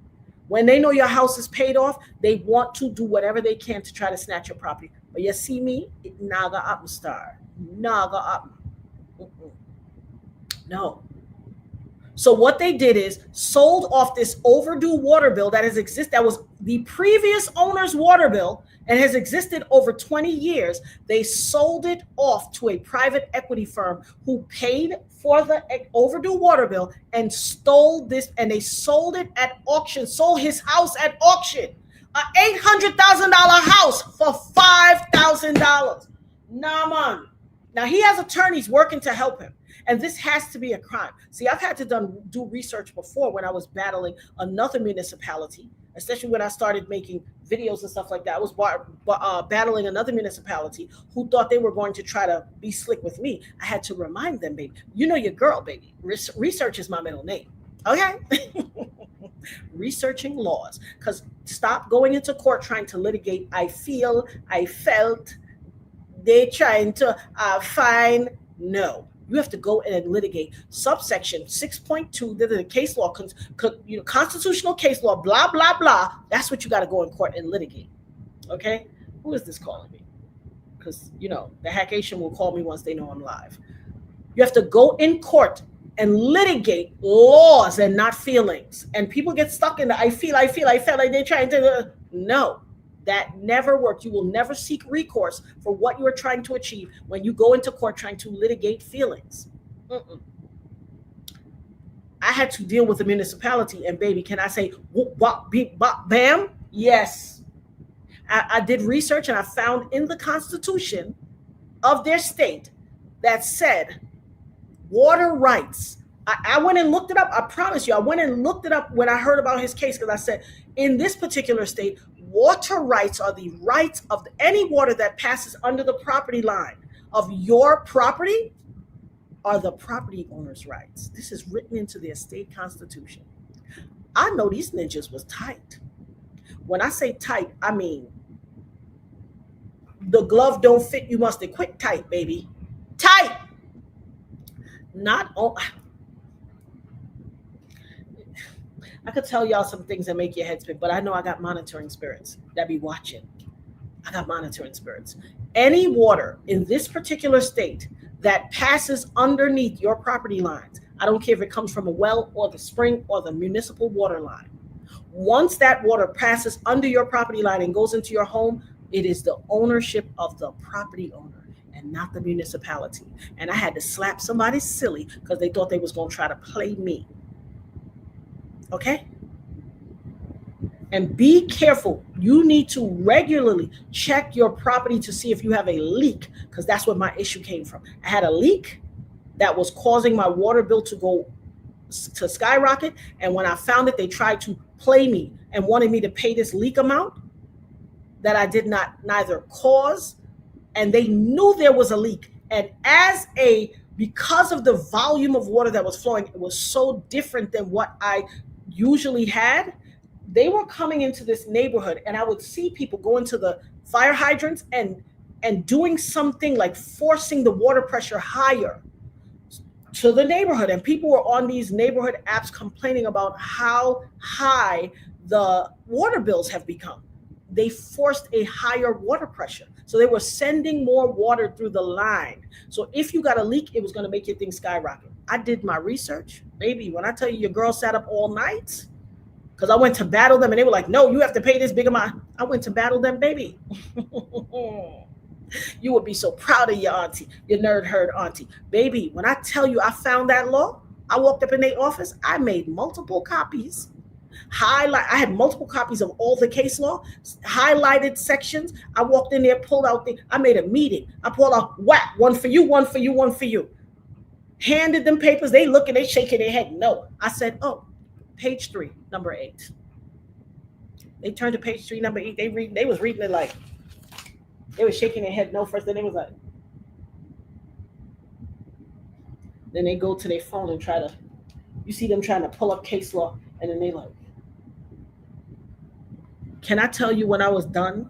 When they know your house is paid off, they want to do whatever they can to try to snatch your property. But you see me, it naga up star. Naga up. No. So what they did is sold off this overdue water bill that has existed, that was the previous owner's water bill and has existed over 20 years. They sold it off to a private equity firm who paid for the overdue water bill and stole this, and they sold it at auction, sold his house at auction. An $800,000 house for $5,000. Nah, man. Now he has attorneys working to help him. And this has to be a crime. See, I've had to do research before when I was battling another municipality, especially when I started making videos and stuff like that. I was battling another municipality who thought they were going to try to be slick with me. I had to remind them, baby, you know your girl, baby. Research is my middle name. Okay? Researching laws. Because stop going into court trying to litigate. I felt, they trying to find. No. You have to go in and litigate subsection 6.2, the case law, constitutional case law, blah, blah, blah. That's what you got to go in court and litigate. Okay? Who is this calling me? Because, the Hackation will call me once they know I'm live. You have to go in court and litigate laws and not feelings. And people get stuck in the I felt like they're trying to. No. That never worked. You will never seek recourse for what you are trying to achieve when you go into court trying to litigate feelings. I had to deal with the municipality, and baby, can I say whoop, bop, beep, bop, bam? Yes. I did research, and I found in the Constitution of their state that said water rights. I went and looked it up. I promise you, I went and looked it up when I heard about his case, because I said, in this particular state, water rights are the rights of any water that passes under the property line of your property are the property owner's rights. This is written into their state constitution. I know these ninjas was tight. When I say tight, I mean the glove don't fit, you must have quit tight, baby. Tight. Not all. I could tell y'all some things that make your head spin, but I know I got monitoring spirits that be watching. I got monitoring spirits. Any water in this particular state that passes underneath your property lines, I don't care if it comes from a well or the spring or the municipal water line. Once that water passes under your property line and goes into your home, it is the ownership of the property owner and not the municipality. And I had to slap somebody silly because they thought they was going to try to play me. Okay? And be careful. You need to regularly check your property to see if you have a leak, because that's where my issue came from. I had a leak that was causing my water bill to skyrocket. And when I found it, they tried to play me and wanted me to pay this leak amount that I did neither cause, and they knew there was a leak. And because of the volume of water that was flowing, it was so different than what I usually had. They were coming into this neighborhood, and I would see people go into the fire hydrants and doing something like forcing the water pressure higher to the neighborhood. And people were on these neighborhood apps complaining about how high the water bills have become. They forced a higher water pressure. So they were sending more water through the line. So if you got a leak, it was going to make your thing skyrocket. I did my research. Baby, when I tell you your girl sat up all night, because I went to battle them and they were like, no, you have to pay this big amount. I went to battle them, baby. You would be so proud of your auntie, your nerd herd auntie. Baby, when I tell you I found that law, I walked up in their office, I made multiple copies. I had multiple copies of all the case law, highlighted sections. I walked in there, pulled out I made a meeting. I pulled out, whack, one for you, one for you, one for you. Handed them papers. They looking, they shaking their head. No. I said, oh, page 3, number 8. They turned to page 3, number 8. They was reading it like, they were shaking their head no first. Then they was like, then they go to their phone and you see them trying to pull up case law. And then they like, can I tell you when I was done?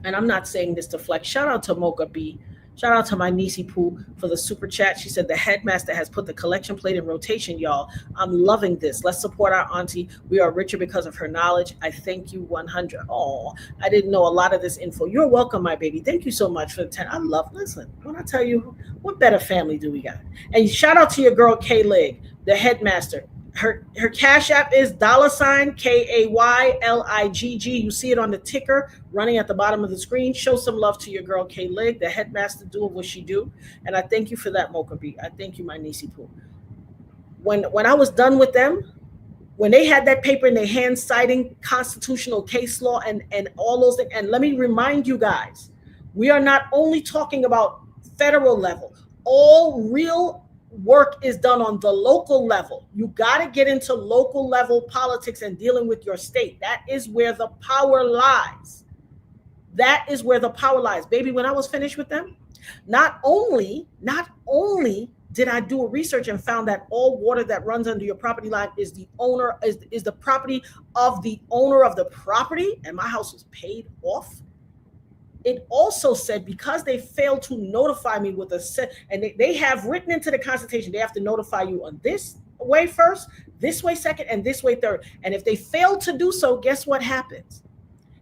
And I'm not saying this to flex. Shout out to Mocha B. Shout out to my niecey Pooh for the super chat. She said the headmaster has put the collection plate in rotation, y'all. I'm loving this. Let's support our auntie. We are richer because of her knowledge. I thank you 100. Oh, I didn't know a lot of this info. You're welcome, my baby. Thank you so much for the 10. Listen, when I tell you, what better family do we got? And shout out to your girl, K-Leg. the headmaster. Her cash app is $KAYLIGG. You see it on the ticker running at the bottom of the screen. Show some love to your girl K Lig, the headmaster doing what she do. And I thank you for that, Mocha B. I thank you, my niecey poo. When I was done with them, when they had that paper in their hands citing constitutional case law and all those things, and let me remind you guys, we are not only talking about federal level. All real work is done on the local level. You got to get into local level politics and dealing with your state. That is where the power lies. That is where the power lies. Baby, when I was finished with them, not only did I do a research and found that all water that runs under your property line is the property of the owner of the property, and my house was paid off. It also said because they failed to notify me with and they have written into the Constitution, they have to notify you on this way first, this way second, and this way third. And if they fail to do so, guess what happens?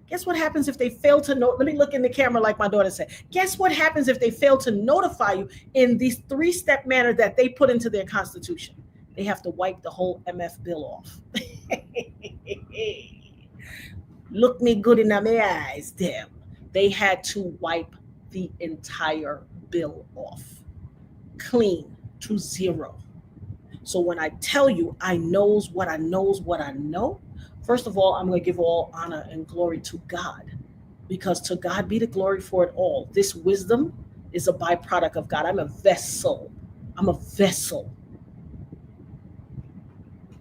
Guess what happens if they fail to let me look in the camera like my daughter said. Guess what happens if they fail to notify you in this 3-step manner that they put into their Constitution? They have to wipe the whole MF bill off. Look me good in my eyes, damn. They had to wipe the entire bill off, clean to zero. So when I tell you I knows what I know, first of all, I'm going to give all honor and glory to God, because to God be the glory for it all. This wisdom is a byproduct of God. I'm a vessel.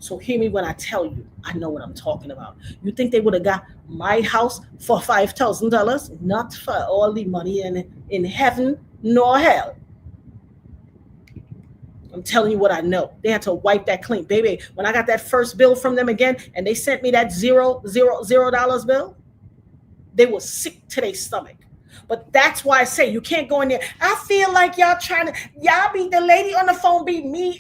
So hear me when I tell you, I know what I'm talking about. You think they would have got my house for $5,000? Not for all the money in heaven nor hell. I'm telling you what I know. They had to wipe that clean. Baby, when I got that first bill from them again, and they sent me that $0 bill, they were sick to their stomach. But that's why I say you can't go in there. I feel like y'all be the lady on the phone, be me,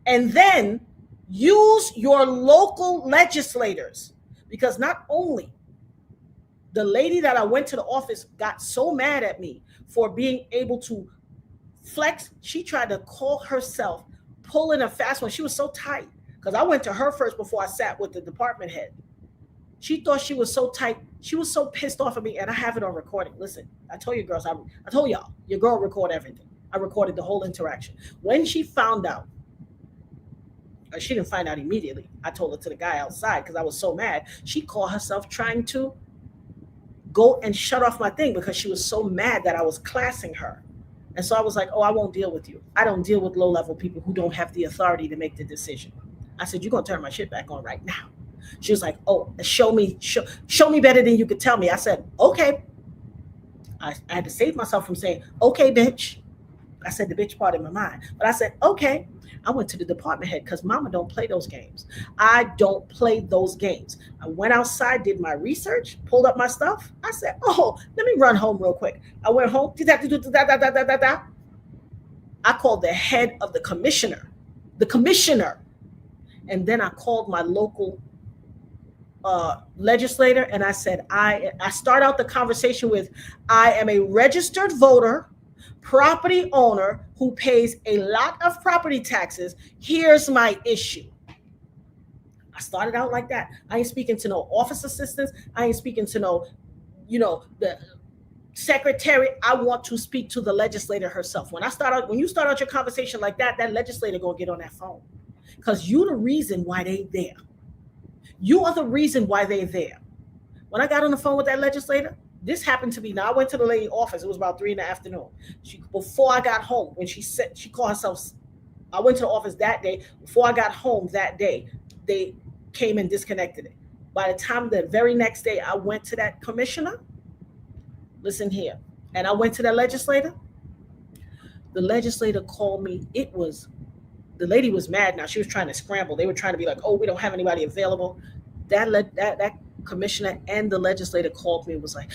and then use your local legislators. Because not only the lady that I went to the office got so mad at me for being able to flex, she tried to call herself, pull in a fast one. She was so tight because I went to her first before I sat with the department head. She thought she was so tight. She was so pissed off at me, and I have it on recording. Listen, I told you girls, I told y'all, your girl record everything. I recorded the whole interaction. When she found out, she didn't find out immediately. I told her to the guy outside because I was so mad. She called herself trying to go and shut off my thing because she was so mad that I was classing her. And so I was like, oh, I won't deal with you. I don't deal with low-level people who don't have the authority to make the decision. I said, you're going to turn my shit back on right now. She was like, oh, show me better than you could tell me. I said, okay. I had to save myself from saying, okay, bitch. I said the bitch part in my mind. But I said, okay. I went to the department head because mama don't play those games. I don't play those games. I went outside, did my research, pulled up my stuff. I said, oh, let me run home real quick. I went home. I called the head of the commissioner. And then I called my local legislator and I said, I start out the conversation with, I am a registered voter, property owner who pays a lot of property taxes. Here's my issue. I started out like that. I ain't speaking to no office assistants. I ain't speaking to no, the secretary. I want to speak to the legislator herself. When you start out your conversation like that, that legislator gonna get on that phone because you the reason why they there. You are the reason why they're there. When I got on the phone with that legislator, this happened to be, now I went to the lady office. It was about 3 p.m. Before I got home, when she called herself, I went to the office that day. Before I got home that day, they came and disconnected it. By the time the very next day I went to that commissioner, listen here, and I went to that legislator, the legislator called me. The lady was mad now. She was trying to scramble. They were trying to be like, oh, we don't have anybody available. That commissioner and the legislator called me and was like,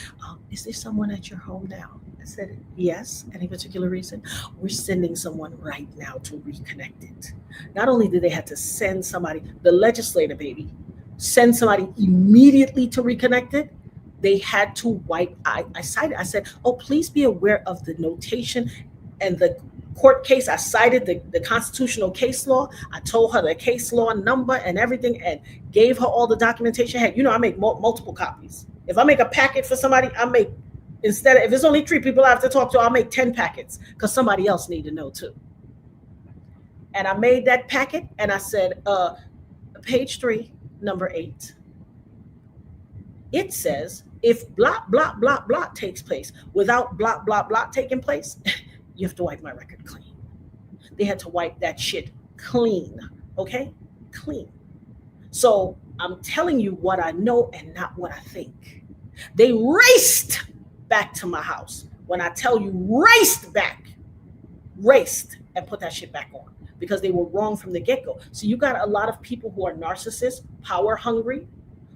is there someone at your home now? I said, yes. Any particular reason? We're sending someone right now to reconnect it. Not only did they have to send somebody, the legislator, baby, send somebody immediately to reconnect it, they had to wipe. I said, oh, please be aware of the notation and the court case. I cited the constitutional case law. I told her the case law number and everything, and gave her all the documentation. Hey, I make multiple copies. If I make a packet for somebody, instead of, if it's only 3 people I have to talk to, I'll make 10 packets because somebody else need to know too. And I made that packet, and I said, page 3, number 8. It says, if blah, blah, blah, blah takes place without blah, blah, blah taking place, you have to wipe my record clean. They had to wipe that shit clean, okay? Clean. So I'm telling you what I know and not what I think. They raced back to my house. When I tell you raced and put that shit back on because they were wrong from the get-go. So you got a lot of people who are narcissists, power hungry,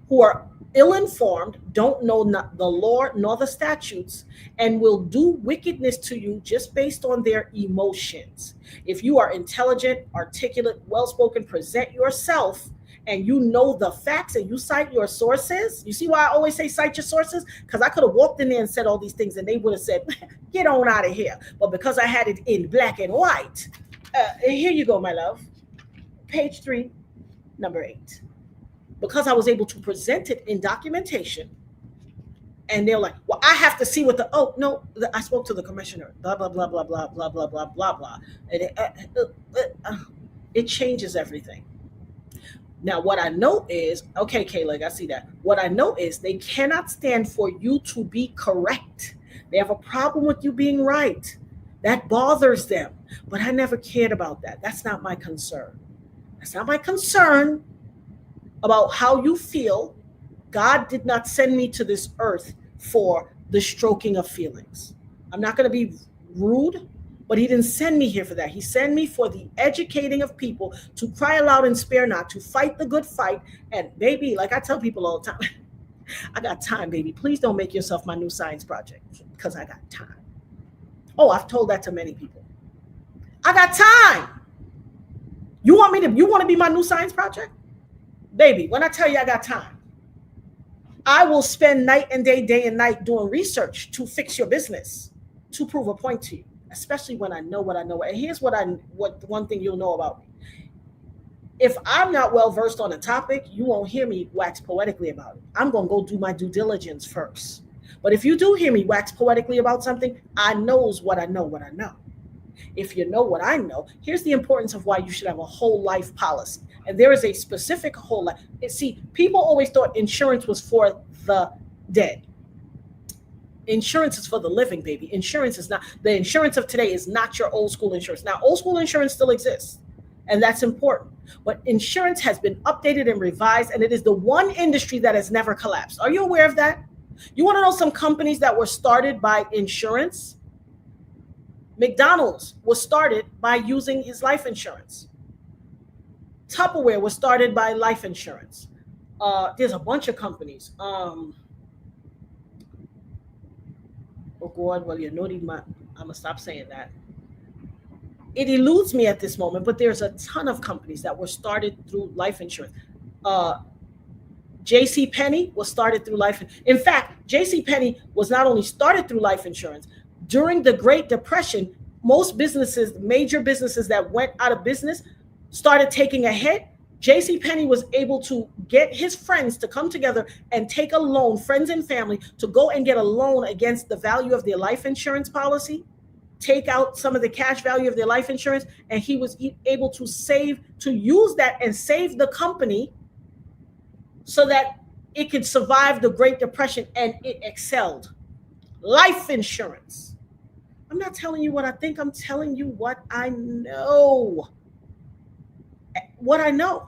who are ill-informed, don't know the law nor the statutes, and will do wickedness to you just based on their emotions. If you are intelligent, articulate, well-spoken, present yourself, and you know the facts and you cite your sources. You see why I always say cite your sources? Because I could have walked in there and said all these things and they would have said, get on out of here. But because I had it in black and white, here you go, my love. Page 3, number 8. Because I was able to present it in documentation, and they're like, well, I have to see what I spoke to the commissioner, blah, blah, blah, blah, blah, blah, blah, blah, blah, blah. And it changes everything. Now, what I know is, okay, Kayla, I see that. What I know is they cannot stand for you to be correct. They have a problem with you being right. That bothers them. But I never cared about that. That's not my concern. That's not my concern about how you feel. God did not send me to this earth for the stroking of feelings. I'm not going to be rude, but he didn't send me here for that. He sent me for the educating of people to cry aloud and spare not, to fight the good fight. And baby, like I tell people all the time, I got time, baby. Please don't make yourself my new science project because I got time. Oh, I've told that to many people. I got time. You want to be my new science project? Baby, when I tell you I got time, I will spend night and day and night doing research to fix your business, to prove a point to you, especially when I know what I know. And here's what one thing you'll know about me. If I'm not well versed on a topic, you won't hear me wax poetically about it. I'm going to go do my due diligence first. But if you do hear me wax poetically about something, I knows what I know. If you know what I know, here's the importance of why you should have a whole life policy. And there is a specific whole life. See, people always thought insurance was for the dead. Insurance is for the living, baby. Insurance is not, the insurance of today is not your old school insurance. Now, old school insurance still exists, and that's important. But insurance has been updated and revised, and it is the one industry that has never collapsed. Are you aware of that? You want to know some companies that were started by insurance? McDonald's was started by using his life insurance. Tupperware was started by life insurance. There's a bunch of companies. Oh God, well, I'm gonna stop saying that. It eludes me at this moment, but there's a ton of companies that were started through life insurance. JCPenney was started through life. In fact, JCPenney was not only started through life insurance. During the Great Depression, most businesses, major businesses that went out of business, started taking a hit. JCPenney was able to get his friends to come together and take a loan, friends and family, to go and get a loan against the value of their life insurance policy, take out some of the cash value of their life insurance, and he was able to use that and save the company so that it could survive the Great Depression, and it excelled. Life insurance. I'm not telling you what I think, I'm telling you what I know. What I know.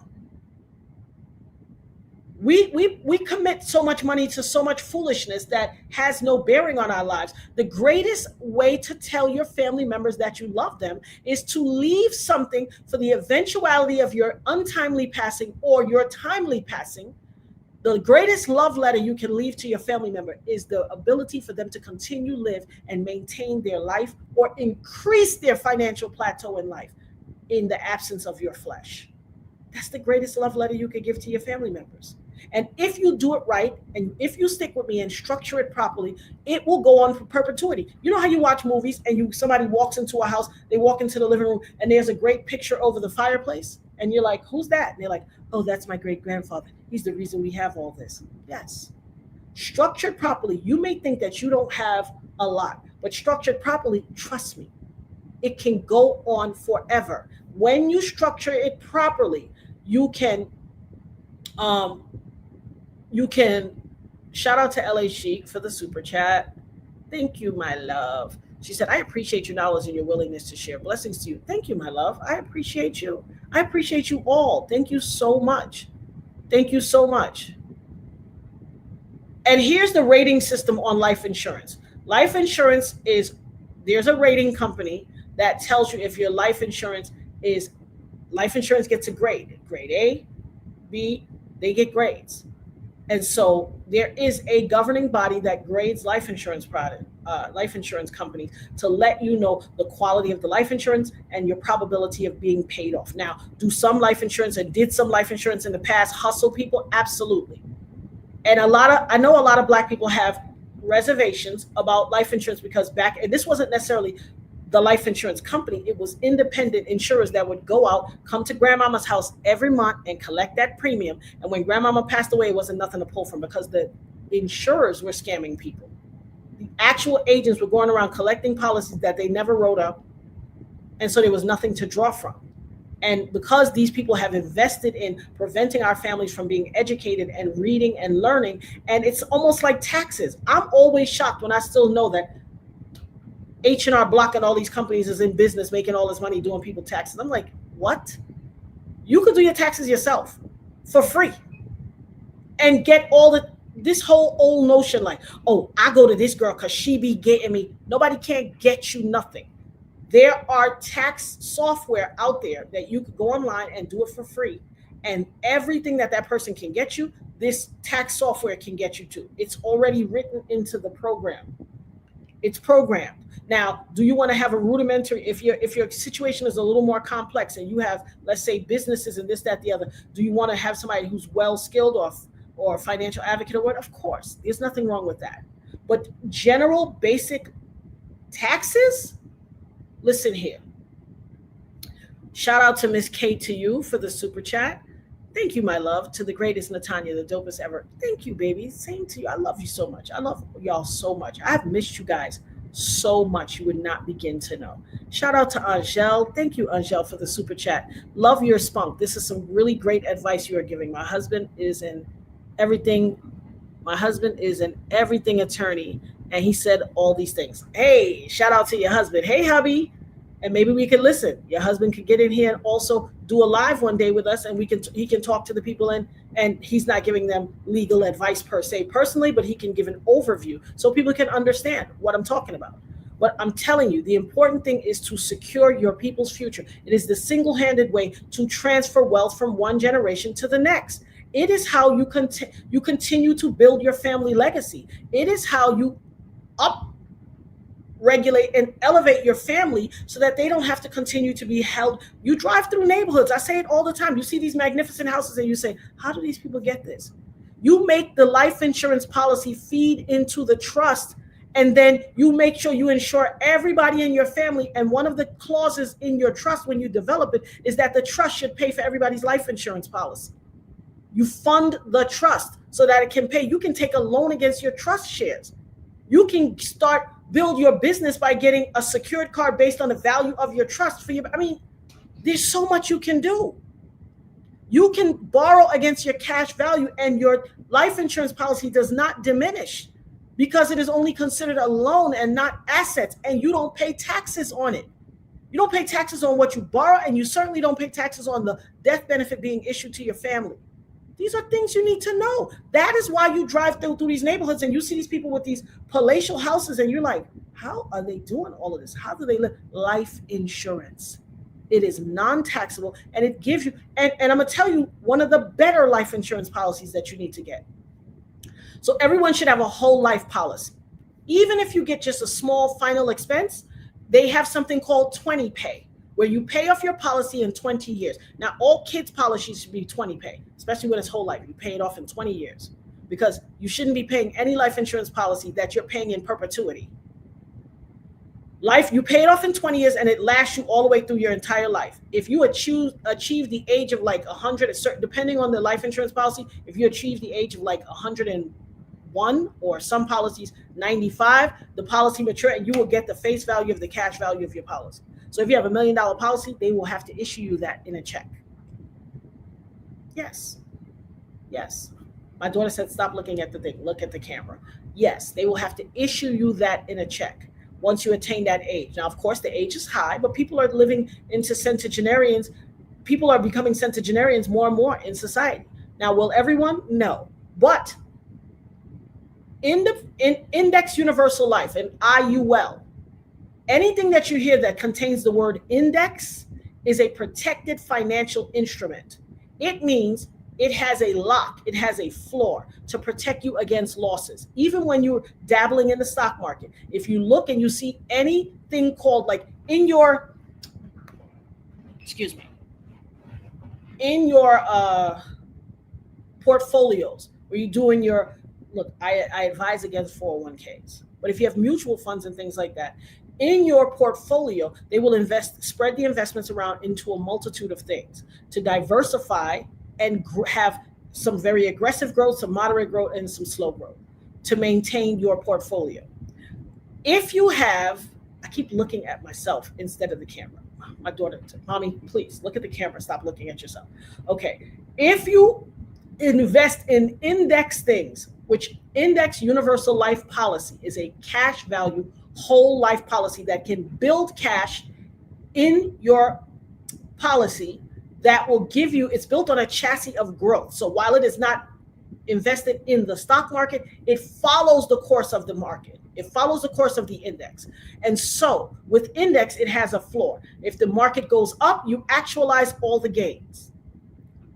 We commit so much money to so much foolishness that has no bearing on our lives. The greatest way to tell your family members that you love them is to leave something for the eventuality of your untimely passing or your timely passing. The greatest love letter you can leave to your family member is the ability for them to continue live and maintain their life or increase their financial plateau in life in the absence of your flesh. That's the greatest love letter you could give to your family members. And if you do it right, and if you stick with me and structure it properly, it will go on for perpetuity. You know how you watch movies and somebody walks into a house, they walk into the living room, and there's a great picture over the fireplace, and you're like, who's that? And they're like, oh, that's my great grandfather. He's the reason we have all this. Yes. Structured properly, you may think that you don't have a lot, but structured properly, trust me, it can go on forever. When you structure it properly, you can shout out to LA Chic for the super chat. Thank you, my love. She said, I appreciate your knowledge and your willingness to share. Blessings to you. Thank you, my love. I appreciate you. I appreciate you all. Thank you so much. Thank you so much. And here's the rating system on life insurance. Life insurance is, there's a rating company that tells you if your life insurance gets a grade. Grade A, B, they get grades. And so there is a governing body that grades life insurance companies to let you know the quality of the life insurance and your probability of being paid off. Now, did some life insurance in the past hustle people? Absolutely. And I know a lot of Black people have reservations about life insurance because and this wasn't necessarily the life insurance company, it was independent insurers that would go out, come to grandmama's house every month and collect that premium. And when grandmama passed away, it wasn't nothing to pull from because the insurers were scamming people. The actual agents were going around collecting policies that they never wrote up. And so there was nothing to draw from. And because these people have invested in preventing our families from being educated and reading and learning, and it's almost like taxes. I'm always shocked when I still know that H&R Block and all these companies is in business making all this money doing people taxes. I'm like, what? You could do your taxes yourself for free and get this whole old notion like, oh, I go to this girl because she be getting me. Nobody can't get you nothing. There are tax software out there that you could go online and do it for free. And everything that person can get you, this tax software can get you to. It's already written into the program. It's programmed. Now, do you want to have a rudimentary, if your situation is a little more complex and you have, let's say, businesses and this, that, the other, do you want to have somebody who's well-skilled or financial advocate or what? Of course, there's nothing wrong with that. But general basic taxes, listen here. Shout out to Miss K to you for the super chat. Thank you, my love. To the greatest Natanya, the dopest ever. Thank you, baby. Same to you. I love you so much. I love y'all so much. I've missed you guys so much you would not begin to know. Shout out to Angel. Thank you, Angel, for the super chat. Love your spunk. This is some really great advice you are giving. My husband is an everything attorney, and he said all these things. Hey, shout out to your husband. Hey, hubby. And maybe we can listen. Your husband could get in here and also do a live one day with us, and he can talk to the people, and he's not giving them legal advice per se personally, but he can give an overview so people can understand what I'm talking about. But I'm telling you, the important thing is to secure your people's future. It is the single-handed way to transfer wealth from one generation to the next. It is how you continue to build your family legacy. It is how you regulate and elevate your family so that they don't have to continue to be held. You drive through neighborhoods. I say it all the time. You see these magnificent houses and you say, how do these people get this? You make the life insurance policy feed into the trust, and then you make sure you insure everybody in your family. And one of the clauses in your trust when you develop it is that the trust should pay for everybody's life insurance policy. You fund the trust so that it can pay. You can take a loan against your trust shares. You can build your business by getting a secured card based on the value of your trust there's so much you can do. You can borrow against your cash value, and your life insurance policy does not diminish because it is only considered a loan and not assets, and you don't pay taxes on it. You don't pay taxes on what you borrow, and you certainly don't pay taxes on the death benefit being issued to your family. These are things you need to know. That is why you drive through these neighborhoods and you see these people with these palatial houses and you're like, how are they doing all of this? How do they live? Life insurance. It is non-taxable, and it gives you, and I'm going to tell you one of the better life insurance policies that you need to get. So everyone should have a whole life policy. Even if you get just a small final expense, they have something called 20 pay. where you pay off your policy in 20 years. Now, all kids' policies should be 20 pay, especially when it's whole life. You pay it off in 20 years because you shouldn't be paying any life insurance policy that you're paying in perpetuity. Life, you pay it off in 20 years and it lasts you all the way through your entire life. If you achieve the age of like 100, depending on the life insurance policy, if you achieve the age of like 101 or some policies 95, the policy mature and you will get the face value of the cash value of your policy. So if you have $1 million policy, they will have to issue you that in a check. Yes. Yes. My daughter said, stop looking at the thing. Look at the camera. Yes, they will have to issue you that in a check once you attain that age. Now, of course, the age is high, but people are living into centenarians. People are becoming centenarians more and more in society. Now, will everyone? No. But in Index Universal Life and IUL, anything that you hear that contains the word index is a protected financial instrument. It means it has a lock, it has a floor to protect you against losses. Even when you're dabbling in the stock market, if you look and you see anything called like in your, in your portfolios, where you're doing your, look, I advise against 401ks, but if you have mutual funds and things like that, in your portfolio, they will spread the investments around into a multitude of things to diversify and have some very aggressive growth, some moderate growth, and some slow growth to maintain your portfolio. If you have, I keep looking at myself instead of the camera. My daughter said, Mommy, please look at the camera. Stop looking at yourself. Okay. If you invest in index things, which Index Universal Life Policy is a cash value whole life policy that can build cash in your policy that will give you, it's built on a chassis of growth. So while it is not invested in the stock market, it follows the course of the market. It follows the course of the index. And so with index, it has a floor. If the market goes up, you actualize all the gains.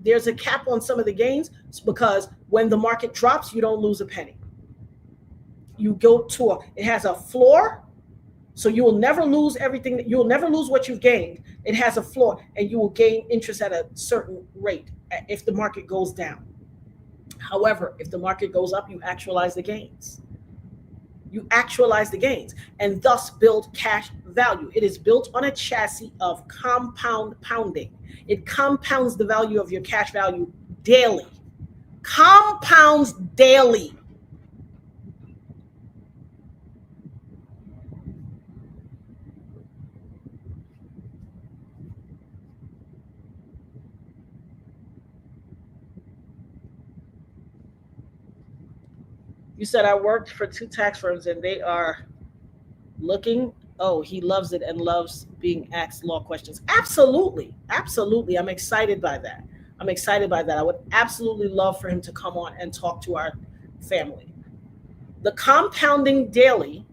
There's a cap on some of the gains because when the market drops, you don't lose a penny. You go to it has a floor. So you will never lose everything. You'll never lose what you've gained. It has a floor and you will gain interest at a certain rate if the market goes down. However, if the market goes up, you actualize the gains. You actualize the gains and thus build cash value. It is built on a chassis of compounding. It compounds the value of your cash value daily. Compounds daily. You said I worked for 2 tax firms and they are looking. Oh, he loves it and loves being asked law questions. Absolutely. Absolutely. I'm excited by that. I would absolutely love for him to come on and talk to our family. The compounding daily,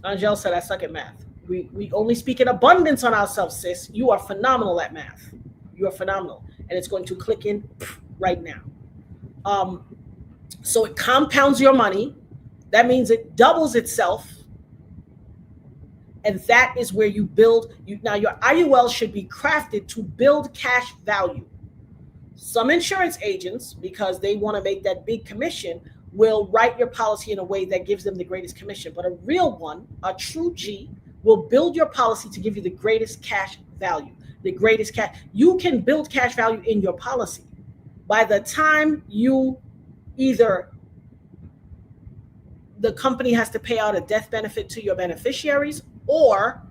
Angel said, I suck at math. We only speak in abundance on ourselves, sis. You are phenomenal at math. You are phenomenal. And it's going to click in right now. So it compounds your money. That means it doubles itself. And that is where you build. Now, your IUL should be crafted to build cash value. Some insurance agents, because they want to make that big commission, will write your policy in a way that gives them the greatest commission. But a real one, a true G, will build your policy to give you the greatest cash value. The greatest cash. You can build cash value in your policy. By the time you either the company has to pay out a death benefit to your beneficiaries, or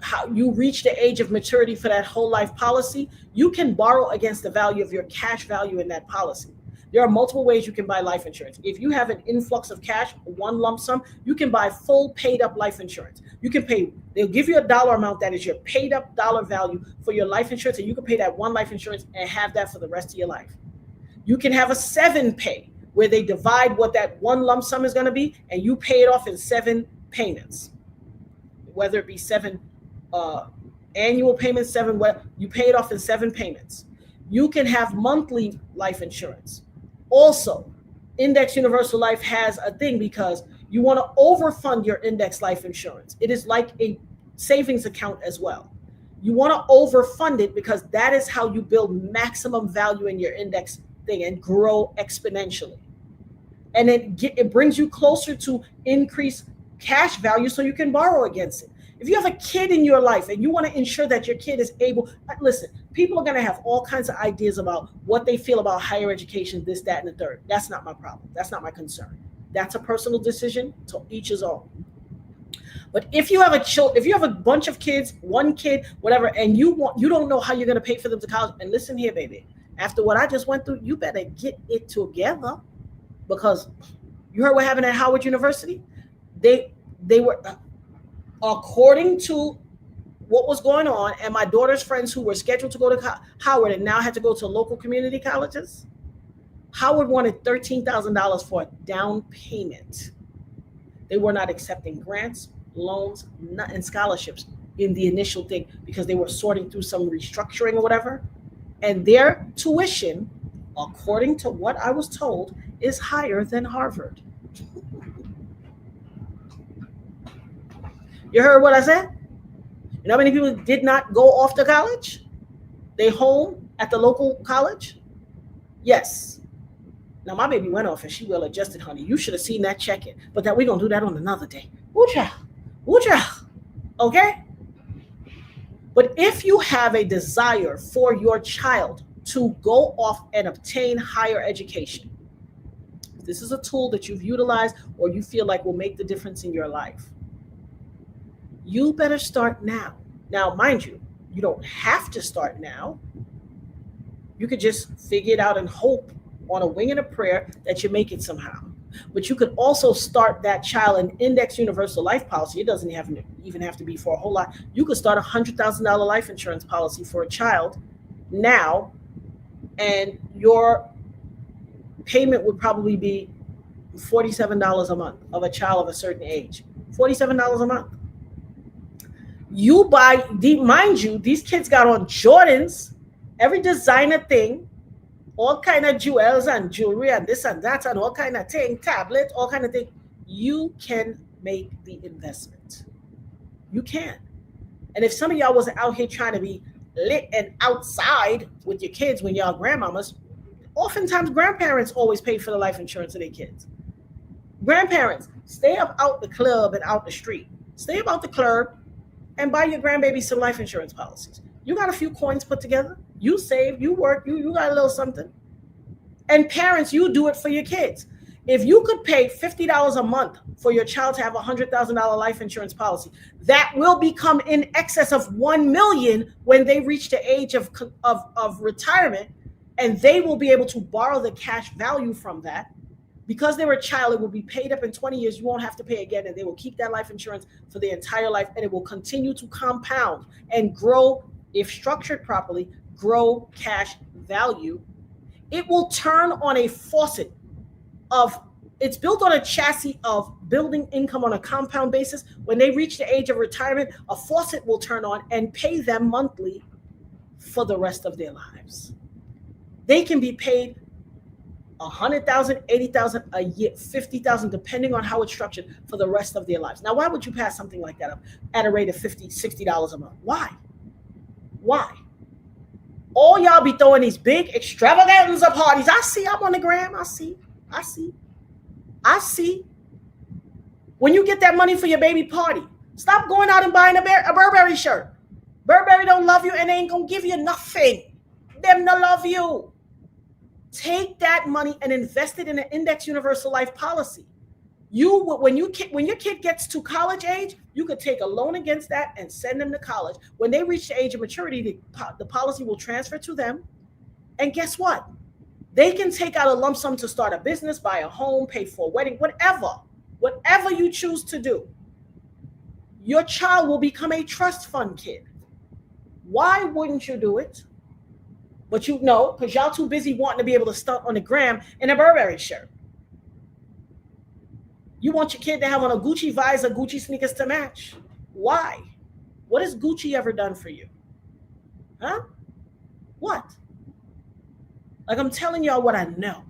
how you reach the age of maturity for that whole life policy, you can borrow against the value of your cash value in that policy. There are multiple ways you can buy life insurance. If you have an influx of cash, one lump sum, you can buy full paid up life insurance. You can pay, they'll give you a dollar amount that is your paid up dollar value for your life insurance, and you can pay that one life insurance and have that for the rest of your life. You can have a 7 pay where they divide what that one lump sum is going to be, and you pay it off in 7 payments, whether it be 7 annual payments, 7, you pay it off in 7 payments. You can have monthly life insurance. Also, Index Universal Life has a thing because you want to overfund your index life insurance. It is like a savings account as well. You want to overfund it because that is how you build maximum value in your index thing and grow exponentially. And it brings you closer to increased cash value so you can borrow against it. If you have a kid in your life and you want to ensure that your kid is able, listen, people are going to have all kinds of ideas about what they feel about higher education, this, that, and the third. That's not my problem. That's not my concern. That's a personal decision, to each his own. But if you have a bunch of kids, one kid, whatever, and you don't know how you're going to pay for them to college, and listen here, baby, after what I just went through, you better get it together, because you heard what happened at Howard University. They were, according to what was going on, and my daughter's friends who were scheduled to go to Howard and now had to go to local community colleges, Howard wanted $13,000 for a down payment. They were not accepting grants, loans, and scholarships in the initial thing because they were sorting through some restructuring or whatever. And their tuition, according to what I was told, is higher than Harvard. You heard what I said? You know how many people did not go off to college? They home at the local college? Yes. Now, my baby went off and she well adjusted, honey. You should have seen that check-in. But that we're going to do that on another day. Woo-cha. Woo-cha. Okay? But if you have a desire for your child to go off and obtain higher education, this is a tool that you've utilized or you feel like will make the difference in your life, you better start now. Now, mind you, you don't have to start now. You could just figure it out and hope on a wing and a prayer that you make it somehow. But you could also start that child an index universal life policy. It doesn't even have to be for a whole lot. You could start $100,000 life insurance policy for a child now, and your payment would probably be $47 a month of a child of a certain age. $47 a month. You buy, mind you, these kids got on Jordans, every designer thing, all kind of jewels and jewelry and this and that and all kind of thing, tablet, all kind of thing. You can make the investment. You can. And if some of y'all wasn't out here trying to be lit and outside with your kids when y'all grandmamas, oftentimes grandparents always pay for the life insurance of their kids. Grandparents, stay up out the club and out the street. Stay up out the club and buy your grandbaby some life insurance policies. You got a few coins put together. You save, you work, you got a little something. And parents, you do it for your kids. If you could pay $50 a month for your child to have a $100,000 life insurance policy, that will become in excess of $1 million when they reach the age of retirement, and they will be able to borrow the cash value from that. Because they were a child, it will be paid up in 20 years. You won't have to pay again, and they will keep that life insurance for their entire life, and it will continue to compound and grow, if structured properly, grow cash value. It will turn on a faucet of, it's built on a chassis of building income on a compound basis. When they reach the age of retirement, a faucet will turn on and pay them monthly for the rest of their lives. They can be paid $100,000, $80,000 a year, $50,000, depending on how it's structured, for the rest of their lives. Now, why would you pass something like that up at a rate of $50, $60 a month? Why? All y'all be throwing these big extravaganza parties. I see, I'm on the gram. I see. When you get that money for your baby party, stop going out and buying a Burberry shirt. Burberry don't love you and they ain't gonna give you nothing. Them no love you. Take that money and invest it in an index universal life policy. When your kid gets to college age, you could take a loan against that and send them to college. When they reach the age of maturity, the policy will transfer to them. And guess what? They can take out a lump sum to start a business, buy a home, pay for a wedding, whatever you choose to do. Your child will become a trust fund kid. Why wouldn't you do it? But you know, because y'all too busy wanting to be able to stunt on the gram in a Burberry shirt. You want your kid to have on a Gucci visor, Gucci sneakers to match. Why? What has Gucci ever done for you? Huh? What? Like, I'm telling y'all what I know.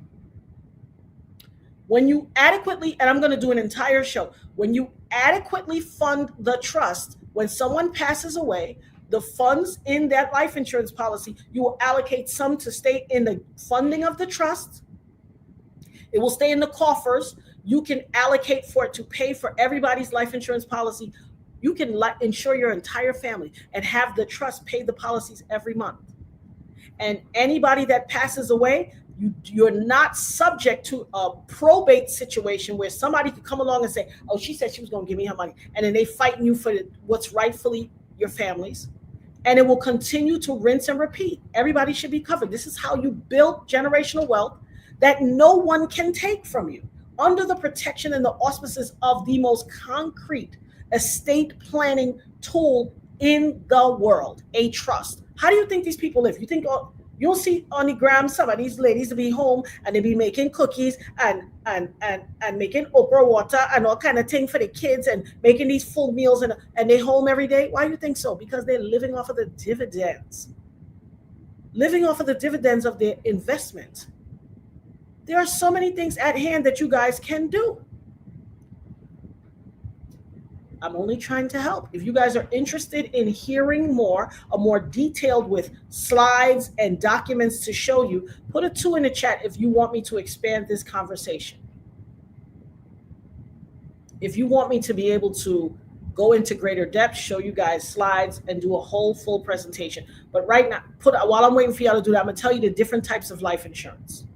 When you adequately, and I'm going to do an entire show, when you adequately fund the trust, When someone passes away, the funds in that life insurance policy, you will allocate some to stay in the funding of the trust. It will stay in the coffers. You can allocate for it to pay for everybody's life insurance policy. You can insure your entire family and have the trust pay the policies every month. And anybody that passes away, you're not subject to a probate situation where somebody could come along and say, oh, she said she was going to give me her money. And then they fighting you for what's rightfully your family's. And it will continue to rinse and repeat. Everybody should be covered. This is how you build generational wealth that no one can take from you, under the protection and the auspices of the most concrete estate planning tool in the world, a trust. How do you think these people live? You think you'll see on the gram some of these ladies to be home and they be making cookies and making okra water and all kind of thing for the kids and making these full meals and they home every day? Why do you think so? Because they're living off of the dividends. Living off of the dividends of their investment. There are so many things at hand that you guys can do. I'm only trying to help. If you guys are interested in hearing more detailed with slides and documents to show you, put a 2 in the chat if you want me to expand this conversation. If you want me to be able to go into greater depth, show you guys slides and do a whole full presentation. But right now, while I'm waiting for y'all to do that, I'm gonna tell you the different types of life insurance.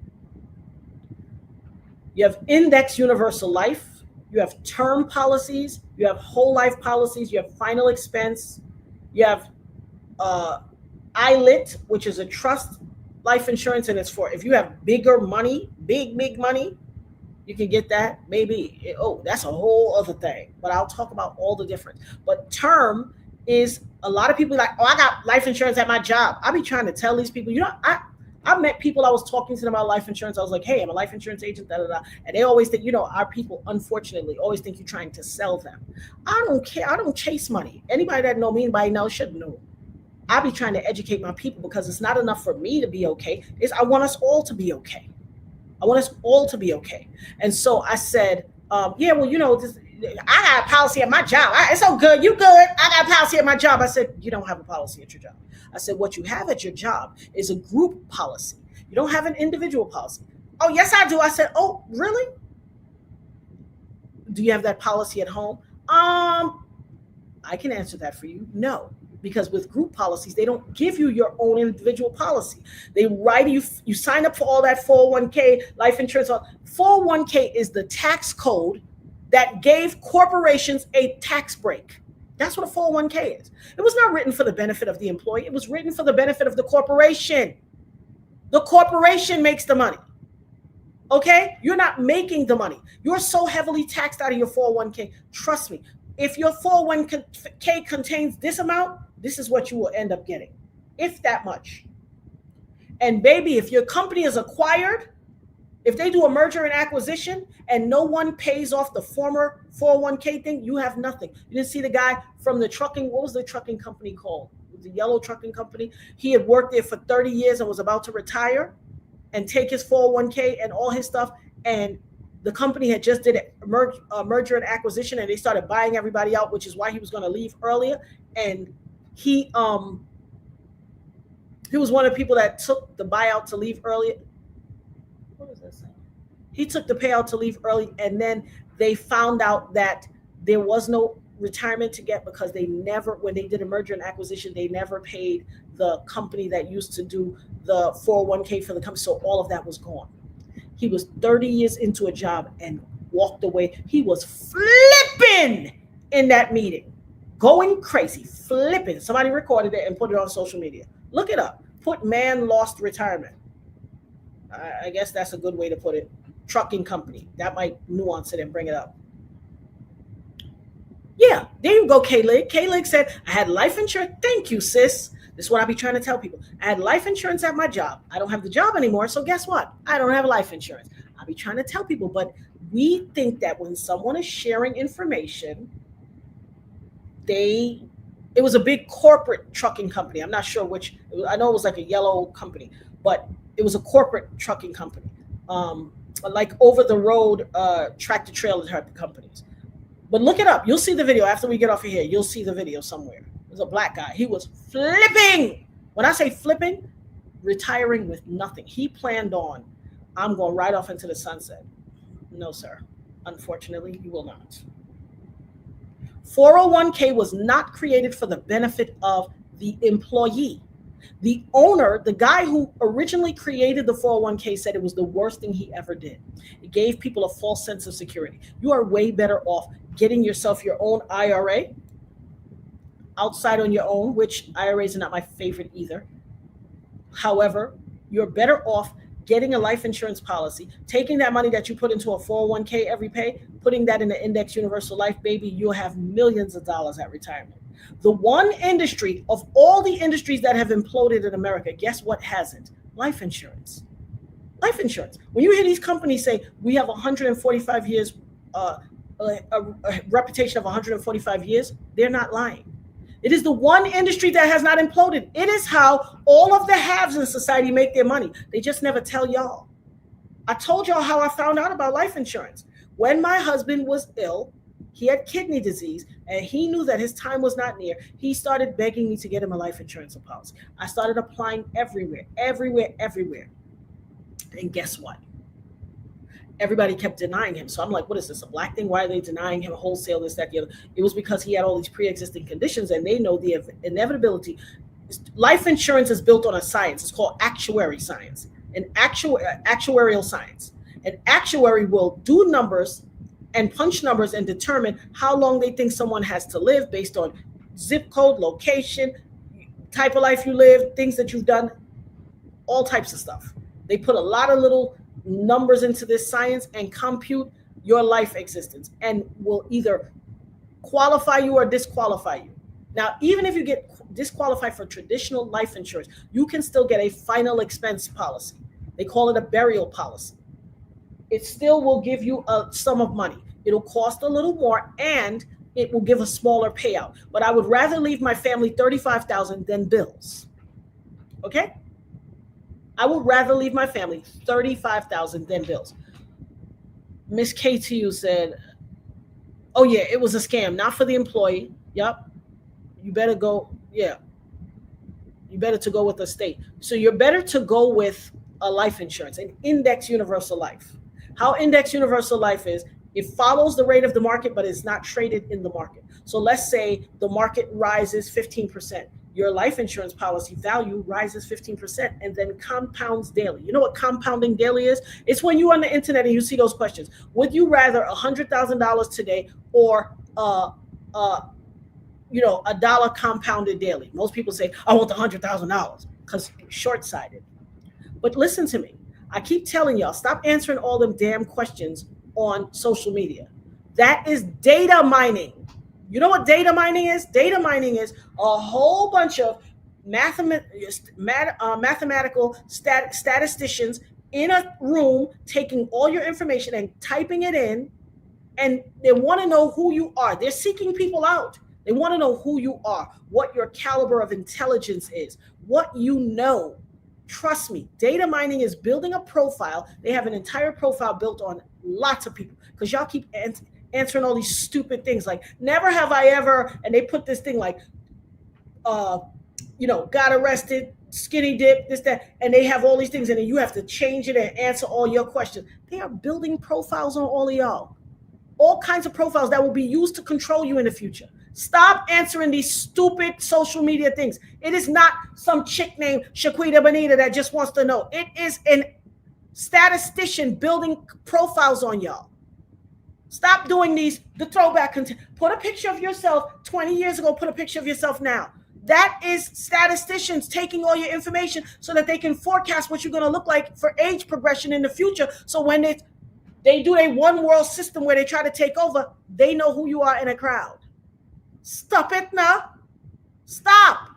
You have index universal life, you have term policies, you have whole life policies, you have final expense, you have ILIT, which is a trust life insurance, and it's for if you have bigger money, big money, you can get that. Maybe, that's a whole other thing, but I'll talk about all the different. But term is, a lot of people like, I got life insurance at my job. I'll be trying to tell these people, I met people, I was talking to them about life insurance. I was like, hey, I'm a life insurance agent, And they always think, our people, unfortunately, always think you're trying to sell them. I don't care. I don't chase money. Anybody that know me, anybody knows, should know. I be trying to educate my people because it's not enough for me to be okay. I want us all to be okay. I want us all to be okay. And so I said, I got a policy at my job. It's so good. You good. I got a policy at my job. I said, you don't have a policy at your job. I said, what you have at your job is a group policy. You don't have an individual policy. Oh, yes, I do. I said, oh, really? Do you have that policy at home? I can answer that for you. No, because with group policies, they don't give you your own individual policy. They write you sign up for all that 401k, life insurance. 401k is the tax code that gave corporations a tax break. That's what a 401k is. It was not written for the benefit of the employee. It was written for the benefit of the corporation. The corporation makes the money. Okay? You're not making the money. You're so heavily taxed out of your 401k. Trust me. If your 401k contains this amount, this is what you will end up getting. If that much. And baby, if your company is acquired, if they do a merger and acquisition and no one pays off the former 401k thing, you have nothing. You didn't see the guy from the trucking, what was the trucking company called? It was the yellow trucking company. He had worked there for 30 years and was about to retire and take his 401k and all his stuff. And the company had just did a merger and acquisition and they started buying everybody out, which is why he was going to leave earlier. And he was one of the people that took the buyout to leave earlier. What is that saying? He took the payout to leave early, and then they found out that there was no retirement to get because when they did a merger and acquisition, they never paid the company that used to do the 401k for the company. So all of that was gone. He was 30 years into a job and walked away. He was flipping in that meeting, going crazy, flipping. Somebody recorded it and put it on social media. Look it up. Put man lost retirement. I guess that's a good way to put it. Trucking company. That might nuance it and bring it up. Yeah, there you go, K-Lig. K-Lig said, I had life insurance. Thank you, sis. This is what I be trying to tell people. I had life insurance at my job. I don't have the job anymore, so guess what? I don't have life insurance. I be trying to tell people, but we think that when someone is sharing information, it was a big corporate trucking company. I'm not sure which. I know it was like a yellow company, but it was a corporate trucking company, like over the road tractor trailer type of companies. But look it up. You'll see the video after we get off of here. You'll see the video somewhere. There's a black guy. He was flipping. When I say flipping, retiring with nothing. He planned on, I'm going right off into the sunset. No, sir. Unfortunately, you will not. 401k was not created for the benefit of the employee. The owner, the guy who originally created the 401k, said it was the worst thing he ever did. It gave people a false sense of security. You are way better off getting yourself your own IRA outside on your own, which IRAs are not my favorite either. However, you're better off getting a life insurance policy, taking that money that you put into a 401k every pay, putting that in the Index Universal Life, baby, you'll have millions of dollars at retirement. The one industry of all the industries that have imploded in America, guess what hasn't? Life insurance. Life insurance. When you hear these companies say we have 145 years, a reputation of 145 years, they're not lying. It is the one industry that has not imploded. It is how all of the haves in society make their money. They just never tell y'all. I told y'all how I found out about life insurance. When my husband was ill, he had kidney disease, and he knew that his time was not near. He started begging me to get him a life insurance policy. I started applying everywhere. And guess what? Everybody kept denying him. So I'm like, what is this, a black thing? Why are they denying him wholesale, this, that, the other? It was because he had all these pre-existing conditions, and they know the inevitability. Life insurance is built on a science. It's called actuary science, an actuarial science. An actuary will do numbers and punch numbers and determine how long they think someone has to live based on zip code, location, type of life you live, things that you've done, all types of stuff. They put a lot of little numbers into this science and compute your life existence and will either qualify you or disqualify you. Now, even if you get disqualified for traditional life insurance, you can still get a final expense policy. They call it a burial policy. It still will give you a sum of money. It'll cost a little more and it will give a smaller payout. But I would rather leave my family $35,000 than bills. Okay? I would rather leave my family $35,000 than bills. Miss KTU said, oh yeah, it was a scam, not for the employee. Yep. You better go, yeah. You better to go with the state. So you're better to go with a life insurance, an Index Universal Life. How Index Universal Life is, it follows the rate of the market, but it's not traded in the market. So let's say the market rises 15%. Your life insurance policy value rises 15% and then compounds daily. You know what compounding daily is? It's when you're on the internet and you see those questions. Would you rather $100,000 today or a dollar compounded daily? Most people say, I want the $100,000 because short-sighted. But listen to me. I keep telling y'all, stop answering all them damn questions on social media. That is data mining. You know what data mining is? Data mining is a whole bunch of mathematical statisticians in a room taking all your information and typing it in, and they want to know who you are. They're seeking people out. They want to know who you are, what your caliber of intelligence is, what you know. Trust me, data mining is building a profile. They have an entire profile built on lots of people because y'all keep answering all these stupid things like never have I ever, and they put this thing like, got arrested, skinny dip, this, that, and they have all these things, and then you have to change it and answer all your questions. They are building profiles on all of y'all. All kinds of profiles that will be used to control you in the future. Stop answering these stupid social media things. It is not some chick named Shaquita Bonita that just wants to know. It is a statistician building profiles on y'all. Stop doing the throwback content. Put a picture of yourself 20 years ago, put a picture of yourself now. That is statisticians taking all your information so that they can forecast what you're going to look like for age progression in the future. So when they do a one world system where they try to take over, they know who you are in a crowd. Stop it now. Stop.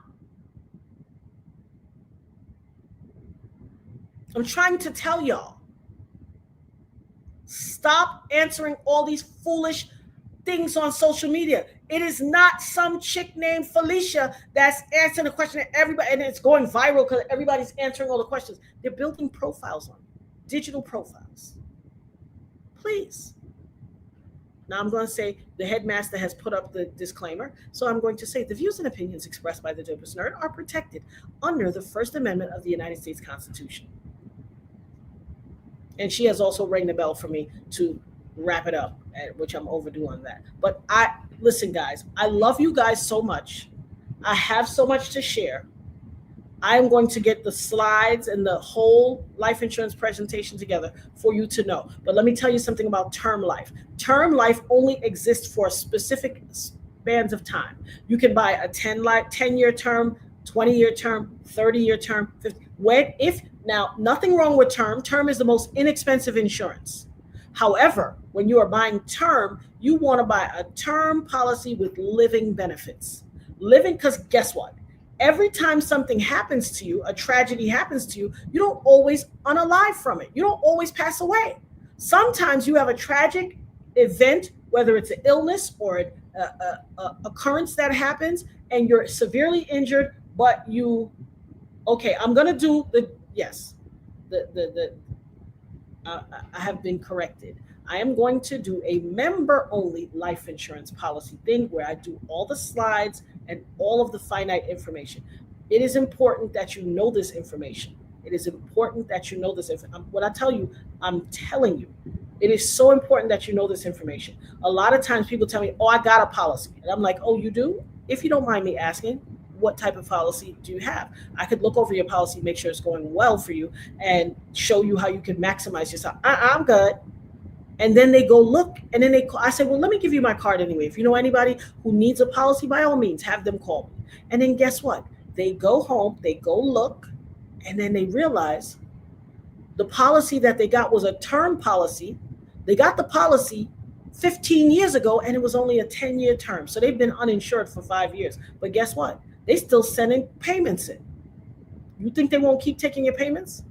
I'm trying to tell y'all. Stop answering all these foolish things on social media. It is not some chick named Felicia that's answering the question that everybody, and it's going viral because everybody's answering all the questions. They're building profiles on you, digital profiles. Please. Now I'm going to say the headmaster has put up the disclaimer. So I'm going to say the views and opinions expressed by the Dopest Nerd are protected under the First Amendment of the United States Constitution. And she has also rang the bell for me to wrap it up, which I'm overdue on that. But listen, guys, I love you guys so much. I have so much to share. I'm going to get the slides and the whole life insurance presentation together for you to know. But let me tell you something about term life. Term life only exists for specific spans of time. You can buy a 10-year term, 20-year term, 30-year term, 50. Now, nothing wrong with term. Term is the most inexpensive insurance. However, when you are buying term, you want to buy a term policy with living benefits. Because guess what? Every time something happens to you, a tragedy happens to you, you don't always unalive from it. You don't always pass away. Sometimes you have a tragic event, whether it's an illness or an occurrence that happens, and you're severely injured, but I'm going to do I have been corrected. I am going to do a member-only life insurance policy thing where I do all the slides and all of the finite information. It is important that you know this information. It is important that you know this information. What I tell you, I'm telling you. It is so important that you know this information. A lot of times people tell me, oh, I got a policy. And I'm like, oh, you do? If you don't mind me asking, what type of policy do you have? I could look over your policy, make sure it's going well for you, and show you how you can maximize yourself. I'm good. And then they go look, and then I say, well, let me give you my card anyway. If you know anybody who needs a policy, by all means, have them call me. And then guess what? They go home, they go look, and then they realize the policy that they got was a term policy. They got the policy 15 years ago, and it was only a 10-year term. So they've been uninsured for 5 years. But guess what? They still sending payments in. You think they won't keep taking your payments?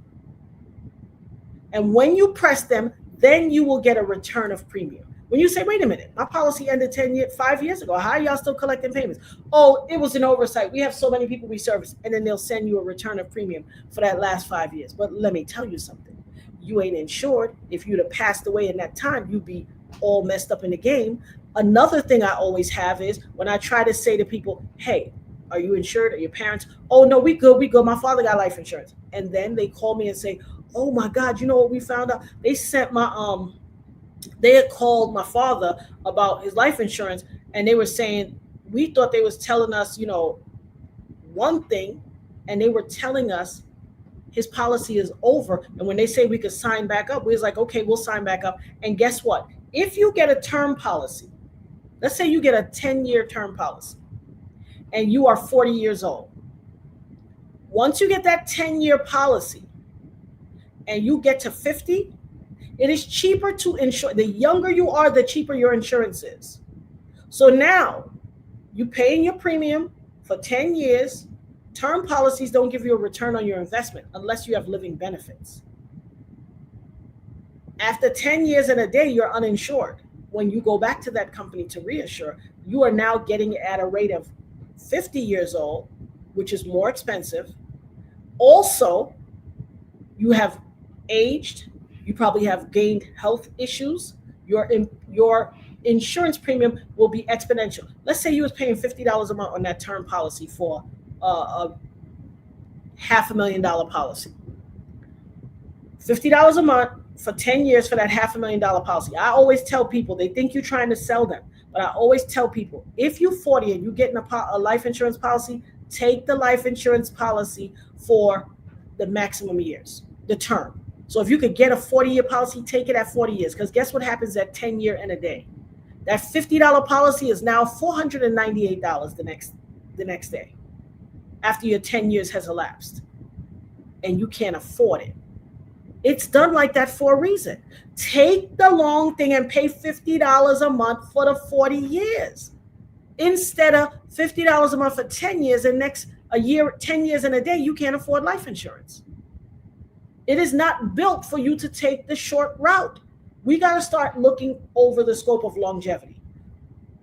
And when you press them, then you will get a return of premium. When you say, wait a minute, my policy ended 5 years ago. How are y'all still collecting payments? Oh, it was an oversight. We have so many people we service. And then they'll send you a return of premium for that last 5 years. But let me tell you something. You ain't insured. If you'd have passed away in that time, you'd be all messed up in the game. Another thing I always have is when I try to say to people, hey, are you insured? Are your parents? Oh, no, we good. My father got life insurance. And then they call me and say, oh my God, you know what we found out? They sent they had called my father about his life insurance, and they were saying, we thought they was telling us, one thing, and they were telling us his policy is over. And when they say we could sign back up, we was like, okay, we'll sign back up. And guess what? If you get a term policy, let's say you get a 10-year term policy, and you are 40 years old. Once you get that 10-year policy, and you get to 50, it is cheaper to insure. The younger you are, the cheaper your insurance is. So now you paying your premium for 10 years. Term policies don't give you a return on your investment unless you have living benefits. After 10 years and a day, you're uninsured. When you go back to that company to reassure, you are now getting it at a rate of 50 years old, which is more expensive. Also, you have aged, you probably have gained health issues. Your insurance premium will be exponential. Let's say you was paying $50 a month on that term policy for a $500,000 policy. $50 a month for 10 years for that $500,000 policy. I always tell people, they think you're trying to sell them, but I always tell people, if you're 40 and you're getting a life insurance policy, take the life insurance policy for the maximum years, the term. So if you could get a 40-year policy, take it at 40 years. Because guess what happens at 10 year and a day? That $50 policy is now $498 the next day after your 10 years has elapsed. And you can't afford it. It's done like that for a reason. Take the long thing and pay $50 a month for the 40 years. Instead of $50 a month for 10 years and a year, 10 years and a day, you can't afford life insurance. It is not built for you to take the short route. We got to start looking over the scope of longevity.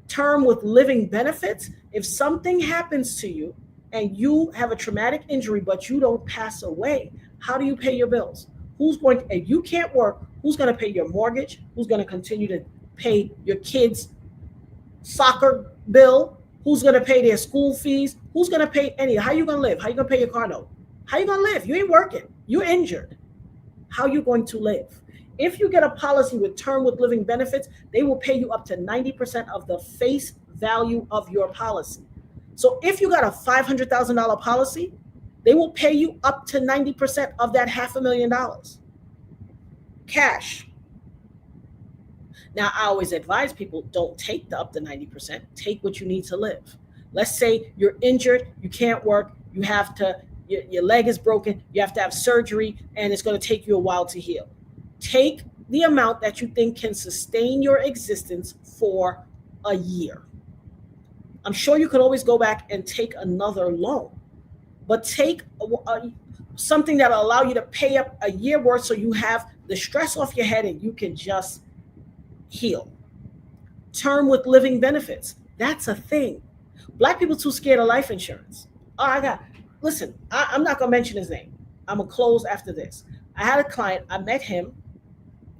Term with living benefits. If something happens to you and you have a traumatic injury, but you don't pass away, how do you pay your bills? If you can't work, who's going to pay your mortgage? Who's going to continue to pay your kids' soccer bill? Who's going to pay their school fees? Who's going to pay any? How you going to live? How you going to pay your car note? How you going to live? You ain't working. You're injured. How you going to live? If you get a policy with term with living benefits, they will pay you up to 90% of the face value of your policy. So if you got a $500,000 policy, they will pay you up to 90% of that $500,000 cash. Now, I always advise people, don't take the up to 90%. Take what you need to live. Let's say you're injured, you can't work, you have to, your leg is broken, you have to have surgery, and it's going to take you a while to heal. Take the amount that you think can sustain your existence for a year. I'm sure you could always go back and take another loan, but take something that will allow you to pay up a year worth so you have the stress off your head and you can just heal. Term with living benefits. That's a thing. Black people too scared of life insurance. Oh, listen, I'm not going to mention his name. I'm going to close after this. I had a client, I met him,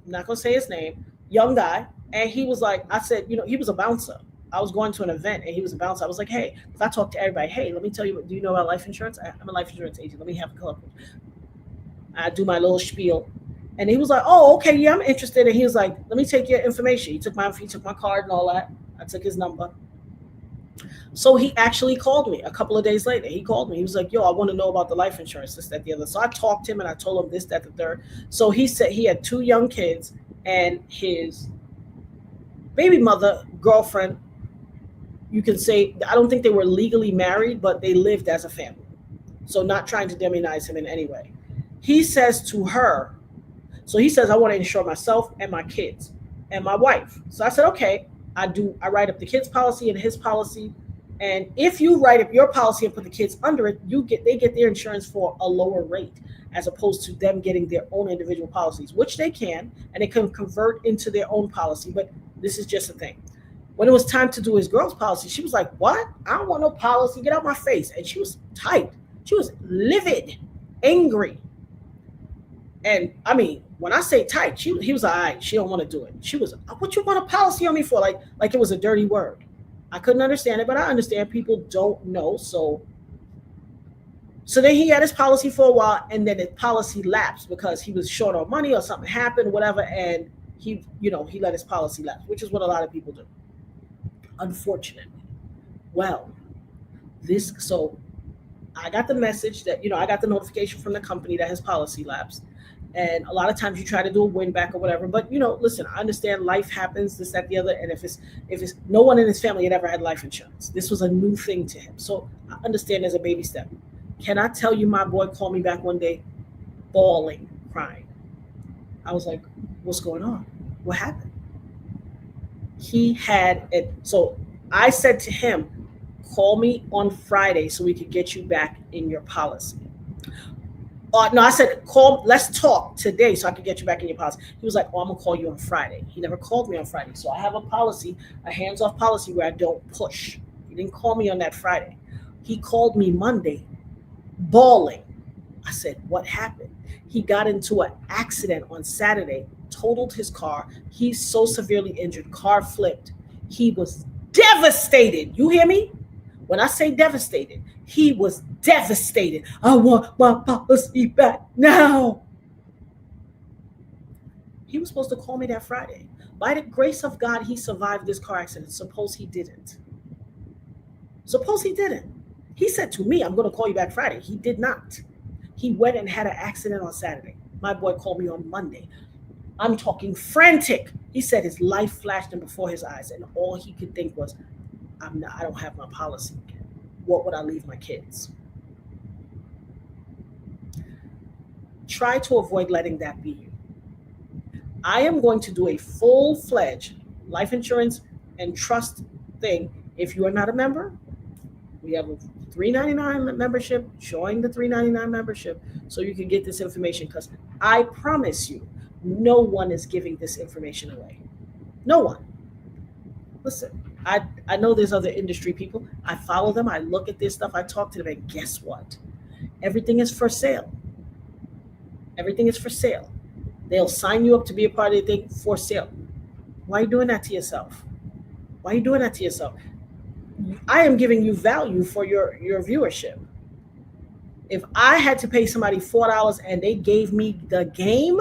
I'm not going to say his name, young guy, and he was like, I said, he was a bouncer. I was going to an event and he was a bouncer. I was like, hey, if I talk to everybody, hey, let me tell you, do you know about life insurance? I'm a life insurance agent. Let me have a couple. I do my little spiel. And he was like, oh, okay, yeah, I'm interested. And he was like, let me take your information. He took my card and all that. I took his number. So he actually called me a couple of days later. He called me. He was like, yo, I want to know about the life insurance, this, that, the other. So I talked to him and I told him this, that, the third. So he said he had 2 young kids and his baby mother, girlfriend, you can say, I don't think they were legally married, but they lived as a family. So not trying to demonize him in any way. He says to her, so he says, I want to insure myself and my kids and my wife. So I said, okay, I write up the kids' policy and his policy. And if you write up your policy and put the kids under it, they get their insurance for a lower rate, as opposed to them getting their own individual policies, which they can, and they can convert into their own policy. But this is just a thing. When it was time to do his girl's policy, she was like, what? I don't want no policy. Get out my face. And she was tight. She was livid, angry. And I mean, when I say tight, he was all right. She don't want to do it. She was, what you want a policy on me for? Like it was a dirty word. I couldn't understand it, but I understand people don't know. So then he had his policy for a while, and then his policy lapsed because he was short on money or something happened, whatever. And he let his policy lapse, which is what a lot of people do, unfortunately. Well, so I got the message that, I got the notification from the company that his policy lapsed. And a lot of times you try to do a win back or whatever. But, listen, I understand life happens, this, that, the other. And if it's no one in his family had ever had life insurance. This was a new thing to him. So I understand there's a baby step. Can I tell you, my boy called me back one day, bawling, crying. I was like, what's going on? What happened? He had it. So I said to him, call me on Friday so we could get you back in your policy. No, I said, let's talk today so I can get you back in your policy. He was like, I'm going to call you on Friday. He never called me on Friday. So I have a policy, a hands-off policy where I don't push. He didn't call me on that Friday. He called me Monday, bawling. I said, what happened? He got into an accident on Saturday, totaled his car. He's so severely injured, car flipped. He was devastated. You hear me? When I say devastated, he was devastated. I want my policy back now. He was supposed to call me that Friday. By the grace of God, he survived this car accident. Suppose he didn't. He said to me, I'm going to call you back Friday. He did not. He went and had an accident on Saturday. My boy called me on Monday. I'm talking frantic. He said his life flashed in before his eyes, and all he could think was, I don't have my policy. What would I leave my kids? Try to avoid letting that be you. I am going to do a full-fledged life insurance and trust thing. If you are not a member, we have a $3.99 membership. Join the $3.99 membership so you can get this information, because I promise you, no one is giving this information away. No one. Listen, I know there's other industry people. I follow them. I look at this stuff. I talk to them. And guess what? Everything is for sale. Everything is for sale. They'll sign you up to be a part of the thing for sale. Why are you doing that to yourself? Why are you doing that to yourself? I am giving you value for your viewership. If I had to pay somebody $4 and they gave me the game,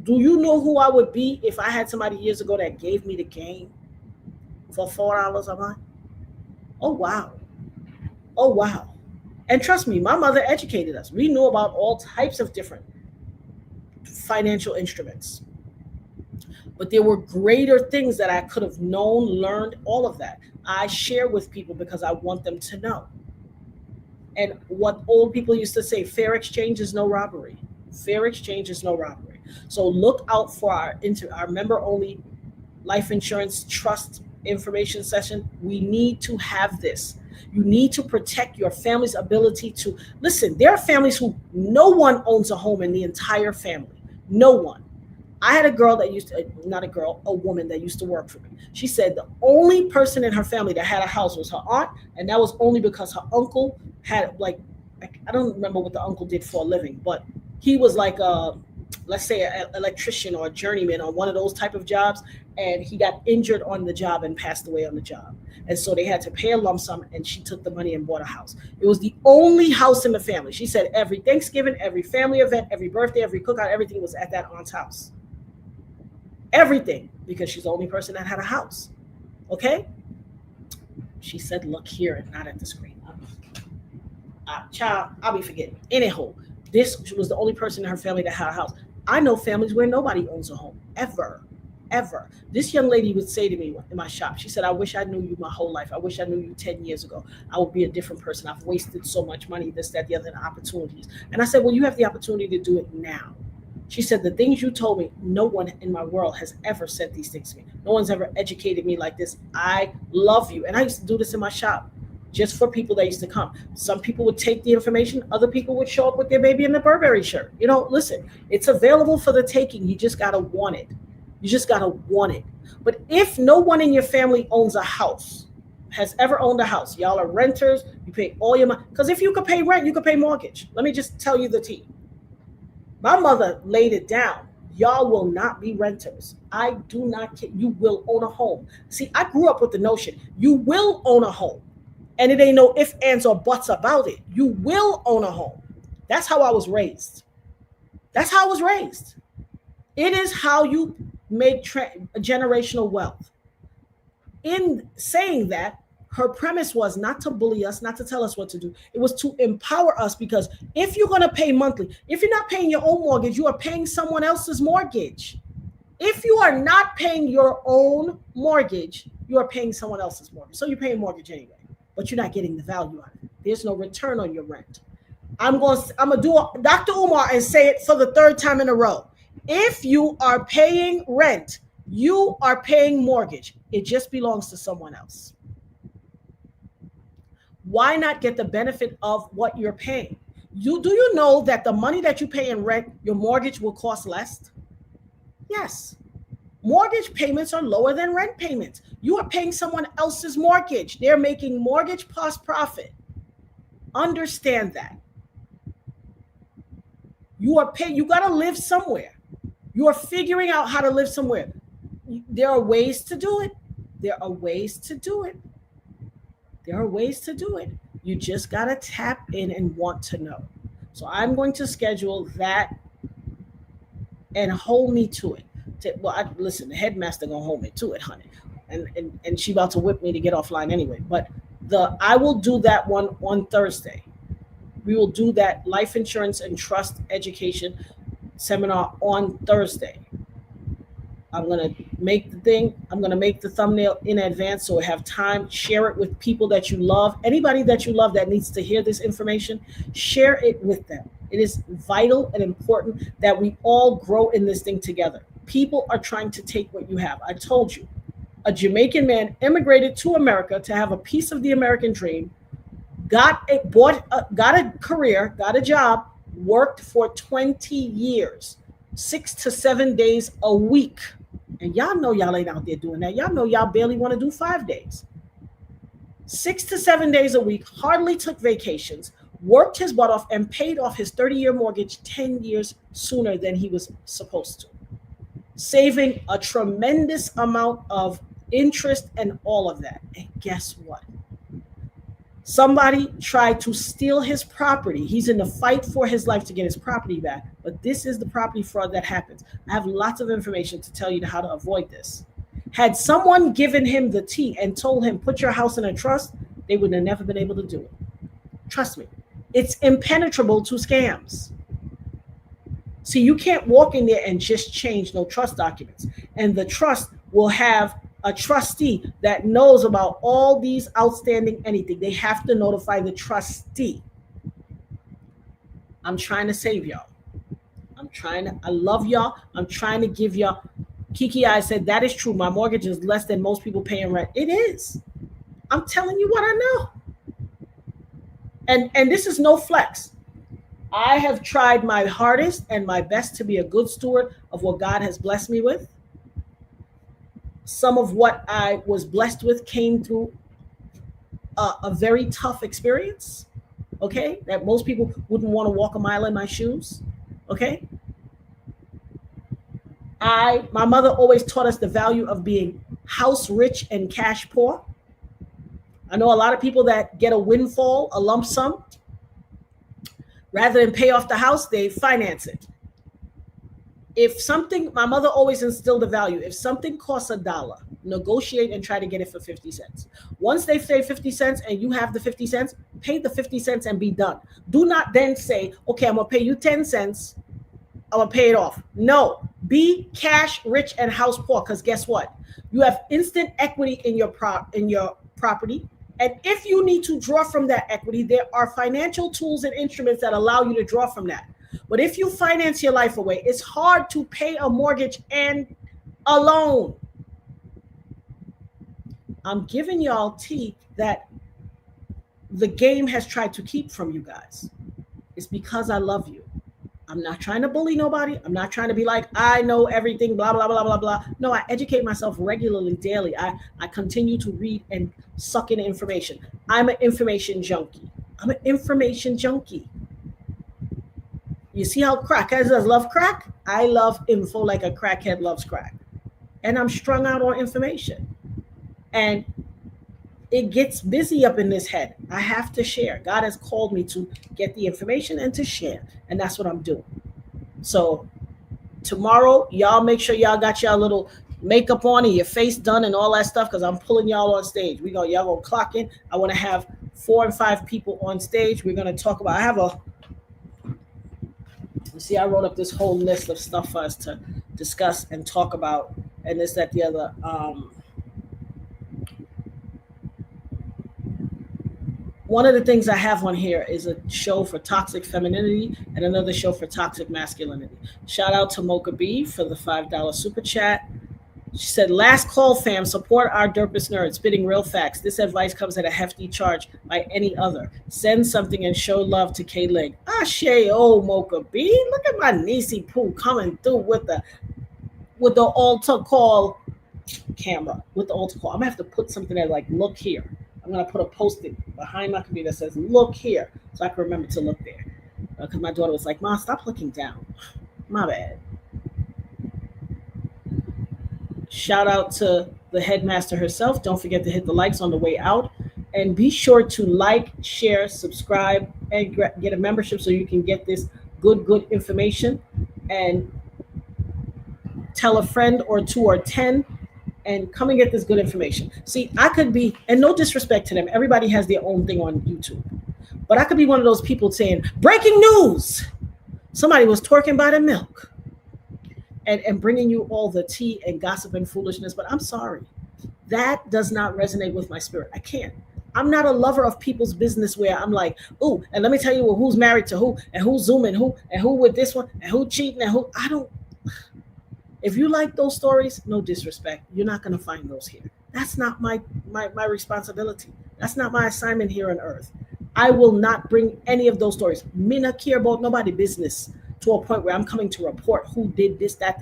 do you know who I would be if I had somebody years ago that gave me the game for $4 a month? Oh wow. Oh wow. And trust me, my mother educated us. We knew about all types of different financial instruments. But there were greater things that I could have known, learned, all of that. I share with people because I want them to know. And what old people used to say, fair exchange is no robbery. Fair exchange is no robbery. So look out for our member only life insurance trust information session. We need to have this. You need to protect your family's ability to listen. There are families who no one owns a home in the entire family. No one. I had a girl that used to, not a girl, a woman that used to work for me. She said the only person in her family that had a house was her aunt, and that was only because her uncle had, like, I don't remember what the uncle did for a living, but he was like let's say an electrician or a journeyman on one of those type of jobs, and he got injured on the job and passed away on the job. And so they had to pay a lump sum, and she took the money and bought a house. It was the only house in the family. She said every Thanksgiving, every family event, every birthday, every cookout, everything was at that aunt's house. Everything, because she's the only person that had a house. Okay? She said, look here and not at the screen. Child, I'll be forgetting. Anyhow, this was the only person in her family that had a house. I know families where nobody owns a home, ever. This young lady would say to me in my shop, she said, I wish I knew you my whole life. I wish I knew you 10 years ago. I would be a different person. I've wasted so much money, this, that, the other, and opportunities. And I said, well, you have the opportunity to do it now. She said, the things you told me, no one in my world has ever said these things to me. No one's ever educated me like this. I love you. And I used to do this in my shop just for people that used to come. Some people would take the information. Other people would show up with their baby in the Burberry shirt. Listen, it's available for the taking. You just got to want it. You just got to want it. But if no one in your family owns a house, has ever owned a house, y'all are renters, you pay all your money. Because if you could pay rent, you could pay mortgage. Let me just tell you the tea. My mother laid it down. Y'all will not be renters. I do not care. You will own a home. See, I grew up with the notion you will own a home. And it ain't no ifs, ands, or buts about it. You will own a home. That's how I was raised. That's how I was raised. It is how you make generational wealth. In saying that, her premise was not to bully us, not to tell us what to do. It was to empower us, because if you're going to pay monthly, if you're not paying your own mortgage, you are paying someone else's mortgage. If you are not paying your own mortgage, you are paying someone else's mortgage. So you're paying mortgage anyway, but you're not getting the value out of it. There's no return on your rent. I'm going to do Dr. Umar and say it for the third time in a row. If you are paying rent, you are paying mortgage. It just belongs to someone else. Why not get the benefit of what you're paying? Do you know that the money that you pay in rent, your mortgage will cost less? Yes. Mortgage payments are lower than rent payments. You are paying someone else's mortgage. They're making mortgage plus profit. Understand that. You are paying, you got to live somewhere. You are figuring out how to live somewhere. There are ways to do it. There are ways to do it. There are ways to do it. You just got to tap in and want to know. So I'm going to schedule that and hold me to it. Listen, the headmaster going to hold me to it, honey. And she about to whip me to get offline anyway. But I will do that one on Thursday. We will do that life insurance and trust education seminar on Thursday. I'm going to make the thing. I'm going to make the thumbnail in advance so I have time. Share it with people that you love. Anybody that you love that needs to hear this information, share it with them. It is vital and important that we all grow in this thing together. People are trying to take what you have. I told you, a Jamaican man immigrated to America to have a piece of the American dream, got a career, got a job, worked for 20 years, 6 to 7 days a week. And y'all know y'all ain't out there doing that. Y'all know y'all barely want to do 5 days. 6 to 7 days a week, hardly took vacations, worked his butt off, and paid off his 30-year mortgage 10 years sooner than he was supposed to. saving a tremendous amount of interest and all of that. And guess what? Somebody tried to steal his property. He's in the fight for his life to get his property back. But this is the property fraud that happens. I have lots of information to tell you how to avoid this. Had someone given him the tea and told him, put your house in a trust, they would have never been able to do it. Trust me. It's impenetrable to scams. See, you can't walk in there and just change no trust documents. And the trust will have a trustee that knows about all these outstanding anything. They have to notify the trustee. I'm trying to save y'all. I love y'all. I'm trying to give y'all. Kiki I said, that is true. My mortgage is less than most people paying rent. It is. I'm telling you what I know. And this is no flex. I have tried my hardest and my best to be a good steward of what God has blessed me with. Some of what I was blessed with came through a very tough experience, okay? That most people wouldn't want to walk a mile in my shoes, okay? My mother always taught us the value of being house rich and cash poor. I know a lot of people that get a windfall, a lump sum, rather than pay off the house, they finance it. If something, my mother always instilled the value. If something costs $1, negotiate and try to get it for 50 cents. Once they say 50 cents and you have the 50 cents, pay the 50 cents and be done. Do not then say, okay, I'm going to pay you 10 cents. I'm going to pay it off. No, be cash rich and house poor. Because guess what? You have instant equity in your property. And if you need to draw from that equity, there are financial tools and instruments that allow you to draw from that. But if you finance your life away, it's hard to pay a mortgage and a loan. I'm giving y'all tea that the game has tried to keep from you guys. It's because I love you. I'm not trying to bully nobody. I'm not trying to be like, I know everything, blah, blah, blah, blah, blah. No, I educate myself regularly, daily. I continue to read and suck in information. I'm an information junkie. You see how crackheads love crack? I love info like a crackhead loves crack. And I'm strung out on information. And it gets busy up in this head. I have to share. God has called me to get the information and to share. And that's what I'm doing. So tomorrow, y'all make sure y'all got y'all little makeup on and your face done and all that stuff, because I'm pulling y'all on stage. Y'all gonna clock in. I want to have 4 and 5 people on stage. We're going to talk about, I wrote up this whole list of stuff for us to discuss and talk about, and this, that, the other. One of the things I have on here is a show for toxic femininity and another show for toxic masculinity. Shout out to Mocha B for the $5 super chat. She said, last call, fam, support our Dopest nerds, spitting real facts. This advice comes at a hefty charge by any other. Send something and show love to K-Leg. Ashe, Mocha B. Look at my niecey poo coming through with the altar call camera, with the altar call. I'm going to have to put something there like, look here. I'm going to put a post-it behind my computer that says, look here, so I can remember to look there. Because my daughter was like, Mom, stop looking down. My bad. Shout out to the headmaster herself. Don't forget to hit the likes on the way out. And be sure to like, share, subscribe, and get a membership so you can get this good information. And tell a friend or 2 or 10 and come and get this good information. See, I could be, and no disrespect to them, everybody has their own thing on YouTube. But I could be one of those people saying, breaking news! Somebody was twerking by the milk. And bringing you all the tea and gossip and foolishness. But I'm sorry. That does not resonate with my spirit. I can't. I'm not a lover of people's business where I'm like, ooh, and let me tell you who's married to who, and who's Zooming who, and who with this one, and who cheating, and who. I don't. If you like those stories, no disrespect, you're not going to find those here. That's not my responsibility. That's not my assignment here on earth. I will not bring any of those stories. Me not care about nobody business to a point where I'm coming to report who did this, that.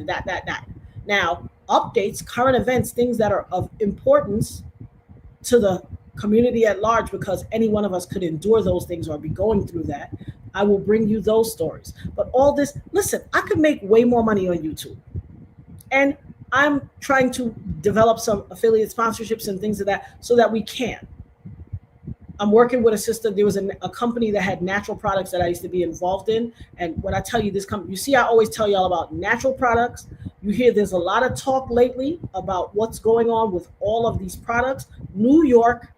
Now, updates, current events, things that are of importance to the community at large, because any one of us could endure those things or be going through that, I will bring you those stories. But all this, listen, I could make way more money on YouTube. And I'm trying to develop some affiliate sponsorships and things of that so that we can. I'm working with a sister. There was a company that had natural products that I used to be involved in. And when I tell you this company, you see, I always tell y'all about natural products. You hear there's a lot of talk lately about what's going on with all of these products. New York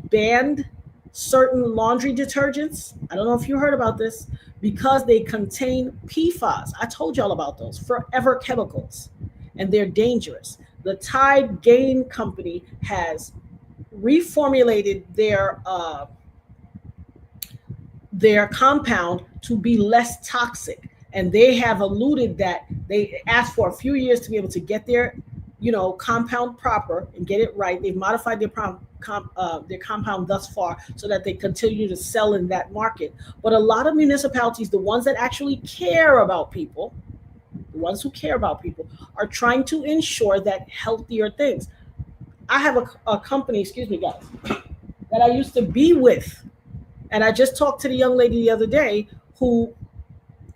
banned certain laundry detergents. I don't know if you heard about this, because they contain PFAS. I told y'all about those, forever chemicals, and they're dangerous. The Tide Gain Company has reformulated their compound to be less toxic, and they have alluded that they asked for a few years to be able to get their compound proper and get it right. They've modified their compound thus far so that they continue to sell in that market. But a lot of municipalities, the ones that actually care about people, the ones who care about people, are trying to ensure that healthier things. I have a company, excuse me guys, that I used to be with, and I just talked to the young lady the other day who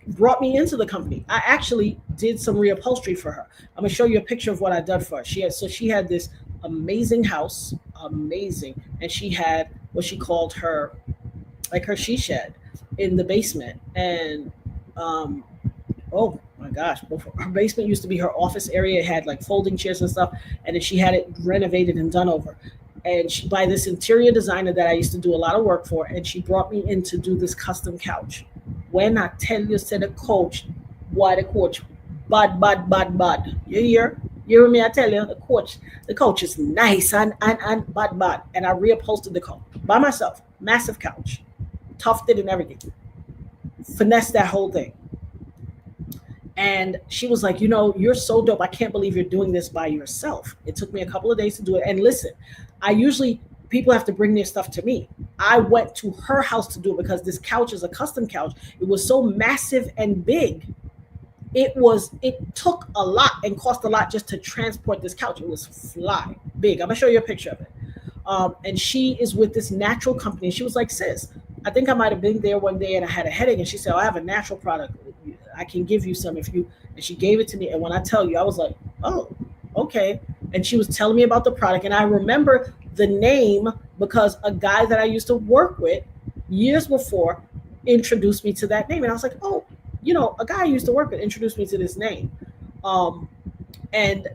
brought me into the company. I actually did some reupholstery for her. I'm gonna show you a picture of what I did for her. She had this amazing house, amazing, and she had what she called her she shed in the basement. And oh my gosh, her basement used to be her office area. It had like folding chairs and stuff, and then she had it renovated and done over. And she, by this interior designer that I used to do a lot of work for, and she brought me in to do this custom couch. When I tell you, said the coach, why the coach, bad. You hear me? I tell you, the coach is nice and bad. And I reupholstered the coach by myself, massive couch, tufted and everything, finessed that whole thing. And she was like, you're so dope. I can't believe you're doing this by yourself. It took me a couple of days to do it. And listen, people have to bring their stuff to me. I went to her house to do it because this couch is a custom couch. It was so massive and big. It took a lot and cost a lot just to transport this couch. It was fly big. I'm gonna show you a picture of it. And she is with this natural company. She was like, sis, I think I might have been there one day and I had a headache. And she said, I have a natural product. I can give you some and she gave it to me. And when I tell you, I was like, oh, okay. And she was telling me about the product. And I remember the name because a guy that I used to work with years before introduced me to that name. And I was like, oh, a guy I used to work with introduced me to this name. And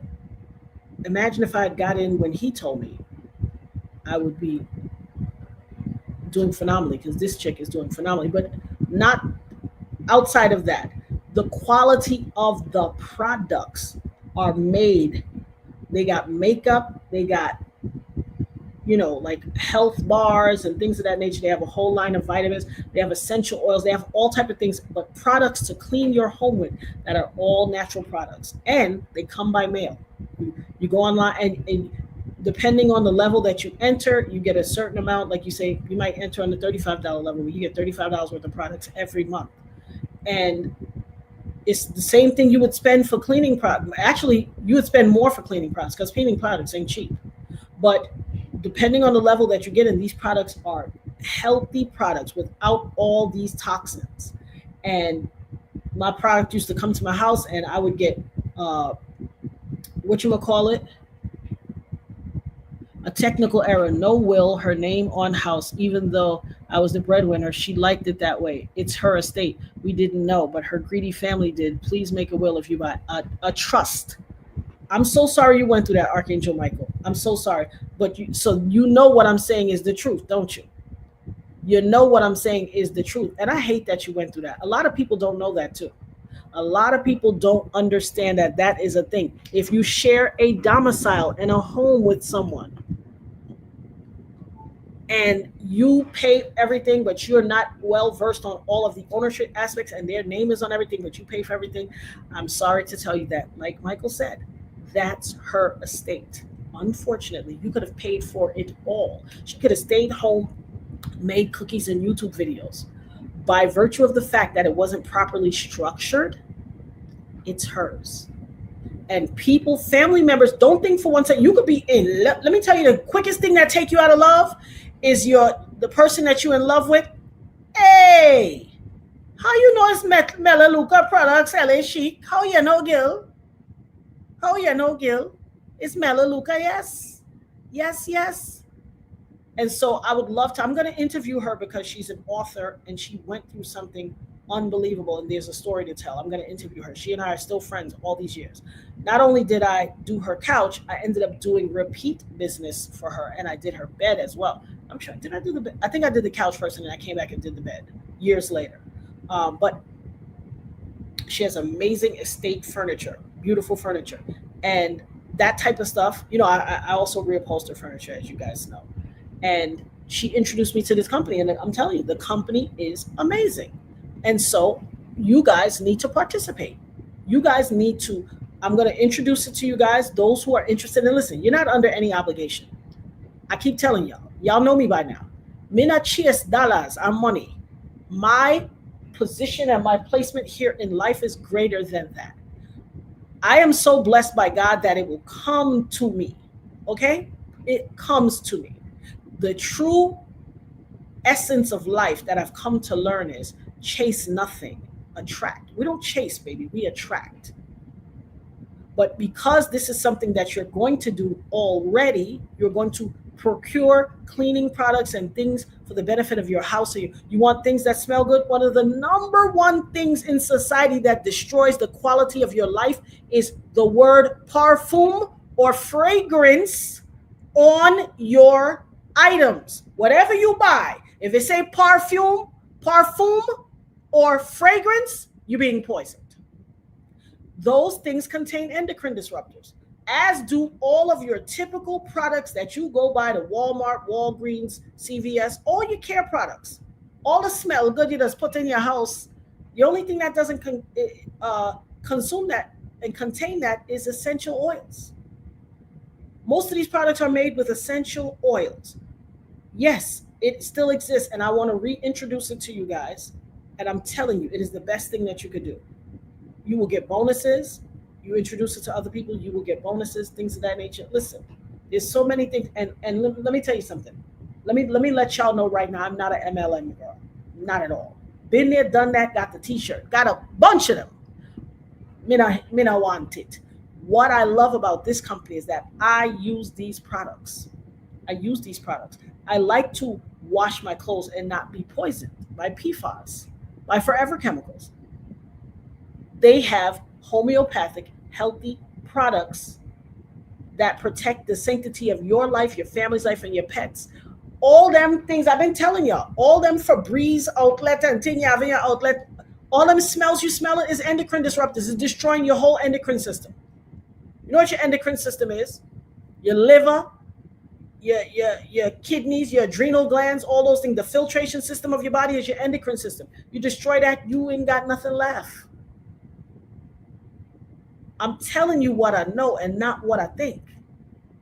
imagine if I had got in when he told me, I would be doing phenomenally, because this chick is doing phenomenally. But not outside of that. The quality of the products are made. They got makeup, they got like health bars and things of that nature. They have a whole line of vitamins. They have essential oils. They have all type of things, but products to clean your home with that are all natural products. And they come by mail. You go online and depending on the level that you enter, you get a certain amount. Like you say, you might enter on the $35 level where you get $35 worth of products every month. And it's the same thing you would spend for cleaning products. Actually, you would spend more for cleaning products because cleaning products ain't cheap. But depending on the level that you get in, these products are healthy products without all these toxins. And my product used to come to my house and I would get, a technical error, no will, her name on house, even though I was the breadwinner. She liked it that way. It's her estate. We didn't know, but her greedy family did. Please make a will if you buy a trust. I'm so sorry you went through that, Archangel Michael. I'm so sorry. But you know what I'm saying is the truth, don't you? You know what I'm saying is the truth. And I hate that you went through that. A lot of people don't know that too. A lot of people don't understand that that is a thing. If you share a domicile and a home with someone and you pay everything, but you're not well versed on all of the ownership aspects and their name is on everything, but you pay for everything, I'm sorry to tell you that, like Michael said, that's her estate. Unfortunately, you could have paid for it all. She could have stayed home, made cookies and YouTube videos. By virtue of the fact that it wasn't properly structured, it's hers. And people, family members, don't think for one second, you could be in, let me tell you, the quickest thing that take you out of love is the person that you're in love with. Hey, how you know it's Melaleuca products, LA Chic? How you know, girl? Oh, yeah, no, Gil. It's Melaleuca, yes. Yes, yes. And so I would love to. I'm going to interview her because she's an author and she went through something unbelievable and there's a story to tell. I'm going to interview her. She and I are still friends all these years. Not only did I do her couch, I ended up doing repeat business for her and I did her bed as well. I'm sure, did I do the bed? I think I did the couch first and then I came back and did the bed years later. But she has amazing estate furniture, beautiful furniture. And that type of stuff, I also reupholster furniture, as you guys know. And she introduced me to this company, and I'm telling you, the company is amazing. And so you guys need to participate. You guys need to, I'm going to introduce it to you guys, those who are interested. And listen, you're not under any obligation. I keep telling y'all know me by now. Mina chase dollars and money. My position and my placement here in life is greater than that. I am so blessed by God that it will come to me. Okay? It comes to me. The true essence of life that I've come to learn is chase nothing, attract. We don't chase, baby, we attract. But because this is something that you're going to do already, you're going to procure cleaning products and things for the benefit of your house. So you want things that smell good. One of the number one things in society that destroys the quality of your life is the word parfum or fragrance on your items. Whatever you buy, if it say parfum or fragrance, you're being poisoned. Those things contain endocrine disruptors, as do all of your typical products that you go buy to Walmart, Walgreens, CVS, all your care products. All the smell good you just put in your house. The only thing that doesn't consume that and contain that is essential oils. Most of these products are made with essential oils. Yes, it still exists, and I want to reintroduce it to you guys. And I'm telling you, it is the best thing that you could do. You will get bonuses. You introduce it to other people, you will get bonuses, things of that nature. Listen, there's so many things, and let me tell you something. Let me let y'all know right now, I'm not an MLM girl, not at all. Been there, done that, got the T-shirt, got a bunch of them. Me not want it. What I love about this company is that I use these products. I like to wash my clothes and not be poisoned by PFAS, by forever chemicals. They have homeopathic, healthy products that protect the sanctity of your life, your family's life, and your pets. All them things I've been telling y'all, all them Febreze outlet and thing you have in your outlet, all them smells you smell it is endocrine disruptors. It's destroying your whole endocrine system. You know what your endocrine system is? Your liver, your kidneys, your adrenal glands, all those things. The filtration system of your body is your endocrine system. You destroy that, you ain't got nothing left. I'm telling you what I know and not what I think.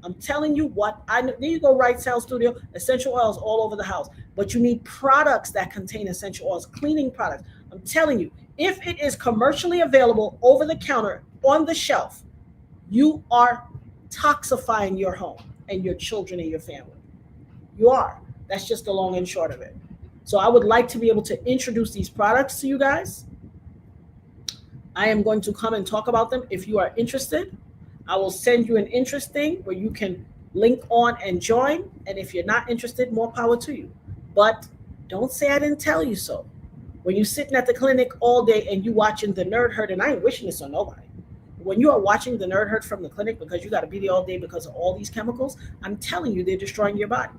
I'm telling you what I know. There you go, Right Sound Studio, essential oils all over the house. But you need products that contain essential oils, cleaning products. I'm telling you, if it is commercially available over the counter on the shelf, you are toxifying your home and your children and your family. You are. That's just the long and short of it. So I would like to be able to introduce these products to you guys. I am going to come and talk about them. If you are interested, I will send you an interest thing where you can link on and join. And if you're not interested, more power to you. But don't say I didn't tell you so. When you're sitting at the clinic all day and you watching the nerd herd, and I ain't wishing this on nobody. When you are watching the nerd herd from the clinic because you got to be there all day because of all these chemicals, I'm telling you, they're destroying your body.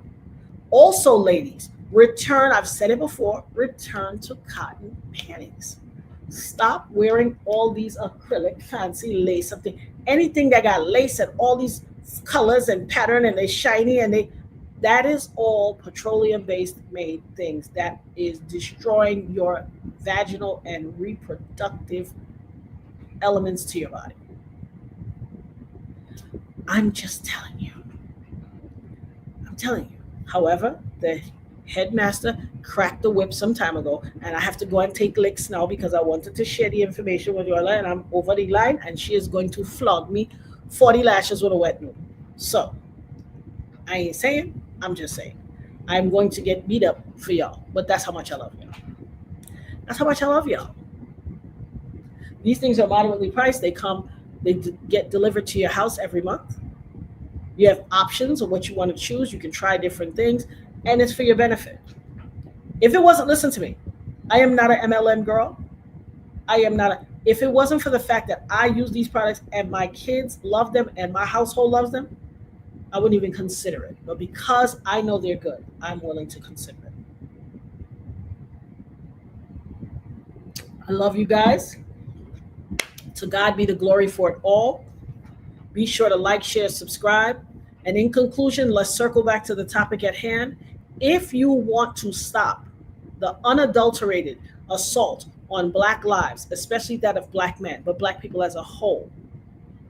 Also, ladies, return, I've said it before, return to cotton panties. Stop wearing all these acrylic fancy lace something, anything that got lace and all these colors and pattern and they shiny and that is all petroleum based made things that is destroying your vaginal and reproductive elements to your body. I'm just telling you. However, the headmaster cracked the whip some time ago, and I have to go and take licks now because I wanted to share the information with you all, and I'm over the line, and she is going to flog me 40 lashes with a wet noodle. So, I ain't saying, I'm just saying. I'm going to get beat up for y'all, but that's how much I love y'all. These things are moderately priced. They come They get delivered to your house every month. You have options of what you want to choose. You can try different things, and it's for your benefit. If it wasn't, listen to me, I am not an MLM girl. I am not a, if it wasn't for the fact that I use these products and my kids love them and my household loves them, I wouldn't even consider it. But because I know they're good, I'm willing to consider it. I love you guys. To God be the glory for it all. Be sure to like, share, subscribe. And in conclusion, let's circle back to the topic at hand. If you want to stop the unadulterated assault on Black lives, especially that of Black men, but Black people as a whole,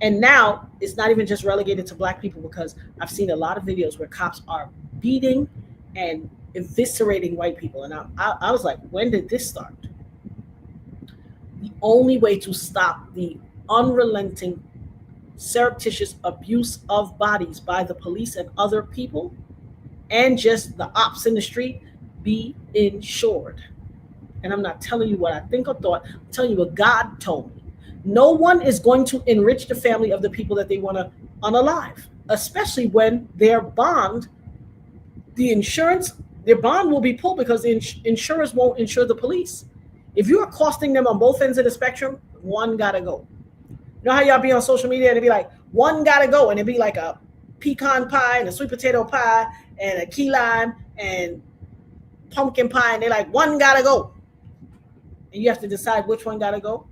and now it's not even just relegated to Black people, because I've seen a lot of videos where cops are beating and eviscerating white people. And I was like, when did this start? The only way to stop the unrelenting, surreptitious abuse of bodies by the police and other people, and just the ops in the street, be insured. And I'm not telling you what I think or thought. I'm telling you what God told me. No one is going to enrich the family of the people that they want to unalive, especially when their bond, their bond will be pulled because the insurers won't insure the police. If you are costing them on both ends of the spectrum, one gotta go. You know how y'all be on social media and it'd be like, one gotta go, and it'd be like a pecan pie and a sweet potato pie and a key lime and pumpkin pie, and they're like, one gotta go. And you have to decide which one gotta go.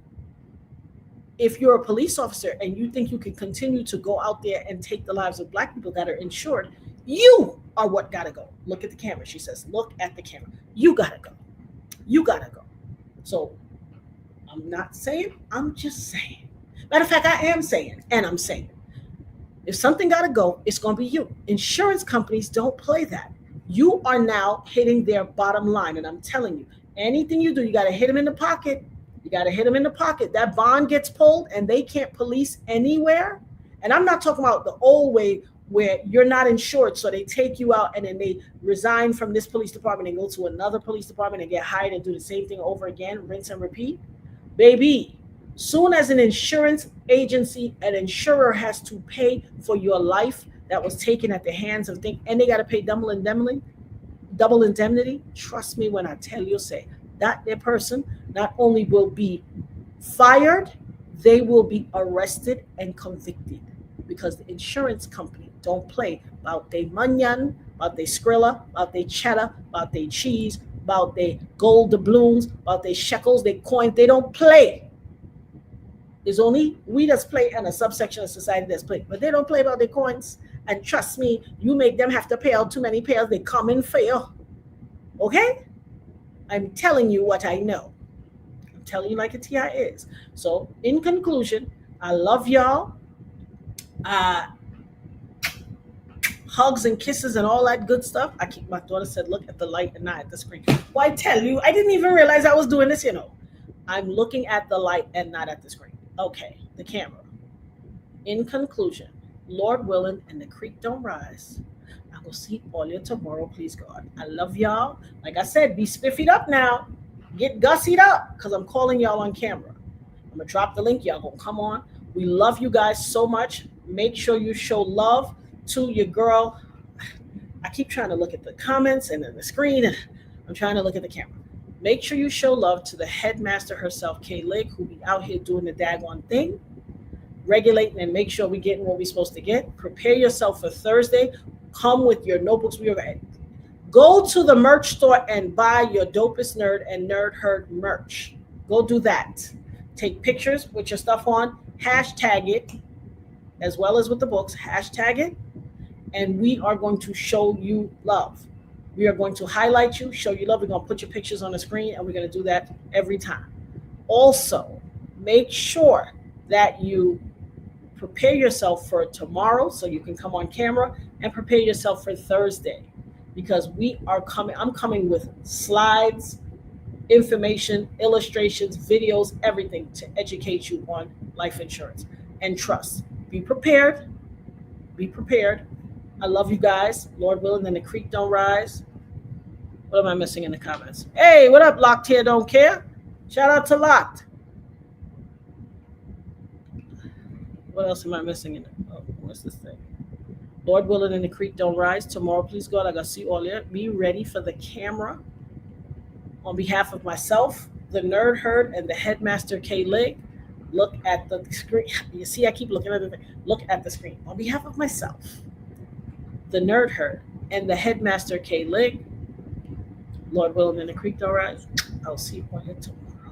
If you're a police officer and you think you can continue to go out there and take the lives of Black people that are insured, you are what gotta go. Look at the camera, she says. Look at the camera. You gotta go. You gotta go. So I'm not saying, I'm just saying. Matter of fact, I am saying, and I'm saying, if something gotta go, it's gonna be you. Insurance companies don't play that. You are now hitting their bottom line. And I'm telling you, anything you do, you gotta hit them in the pocket. You got to hit them in the pocket. That bond gets pulled and they can't police anywhere. And I'm not talking about the old way where you're not insured, so they take you out and then they resign from this police department and go to another police department and get hired and do the same thing over again, rinse and repeat. Baby, soon as an insurance agency, an insurer has to pay for your life that was taken at the hands of things, and they got to pay double indemnity, trust me when I tell you, say, that their person not only will be fired, they will be arrested and convicted, because the insurance company don't play about their munyan, about their skrilla, about their cheddar, about their cheese, about their gold doubloons, about their shekels, their coins. They don't play. It's only we that's play and a subsection of society that's play, but they don't play about their coins. And trust me, you make them have to pay out too many payers, they come and fail. Okay? I'm telling you what I know. I'm telling you like a TI is. So in conclusion, I love y'all. Hugs and kisses and all that good stuff. My daughter said, look at the light and not at the screen. Well, I tell you, I didn't even realize I was doing this, I'm looking at the light and not at the screen. Okay, the camera. In conclusion, Lord willing and the creek don't rise, I will see all you tomorrow, please God. I love y'all. Like I said, be spiffied up now. Get gussied up, because I'm calling y'all on camera. I'm going to drop the link. Y'all going to come on. We love you guys so much. Make sure you show love to your girl. I keep trying to look at the comments and then the screen, and I'm trying to look at the camera. Make sure you show love to the headmaster herself, Kay Lake, who be out here doing the daggone thing, regulating and make sure we're getting what we're supposed to get. Prepare yourself for Thursday. Come with your notebooks. Go to the merch store and buy your Dopest Nerd and Nerd Herd merch. Go do that. Take pictures with your stuff on. Hashtag it, as well as with the books. Hashtag it. And we are going to show you love. We are going to highlight you, show you love. We're going to put your pictures on the screen, and we're going to do that every time. Also, make sure that you prepare yourself for tomorrow so you can come on camera, and prepare yourself for Thursday, because we are coming. I'm coming with slides, information, illustrations, videos, everything to educate you on life insurance and trust. Be prepared. Be prepared. I love you guys. Lord willing, then the creek don't rise. What am I missing in the comments? Hey, what up, Locked Here Don't Care? Shout out to Locked. What else am I missing in it? Oh, what's this thing? Lord willing and the creek don't rise. Tomorrow, please God, I got to see all that. Be ready for the camera. On behalf of myself, the nerd herd, and the headmaster K Lig, look at the screen. You see, I keep looking at the thing. Look at the screen. On behalf of myself, the nerd herd, and the headmaster K Lig, Lord willing and the creek don't rise. I'll see you on here tomorrow.